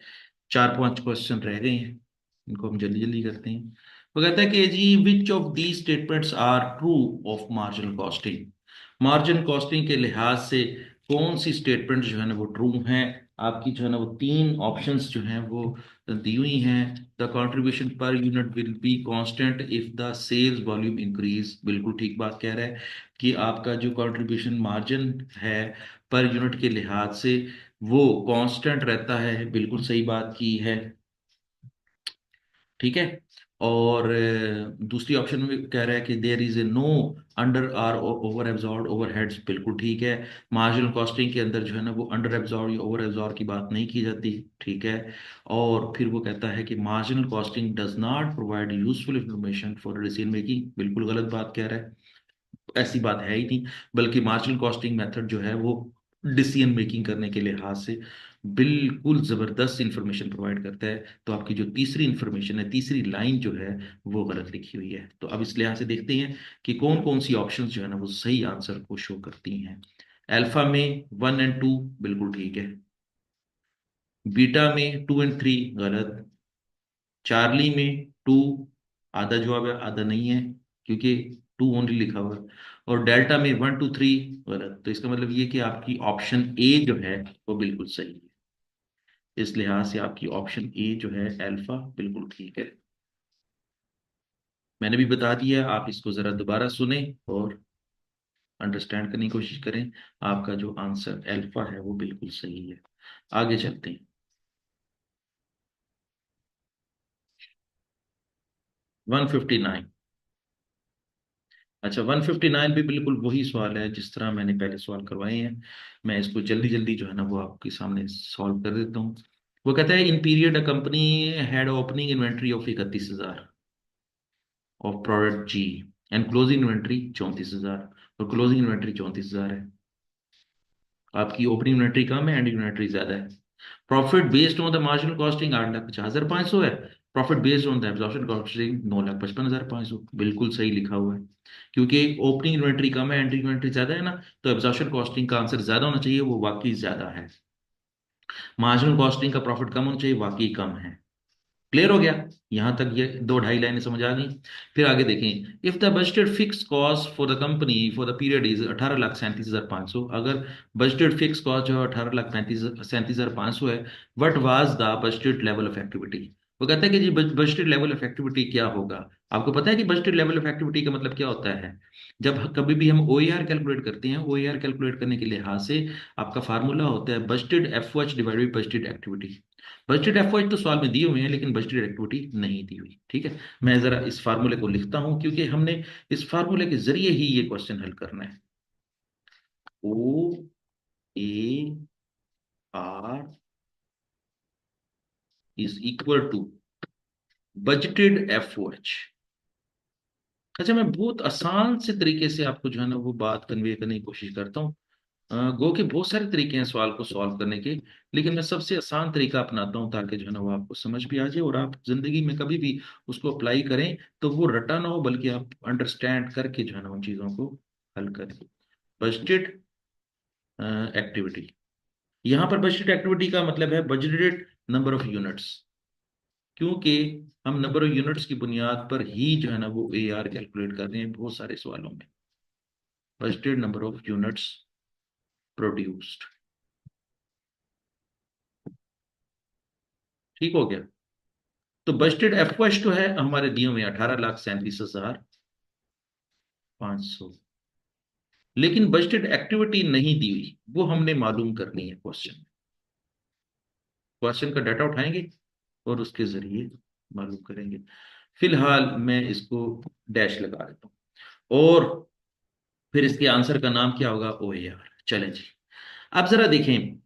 4-5 क्वेश्चन रह गए हैं, इनको हम जल्दी जल्दी करते हैं। वो कहता है कि जी which of the statements are true of marginal costing. Margin costing के लिहाज से कौन सी स्टेटमेंट जो है ना वो ट्रू हैं। आपकी जो है ना वो तीन ऑप्शंस जो हैं वो दी हुई हैं। The contribution per unit will be constant if the sales volume increase, बिल्कुल ठीक बात कह रहा है कि आपका जो कंट्रीब्यूशन मार्जिन है पर यूनिट के लिहाज से वो कांस्टेंट रहता है, बिल्कुल सही बात की है। ठीक है। और दूसरी ऑप्शन में कह रहा है कि there is a no under or over absorb overheads, बिल्कुल ठीक है। मार्जिनल कॉस्टिंग के अंदर जो है ना वो अंडर एब्जॉर्ब या ओवर एब्जॉर्ब की बात नहीं की जाती, ठीक है। और फिर वो कहता है कि marginal costing does not provide useful information for decision making, बिल्कुल गलत बात कह रहा है, ऐसी बात है ही नहीं। बल्कि मार्जिनल कॉस्टिंग मेथड जो है वो डिसीजन मेकिंग करने के लिहाज से बिल्कुल जबरदस्त इंफॉर्मेशन प्रोवाइड करता है। तो आपकी जो तीसरी इंफॉर्मेशन है, तीसरी लाइन जो है वो गलत लिखी हुई है। तो अब इस लिहाज से देखते हैं कि कौन कौन सी ऑप्शंस जो है ना वो सही आंसर को शो करती हैं। अल्फा में 1 और 2 बिल्कुल ठीक है। बीटा में 2 और 3 गलत। चार्ली में 2 आधा जवाब है, आधा नहीं है, क्योंकि 2 ओनली लिखा हुआ है। और डेल्टा में 1 2 3 गलत। तो इसका मतलब ये कि आपकी ऑप्शन ए जो है वो बिल्कुल सही है। इस लिहाज से आपकी ऑप्शन ए जो है अल्फा बिल्कुल ठीक है। मैंने भी बता दिया, आप इसको जरा दोबारा सुने और अंडरस्टैंड करने की कोशिश करें। आपका जो आंसर अल्फा है वो बिल्कुल सही है। आगे चलते हैं। 159। अच्छा, 159 भी बिल्कुल वही सवाल है जिस तरह मैंने पहले सवाल करवाए हैं। मैं इसको जल्दी जल्दी जो है ना वो आपके सामने सॉल्व कर देता हूँ। वो कहता है in period a company had opening inventory of 31,000 of product G and closing inventory 34,000, और क्लोजिंग इन्वेंट्री 34,000 है। आपकी ओपनिंग इन्वेंट्री कम है, एंडिंग इन्वेंट्री ज्यादा है। Profit based on the marginal costing 8,50,500 है। Profit based on the absorption costing 9,55,500, बिल्कुल सही लिखा हुआ है। क्योंकि ओपनिंग इन्वेंट्री कम है, एंडिंग इन्वेंट्री ज्यादा है ना, तो एब्जॉर्प्शन कॉस्टिंग का आंसर ज्यादा होना चाहिए, वो वाकई ज्यादा है। मार्जिनल कॉस्टिंग का प्रॉफिट कम होना चाहिए, वाकई कम है। क्लियर हो गया? यहां तक ये 2 ढाई लाइनें समझ आ गई। फिर आगे देखें, if the budgeted fix cost for the company for the period is 18,37,500, अगर बजटेड फिक्स कॉस्ट जो 18,37,500 है, what was the budgeted level of activity. वो कहता है कि जी बजटेड लेवल ऑफ एक्टिविटी क्या होगा। आपको पता है कि बजटेड लेवल ऑफ एक्टिविटी का मतलब क्या होता है? जब कभी भी हम ओईआर कैलकुलेट करते हैं, ओईआर कैलकुलेट करने के लिहाज से आपका फार्मूला होता है budgeted F O H divided by budgeted activity. Budgeted F O तो सवाल में दिए हुए हैं, लेकिन बजटेड एक्टिविटी नहीं दी हुई, ठीक है। मैं जरा इस फार्मूले को लिखता हूं, क्योंकि हमने इस फार्मूले के जरिए ही ये क्वेश्चन हल करना है। O A R is equal to budgeted F O H. अच्छा, मैं बहुत आसान से तरीके से आपको जो है ना वो बात कन्वे करने की कोशिश करता हूँ। गो के बहुत सारे तरीके हैं सवाल को सॉल्व करने के, लेकिन मैं सबसे आसान तरीका अपनाता हूँ ताकि जो है ना वो आपको समझ भी आ जाए और आप जिंदगी में कभी भी उसको अप्लाई करें तो वो रटा ना हो, बल्कि आप अंडरस्टैंड करके जो है ना उन चीज़ों को हल करें। बजटेड एक्टिविटी, यहाँ पर बजटेड एक्टिविटी का मतलब है बजटेड नंबर ऑफ यूनिट्स, क्योंकि हम नंबर ऑफ यूनिट्स की बुनियाद पर ही जो है ना वो ए आर कैलकुलेट कर रहे हैं बहुत सारे सवालों में। Budgeted number of units produced, ठीक हो गया। तो बजटेड एफओएच तो है हमारे दिए हुए 18,37,500, लेकिन बजटेड एक्टिविटी नहीं दी हुई, वो हमने मालूम करनी है क्वेश्चन में। क्वेश्चन का डाटा उठाएंगे और उसके जरिए मालूम करेंगे। फिलहाल मैं इसको डैश लगा देता हूं, और फिर इसके आंसर का नाम क्या होगा? ओ यार, चले जी। अब जरा देखें,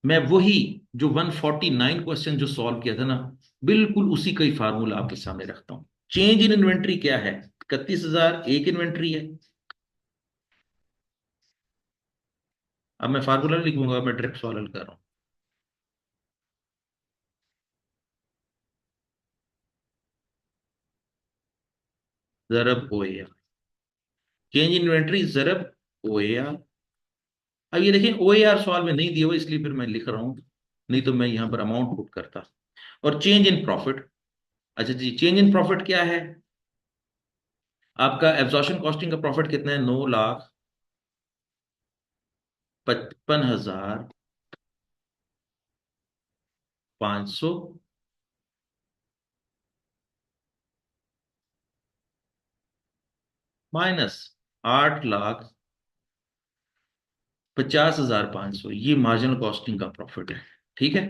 मैं वही जो 149 क्वेश्चन जो सॉल्व किया था ना, बिल्कुल उसी का ही फार्मूला आपके सामने रखता हूं। चेंज इन इन्वेंट्री क्या है? 31,000 एक इन्वेंट्री है। अब मैं फार्मूला नहीं लिखूंगा, मैं डायरेक्ट सॉल्व हल कर रहा हूं। जरब O A R, change in inventory जरब ओ ए आर। अब ये देखें OAR सवाल में नहीं दिया हुआ, इसलिए फिर मैं लिख रहा हूं, नहीं तो मैं यहां पर अमाउंट पुट करता। और चेंज इन प्रॉफिट, अच्छा जी, चेंज इन प्रॉफिट क्या है? आपका एब्जॉर्प्शन कॉस्टिंग का प्रॉफिट कितना है? 9,55,500 माइनस 8,50,500, ये मार्जिनल कॉस्टिंग का प्रॉफिट है। ठीक है,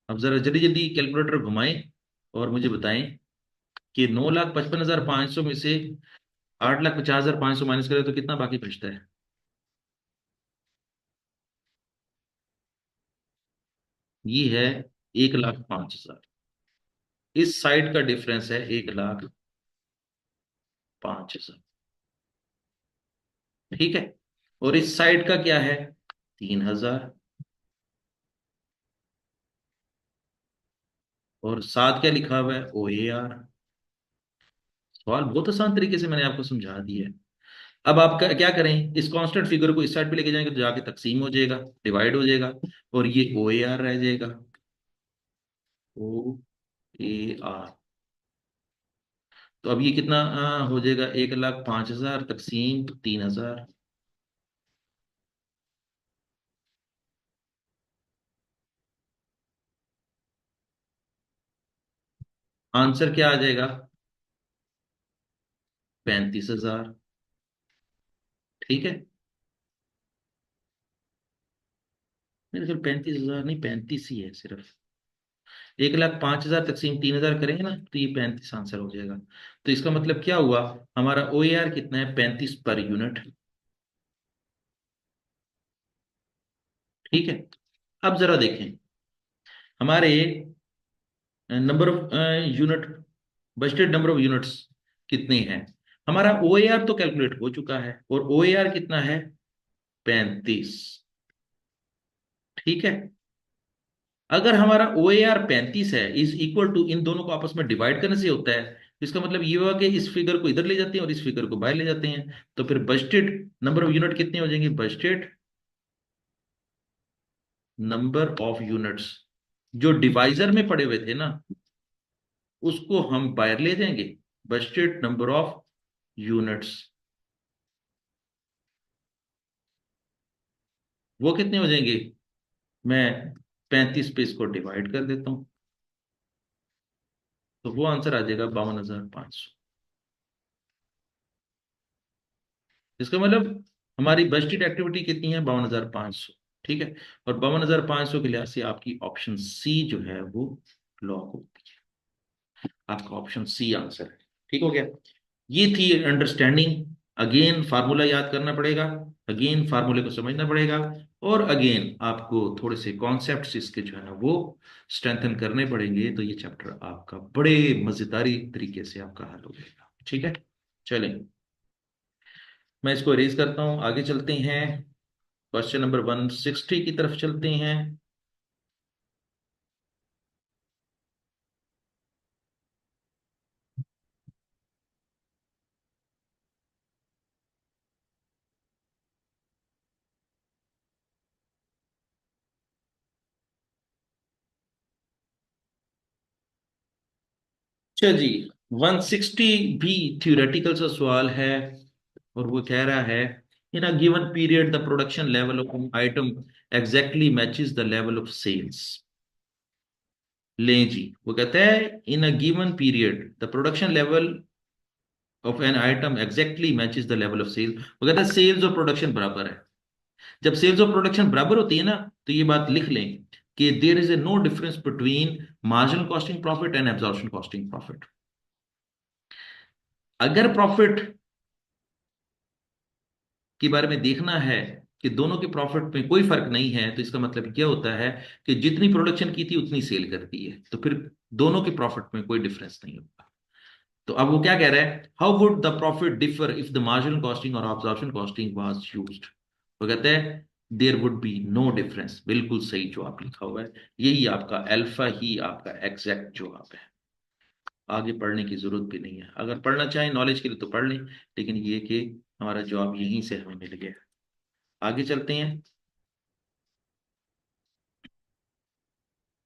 अब जरा जल्दी जल्दी कैलकुलेटर घुमाएं और मुझे बताएं कि 9,55,500 में से 8,50,500 माइनस करें तो कितना बाकी बचता है? ये है 1,05,000। इस साइड का डिफरेंस है 1,05,000। ठीक है, और इस साइड का क्या है? 3,000। और साथ क्या लिखा हुआ है? OAR। सवाल बहुत आसान तरीके से मैंने आपको समझा दिया है। अब आप क्या करें, इस कांस्टेंट फिगर को इस साइड पे लेके जाएंगे तो जाके तकसीम हो जाएगा, डिवाइड हो जाएगा, और ये OAR रह जाएगा। OAR। तो अब ये कितना हो जाएगा? 1,05,000 तकसीम 3,000। आंसर क्या आ जाएगा? 35,000। ठीक है, मेरे ख्याल 35,000 नहीं, 35 ही है सिर्फ। 1,05,000 तकसीम 3,000 करेंगे ना तो ये 35 आंसर हो जाएगा। तो इसका मतलब क्या हुआ? हमारा OAR कितना है? 35 पर यूनिट। ठीक है, अब जरा देखें हमारे number of unit, budgeted number of units कितने हैं। हमारा OAR तो कैलकुलेट हो चुका है, और OAR कितना है? 35। ठीक है, अगर हमारा OAR 35 है, इज इक्वल टू, इन दोनों को आपस में डिवाइड करने से होता है, तो इसका मतलब ये हुआ कि इस फिगर को इधर ले जाते हैं और इस फिगर को बाहर ले जाते हैं, तो फिर बजटेड नंबर ऑफ यूनिट कितने हो जाएंगे? बजटेड नंबर ऑफ यूनिट्स, जो डिवाइजर में पड़े हुए थे ना, उसको हम बाहर ले जाएंगे। बजटेड नंबर ऑफ यूनिट्स, वो कितने हो जाएंगे? मैं 35 पे इसको डिवाइड कर देता हूं, तो वो आंसर आ जाएगा 52,500। इसका मतलब हमारी बजटेड एक्टिविटी कितनी है? 52,500। ठीक है, और 52,500 के लिहाज से आपकी ऑप्शन सी जो है वो लॉक होती है। आपका ऑप्शन सी आंसर है। ठीक हो गया, ये थी अंडरस्टैंडिंग। अगेन फार्मूला याद करना पड़ेगा, अगेन फार्मूले को समझना पड़ेगा, और अगेन आपको थोड़े से कॉन्सेप्ट्स इसके जो है ना वो स्ट्रेंथन करने पड़ेंगे, तो ये चैप्टर आपका बड़े मजेदारी तरीके से आपका हल हो जाएगा। ठीक है, चलें, मैं इसको इरेज करता हूं, आगे चलते हैं। क्वेश्चन नंबर 160 की तरफ चलते हैं। अच्छा जी, 160 भी थ्योरेटिकल सा सवाल है, और वो कह रहा है, in a given period the production level of an item exactly matches the level of sales. लें जी, वो कहता है in a given period the production level of an item exactly matches the level of sale. वो कहता है sales और production बराबर है। जब सेल्स और प्रोडक्शन बराबर होती है ना, तो ये बात लिख लें कि there is a no difference between marginal costing profit and absorption costing profit. अगर प्रॉफिट के बारे में देखना है कि दोनों के प्रॉफिट में कोई फर्क नहीं है, तो इसका मतलब क्या होता है कि जितनी प्रोडक्शन की थी उतनी सेल करती है, तो फिर दोनों के प्रॉफिट में कोई डिफरेंस नहीं होगा। तो अब वो क्या कह रहा है, how would the profit differ if the marginal costing और ऑब्जॉर्प्शन कॉस्टिंग वाज यूज्ड। वो कहते हैं there would be no difference. बिल्कुल सही जो आप लिखा हुआ है, यही आपका अल्फा ही आपका एग्जैक्ट जवाब है। आगे पढ़ने की जरूरत भी नहीं है। अगर पढ़ना चाहें नॉलेज के लिए तो पढ़ लें, लेकिन ये कि हमारा जॉब यहीं से हमें मिल गया। आगे चलते हैं।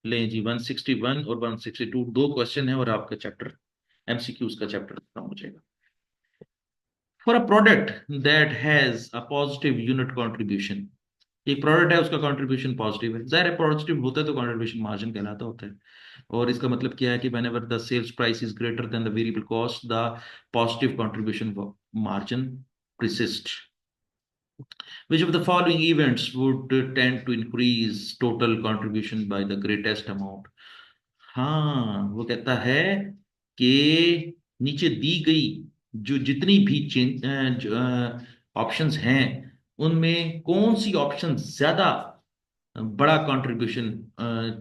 लें जी, 161 और 162 दो क्वेश्चन है और आपका चैप्टर एमसीक्यूज का चैप्टर खत्म हो जाएगा। For a product that has a positive unit contribution, एक प्रोडक्ट है उसका कंट्रीब्यूशन पॉजिटिव है, जाहिर है पॉजिटिव होता है तो कंट्रीब्यूशन मार्जिन कहलाता होता है। और इसका मतलब क्या है कि whenever the sales price is greater than the variable cost the positive contribution margin persists. Which of the following events would tend to increase total contribution by the greatest amount? हाँ, वो कहता है कि नीचे दी गई जो जितनी भी ऑप्शंस हैं उनमें कौन सी ऑप्शन ज्यादा बड़ा कंट्रीब्यूशन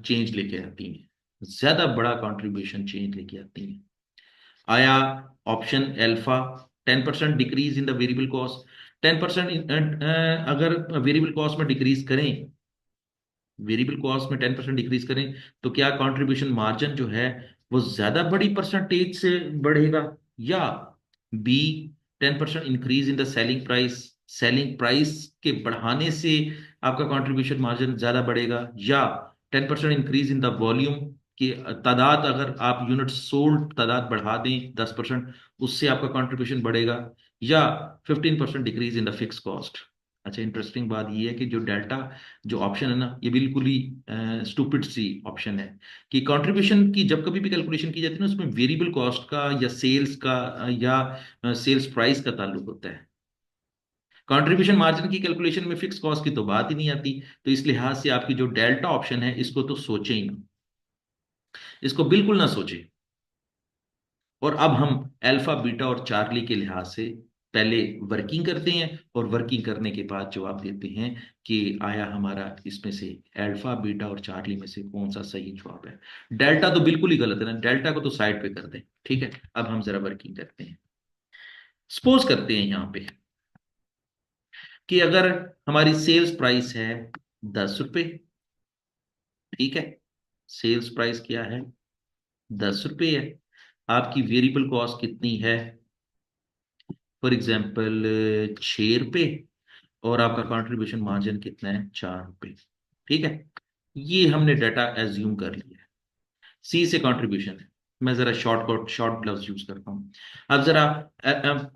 चेंज लेके आती हैं, ज्यादा बड़ा कंट्रीब्यूशन चेंज लेके आती हैं। आया option alpha, 10% decrease in the variable cost. 10% अगर वेरिएबल कॉस्ट में डिक्रीज करें, वेरिएबल कॉस्ट में 10% डिक्रीज करें तो क्या कंट्रीब्यूशन मार्जिन जो है वो ज्यादा बड़ी परसेंटेज से बढ़ेगा, या B 10% increase in the selling price, selling price के बढ़ाने से आपका कंट्रीब्यूशन मार्जिन ज्यादा बढ़ेगा, या 10% इंक्रीज इन द वॉल्यूम की तादाद, अगर आप यूनिट सोल्ड तादाद बढ़ा दें 10% उससे आपका कंट्रीब्यूशन बढ़ेगा, या 15% decrease in the fix cost. अच्छा, इंटरेस्टिंग बात ये है कि जो डेल्टा जो ऑप्शन है ना ये बिल्कुल ही स्टूपिड सी ऑप्शन है कि कंट्रीब्यूशन की जब कभी भी कैलकुलेशन की जाती है ना उसमें वेरिएबल कॉस्ट का या सेल्स का या सेल्स प्राइस का ताल्लुक होता है। कंट्रीब्यूशन मार्जिन की कैलकुलेशन में फिक्स कॉस्ट की तो बात ही नहीं आती। तो इस लिहाज से आपकी जो डेल्टा ऑप्शन है इसको तो सोचे ही ना, इसको बिल्कुल ना सोचे। और अब हम अल्फा बीटा और चार्ली के लिहाज से पहले वर्किंग करते हैं और वर्किंग करने के बाद जवाब देते हैं कि आया हमारा इसमें से अल्फा बीटा और चार्ली में से कौन सा सही जवाब है। डेल्टा तो बिल्कुल ही गलत है ना, डेल्टा को तो साइड पे कर दें। ठीक है, अब हम जरा वर्किंग करते हैं। सपोज करते हैं यहां पे कि अगर हमारी सेल्स प्राइस है 10 रुपए, ठीक है, सेल्स प्राइस क्या है, 10 रुपए है। आपकी वेरिएबल कॉस्ट कितनी है, फॉर एग्जाम्पल 6 रुपये, और आपका कंट्रीब्यूशन मार्जिन कितना है, 4 रुपये। ठीक है, ये हमने डाटा एज्यूम कर लिया है। सी से कंट्रीब्यूशन है, मैं जरा शॉर्ट ग्लव्स यूज करता हूं। अब जरा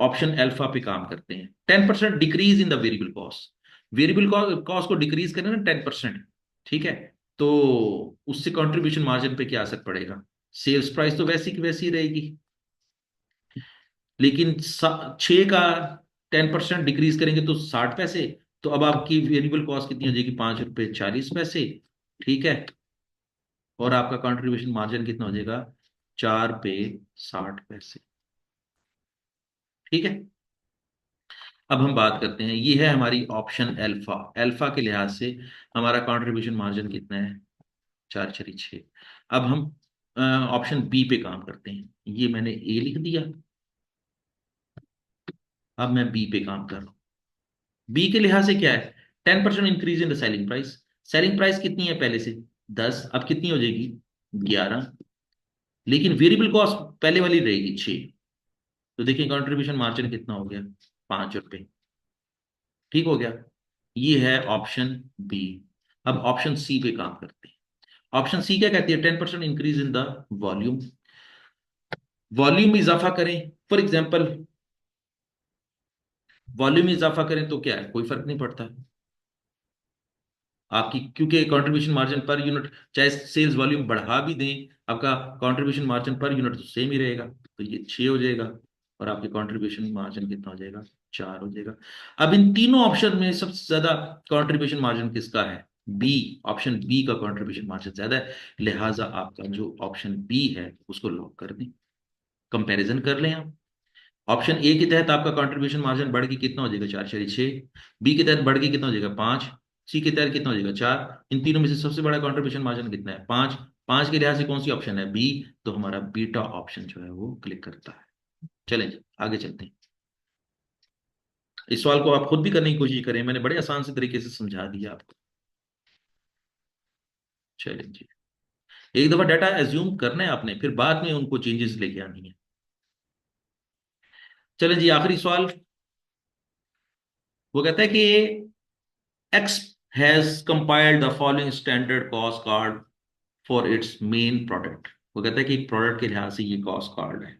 ऑप्शन अल्फा पे काम करते हैं। 10% decrease in the variable cost, variable cost को डिक्रीज करें ना 10%, ठीक है, तो उससे कंट्रीब्यूशन मार्जिन पे क्या असर पड़ेगा। सेल्स प्राइस तो वैसी की वैसी रहेगी, लेकिन 6 का 10% डिक्रीज करेंगे तो 60 पैसे। तो अब आपकी वेरिएबल कॉस्ट कितनी हो जाएगी, 5 रुपये 40 पैसे। ठीक है, और आपका कंट्रीब्यूशन मार्जिन कितना हो जाएगा, 4 पे 60 पैसे। ठीक है, अब हम बात करते हैं, ये है हमारी ऑप्शन अल्फा। अल्फा के लिहाज से हमारा कंट्रीब्यूशन मार्जिन कितना है, 4 4 6। अब हम ऑप्शन बी पे काम करते हैं, ये मैंने ए लिख दिया, अब मैं बी पे काम कर रहा हूँ। बी के लिहाज से क्या है, 10% increase in the selling price. Selling price कितनी है पहले से 10, अब कितनी हो जाएगी 11, लेकिन वेरिएबल कॉस्ट पहले वाली रहेगी 6। तो देखिए कंट्रीब्यूशन मार्जिन कितना हो गया, 5 रुपए। ठीक हो गया, ये है ऑप्शन बी। अब ऑप्शन सी पे काम करते हैं। ऑप्शन सी क्या कहती है, 10% increase in the volume, volume में इजाफा करें। फॉर एग्जाम्पल वॉल्यूम में इजाफा करें तो क्या है, कोई फर्क नहीं पड़ता आपकी, क्योंकि कंट्रीब्यूशन मार्जिन पर यूनिट चाहे सेल्स वॉल्यूम बढ़ा भी दें, आपका कंट्रीब्यूशन मार्जिन पर यूनिट तो सेम ही रहेगा। तो ये 6 हो जाएगा और आपके कंट्रीब्यूशन मार्जिन कितना हो जाएगा, 4 हो जाएगा। अब इन तीनों ऑप्शन में सबसे ज्यादा कंट्रीब्यूशन मार्जिन किसका है, बी, ऑप्शन बी का कंट्रीब्यूशन मार्जिन ज्यादा है। लिहाजा आपका जो ऑप्शन बी है उसको लॉक कर दें। कंपैरिजन कर लें आप, ऑप्शन ए के तहत आपका कंट्रीब्यूशन मार्जिन बढ़ के कितना हो जाएगा, 4 4 6। बी के तहत बढ़ के कितना हो जाएगा, 5। सी के तहत कितना हो जाएगा, 4। इन तीनों में से सबसे बड़ा कंट्रीब्यूशन मार्जिन कितना है, 5। 5 के लिहाज से कौन सी ऑप्शन है, बी। तो हमारा बीटा ऑप्शन जो है वो क्लिक करता है। चलें जी, आगे चलते हैं। इस सवाल को आप खुद भी करने की कोशिश करें, मैंने बड़े आसान से तरीके से समझा दिया आपको। चलें जी, एक दफा डाटा एज्यूम करना है आपने, फिर बाद में उनको चेंजेस लेके आनी है। चलें जी, आखिरी सवाल। वो कहता है कि x has compiled the following standard cost card for its main product. वो कहता है कि एक प्रोडक्ट के लिहाज से ये कॉस्ट कार्ड है।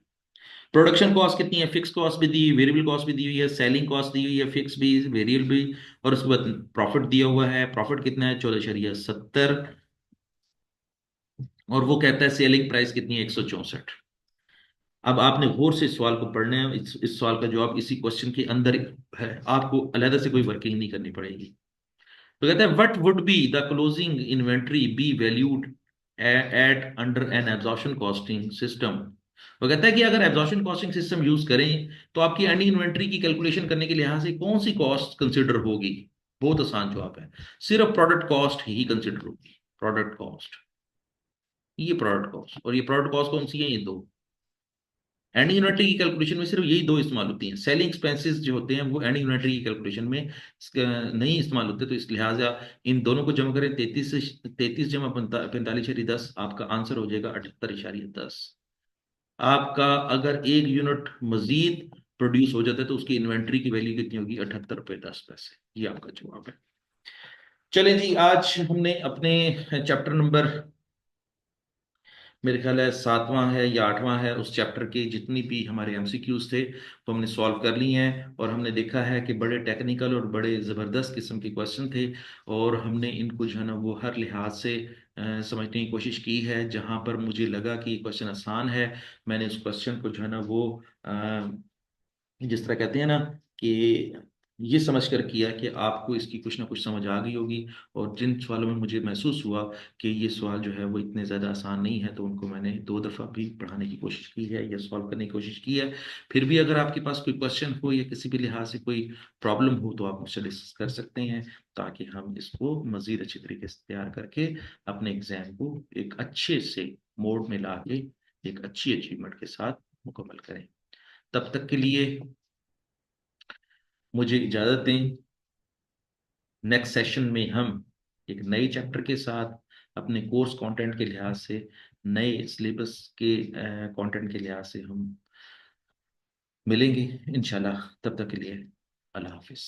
प्रोडक्शन कॉस्ट कितनी है, फिक्स कॉस्ट भी दी हुई, वेरिएबल कॉस्ट भी दी हुई है, सेलिंग कॉस्ट दी हुई है, फिक्स भी, वेरिएबल भी, और उसके बाद प्रॉफिट दिया हुआ है। प्रॉफिट कितना है, 14.70। और वो कहता है सेलिंग प्राइस कितनी है, 164। अब आपने गौर से इस सवाल को पढ़ना है। इस सवाल का जवाब इसी क्वेश्चन के अंदर है, आपको अलहदा से कोई वर्किंग नहीं करनी पड़ेगी। तो कहते हैं what would be the closing inventory be valued at under an absorption costing system. वो कहता है कि अगर एब्जॉर्प्शन कॉस्टिंग सिस्टम यूज करें तो आपकी एंडिंग इन्वेंट्री की कैलकुलेशन करने के लिहाज से कौन सी कॉस्ट कंसिडर होगी। बहुत आसान जवाब है, सिर्फ प्रोडक्ट कॉस्ट ही कंसिडर होगी। प्रोडक्ट कॉस्ट, ये प्रोडक्ट कॉस्ट, और ये प्रोडक्ट कॉस्ट कौन सी है, ये दो। एंडिंग इन्वेंटरी की कैलकुलेशन में सिर्फ यही दो इस्तेमाल होती हैं। सेलिंग एक्सपेंसेस जो होते हैं वो एंडिंग इन्वेंटरी की कैलकुलेशन में नहीं इस्तेमाल होते। तो इस लिहाजा इन दोनों को जमा करें, 33 जमा 45 10, आपका आंसर हो जाएगा 78.10। आपका अगर एक यूनिट मजीद प्रोड्यूस हो जाता है तो उसकी इन्वेंट्री की वैल्यू कितनी होगी, 78 रुपये 10 पैसे। ये आपका जवाब है। चलें जी, आज हमने अपने चैप्टर नंबर, मेरे ख्याल है सातवां है या आठवां है, उस चैप्टर के जितनी भी हमारे एमसीक्यूज थे वो हमने सॉल्व कर लिए हैं। और हमने देखा है कि बड़े टेक्निकल और बड़े ज़बरदस्त किस्म के क्वेश्चन थे, और हमने इनको जो है ना वो हर लिहाज से समझने की कोशिश की है। जहां पर मुझे लगा कि ये क्वेश्चन आसान है, मैंने उस क्वेश्चन को जो है ना वो जिस तरह कहते हैं ना कि ये समझ कर किया कि आपको इसकी कुछ ना कुछ समझ आ गई होगी। और जिन सवालों में मुझे महसूस हुआ कि ये सवाल जो है वो इतने ज़्यादा आसान नहीं है, तो उनको मैंने 2 दफ़ा भी पढ़ाने की कोशिश की है या सॉल्व करने की कोशिश की है। फिर भी अगर आपके पास कोई क्वेश्चन हो या किसी भी लिहाज से कोई प्रॉब्लम हो तो आप मुझसे डिस्कस कर सकते हैं, ताकि हम इसको मज़ीद अच्छी तरीके से तैयार करके अपने एग्ज़ाम को एक अच्छे से मोड में ला के एक अच्छी अचीवमेंट के साथ मुकम्मल करें। तब तक के लिए मुझे इजाजत दें। नेक्स्ट सेशन में हम एक नए चैप्टर के साथ अपने कोर्स कंटेंट के लिहाज से, नए सिलेबस के कंटेंट के लिहाज से हम मिलेंगे इंशाल्लाह। तब तक के लिए अल्लाह हाफिज।